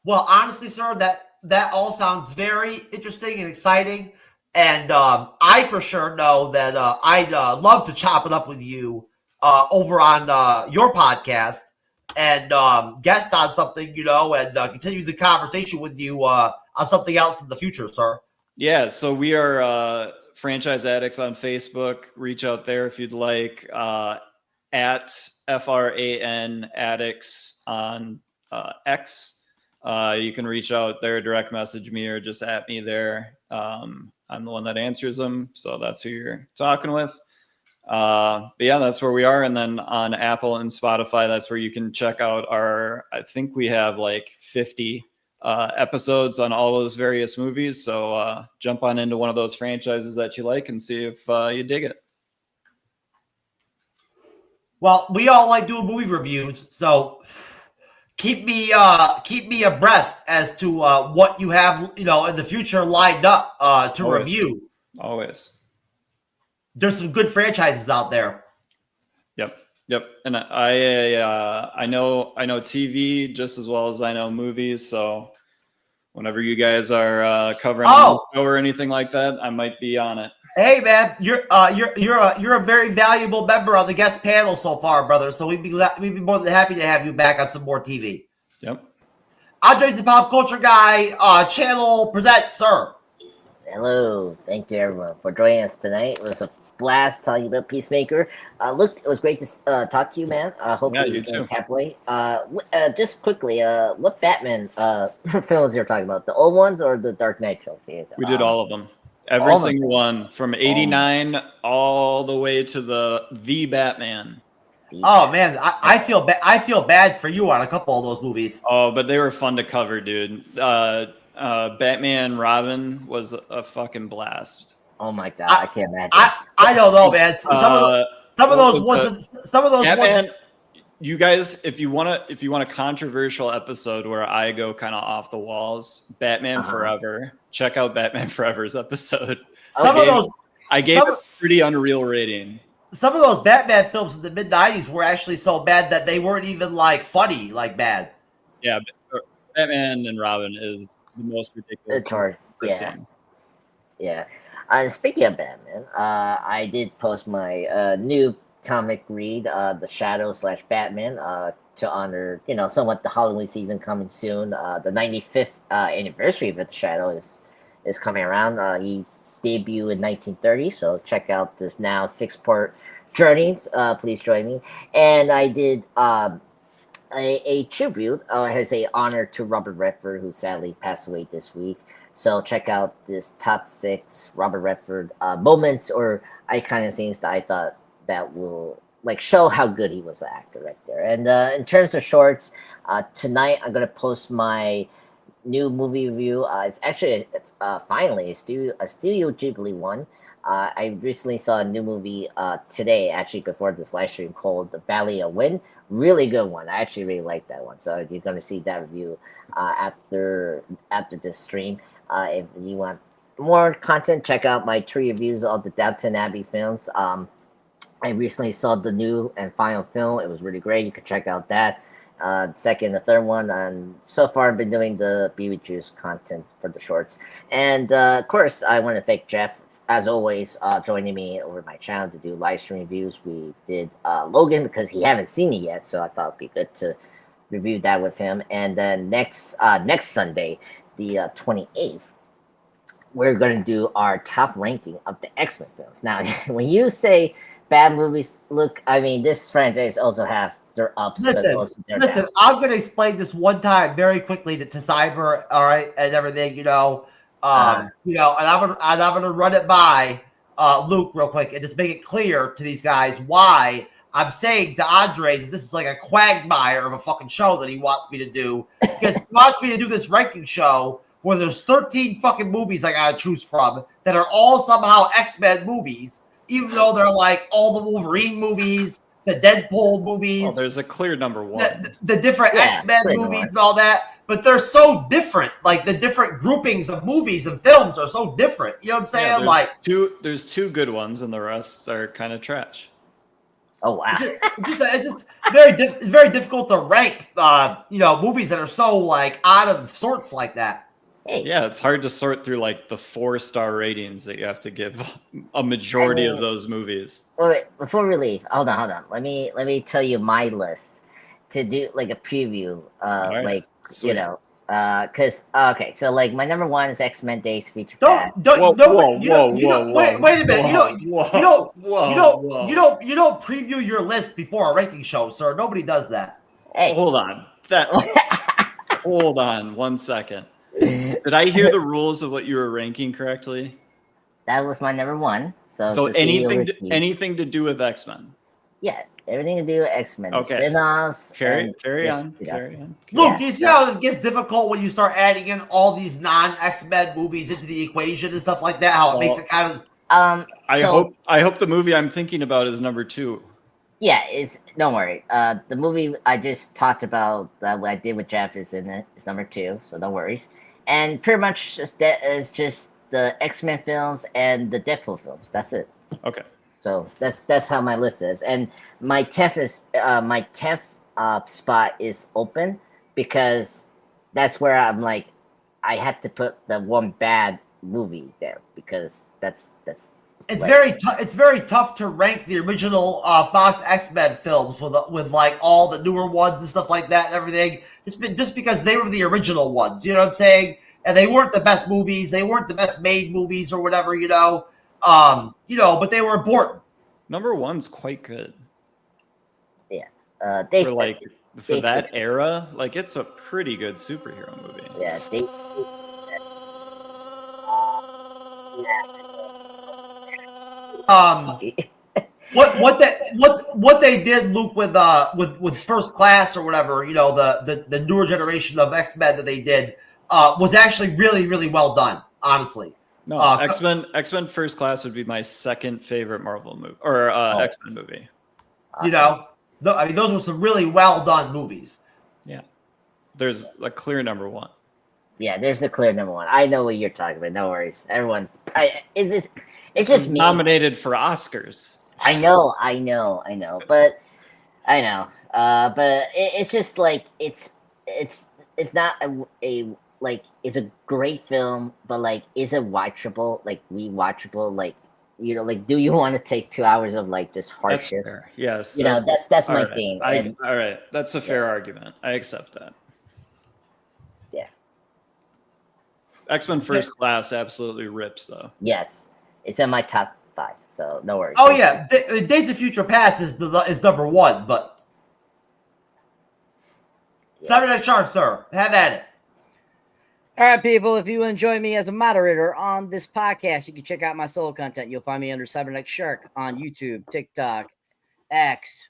Well, honestly, sir, that all sounds very interesting and exciting, and I for sure know that I'd love to chop it up with you over on your podcast and guest on something, and continue the conversation with you on something else in the future, sir. Yeah, so we are Franchise Addicts on Facebook. Reach out there if you'd like. At FRAN Addicts on X. You can reach out there, direct message me, or just at me there. I'm the one that answers them, so that's who you're talking with. But yeah, that's where we are. And then on Apple and Spotify, that's where you can check out I think we have like 50 episodes on all those various movies. So jump on into one of those franchises that you like and see if you dig it. Well, we all like doing movie reviews, so keep me abreast as to what you have, in the future lined up to review. Always. There's some good franchises out there. Yep. And I know TV just as well as I know movies. So whenever you guys are covering a show or anything like that, I might be on it. Hey man, you're a very valuable member on the guest panel so far, brother. So we'd be more than happy to have you back on some more TV. Yep. Andre's the Pop Culture Guy channel presents, sir. Hello. Thank you, everyone, for joining us tonight. It was a blast talking about Peacemaker. Look, it was great to talk to you, man. Hope you came halfway. Just quickly, what Batman films you're talking about? The old ones or the Dark Knight trilogy? We did all of them. Every single one from 89 all the way to the Batman. Oh man, I feel bad for you on a couple of those movies. Oh, but they were fun to cover, dude. Batman Robin was a fucking blast. Oh my god, I can't imagine. I don't know, man. Some of those ones. You guys, if you want a controversial episode where I go kind of off the walls, Batman Forever. Check out Batman Forever's episode. I gave a pretty unreal rating. Some of those Batman films in the mid-90s were actually so bad that they weren't even funny, bad. Yeah, Batman and Robin is the most ridiculous. It's hard. Yeah. Speaking of Batman, I did post my new comic read, The Shadow / Batman, to honor, somewhat the Halloween season coming soon. The 95th anniversary of The Shadow is coming around. He debuted in 1930, so check out this now 6-part journey. Please join me. And I did a tribute, as a honor to Robert Redford, who sadly passed away this week. So check out this top 6 Robert Redford moments or iconic scenes that I thought that will show how good he was an actor right there. And in terms of shorts, tonight I'm gonna post my new movie review. It's actually finally a Studio Ghibli one. I recently saw a new movie today, actually before this live stream, called The Valley of Wind. Really good one. I actually really like that one. So you're gonna see that review after this stream. If you want more content, check out my 3 reviews of the Downton Abbey films. I recently saw the new and final film. It was really great. You can check out that. Second, the third one, and so far I've been doing the BB Juice content for the shorts. And of course, I want to thank Jeff, as always, joining me over my channel to do live stream reviews. We did Logan because he haven't seen it yet, so I thought it'd be good to review that with him. And then next Sunday, the 28th, we're going to do our top ranking of the X-Men films. Now, when you say bad movies, look, I mean, this franchise also have their ups. Listen, I'm going to explain this one time very quickly to Cyber, all right, and everything, and I'm gonna run it by Luke real quick and just make it clear to these guys why I'm saying to Andre that this is like a quagmire of a fucking show that he wants me to do, because he wants me to do this ranking show where there's 13 fucking movies I gotta choose from that are all somehow X-Men movies, even though they're like all the Wolverine movies, the Deadpool movies. Oh, there's a clear number one. The different X-Men movies and all that, but they're so different. Like the different groupings of movies and films are so different. You know what I'm saying? Yeah, there's 2 good ones, and the rest are kind of trash. Oh wow! It's just very difficult to rank. Movies that are so like out of sorts like that. Hey. Yeah, it's hard to sort through like the 4-star ratings that you have to give a majority of those movies. Wait, before we leave, hold on. Let me tell you my list to do like a preview. Right. Sweet. Because so like my number 1 is X-Men Days Future Past. Wait a minute. You don't preview your list before a ranking show, sir. Nobody does that. Hey. Hold on. Hold on 1 second. Did I hear the rules of what you were ranking correctly? That was my number 1. So anything to do with X-Men. Yeah, everything to do with X-Men. Okay. Spin-offs. Carry on. Look, you see how it gets difficult when you start adding in all these non-X-Men movies into the equation and stuff like that. How it makes it kind of. I hope the movie I'm thinking about is number 2. Yeah, don't worry. The movie I just talked about that what I did with Jeff is in it. It's number 2, so no worries. And pretty much that is just the X-Men films and the Deadpool films. That's it. Okay. So that's how my list is. And my 10th spot is open because that's where I'm like I had to put the one bad movie there because that's. It's very tough to rank the original Fox X-Men films with like all the newer ones and stuff like that and everything. Just because they were the original ones, you know what I'm saying? And they weren't the best movies, they weren't the best made movies or whatever, but they were important. Number 1's quite good. Yeah. For that era, like it's a pretty good superhero movie. Yeah, what they did, Luke, with First Class or whatever, the newer generation of X-Men that they did was actually really, really well done, honestly. No, X-Men First Class would be my second favorite Marvel movie or X-Men movie. Awesome. Those were some really well done movies. Yeah, there's a clear number 1. Yeah, there's a clear number 1. I know what you're talking about. No worries, everyone. It's just me. Nominated for Oscars. I know, but it's just like it's not a like it's a great film, but like is it watchable, like rewatchable, like like do you want to take 2 hours of like this hardship? That's fair. Yes, that's my right. thing. All right, that's a fair argument. I accept that. Yeah. X-Men First Class absolutely rips, though. Yes, it's in my top 5, so no worries. Oh yeah, Days of Future Past is number 1, but Cyberneticshark, sir, have at it. All right, people, if you enjoy me as a moderator on this podcast, you can check out my solo content. You'll find me under Cyberneticshark on YouTube, TikTok, X,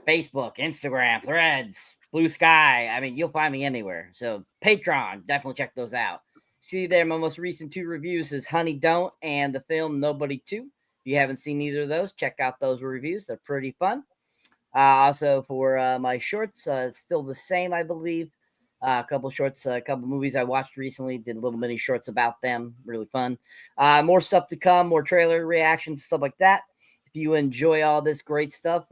Facebook, Instagram, Threads, Blue Sky. I mean, you'll find me anywhere. So Patreon, definitely check those out. See there, my most recent 2 reviews is Honey Don't and the film Nobody 2. If you haven't seen either of those, check out those reviews. They're pretty fun. Also for my shorts, it's still the same, I believe. A couple shorts, a couple movies I watched recently, did little mini shorts about them. Really fun. More stuff to come, more trailer reactions, stuff like that. If you enjoy all this great stuff,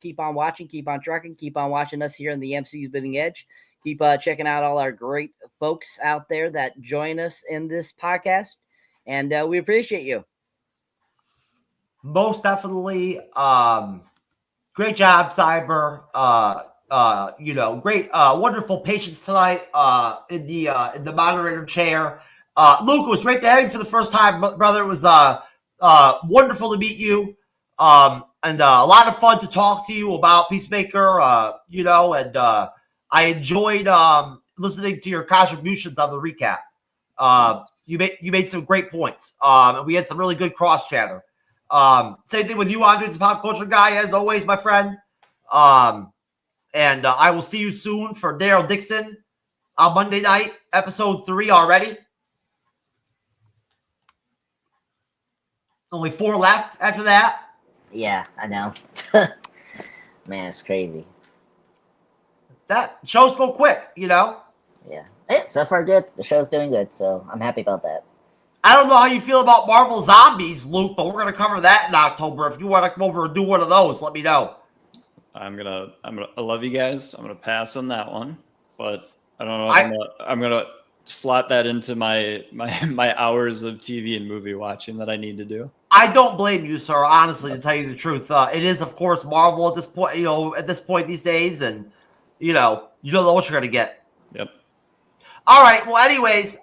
keep on watching, keep on trucking, keep on watching us here in the MCU's Bleeding Edge. Keep checking out all our great folks out there that join us in this podcast. And we appreciate you. Most definitely. Great job, Cyber. Great, wonderful patience tonight in the moderator chair. Luke, it was great to have you for the first time, brother. It was wonderful to meet you, and a lot of fun to talk to you about Peacemaker. And I enjoyed listening to your contributions on the recap. You made some great points, and we had some really good cross chatter. Same thing with you, Andre, the pop culture guy, as always, my friend. And I will see you soon for Daryl Dixon on Monday night, episode 3 already. Only 4 left after that. Yeah, I know. Man, it's crazy. That shows go quick, Yeah. So far good. The show's doing good, so I'm happy about that. I don't know how you feel about Marvel Zombies, Luke, but we're going to cover that in October. If you want to come over and do one of those, let me know. I love you guys. I'm gonna pass on that one, but I don't know. I'm gonna slot that into my hours of TV and movie watching that I need to do. I don't blame you, sir. Honestly, to tell you the truth, it is, of course, Marvel at this point. At this point these days, and you don't know what you're gonna get. Yep. All right. Well, anyways,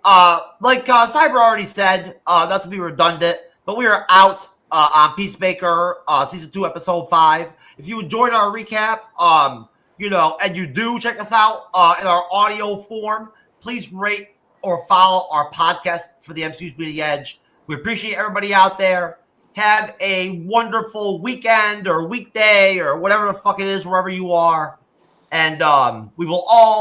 like Cyber already said, not to be redundant, but we are out on Peacemaker season 2, episode 5. If you enjoyed our recap, and you do check us out in our audio form, please rate or follow our podcast for the MCU's Bleeding Edge. We appreciate everybody out there. Have a wonderful weekend or weekday or whatever the fuck it is, wherever you are. And we will all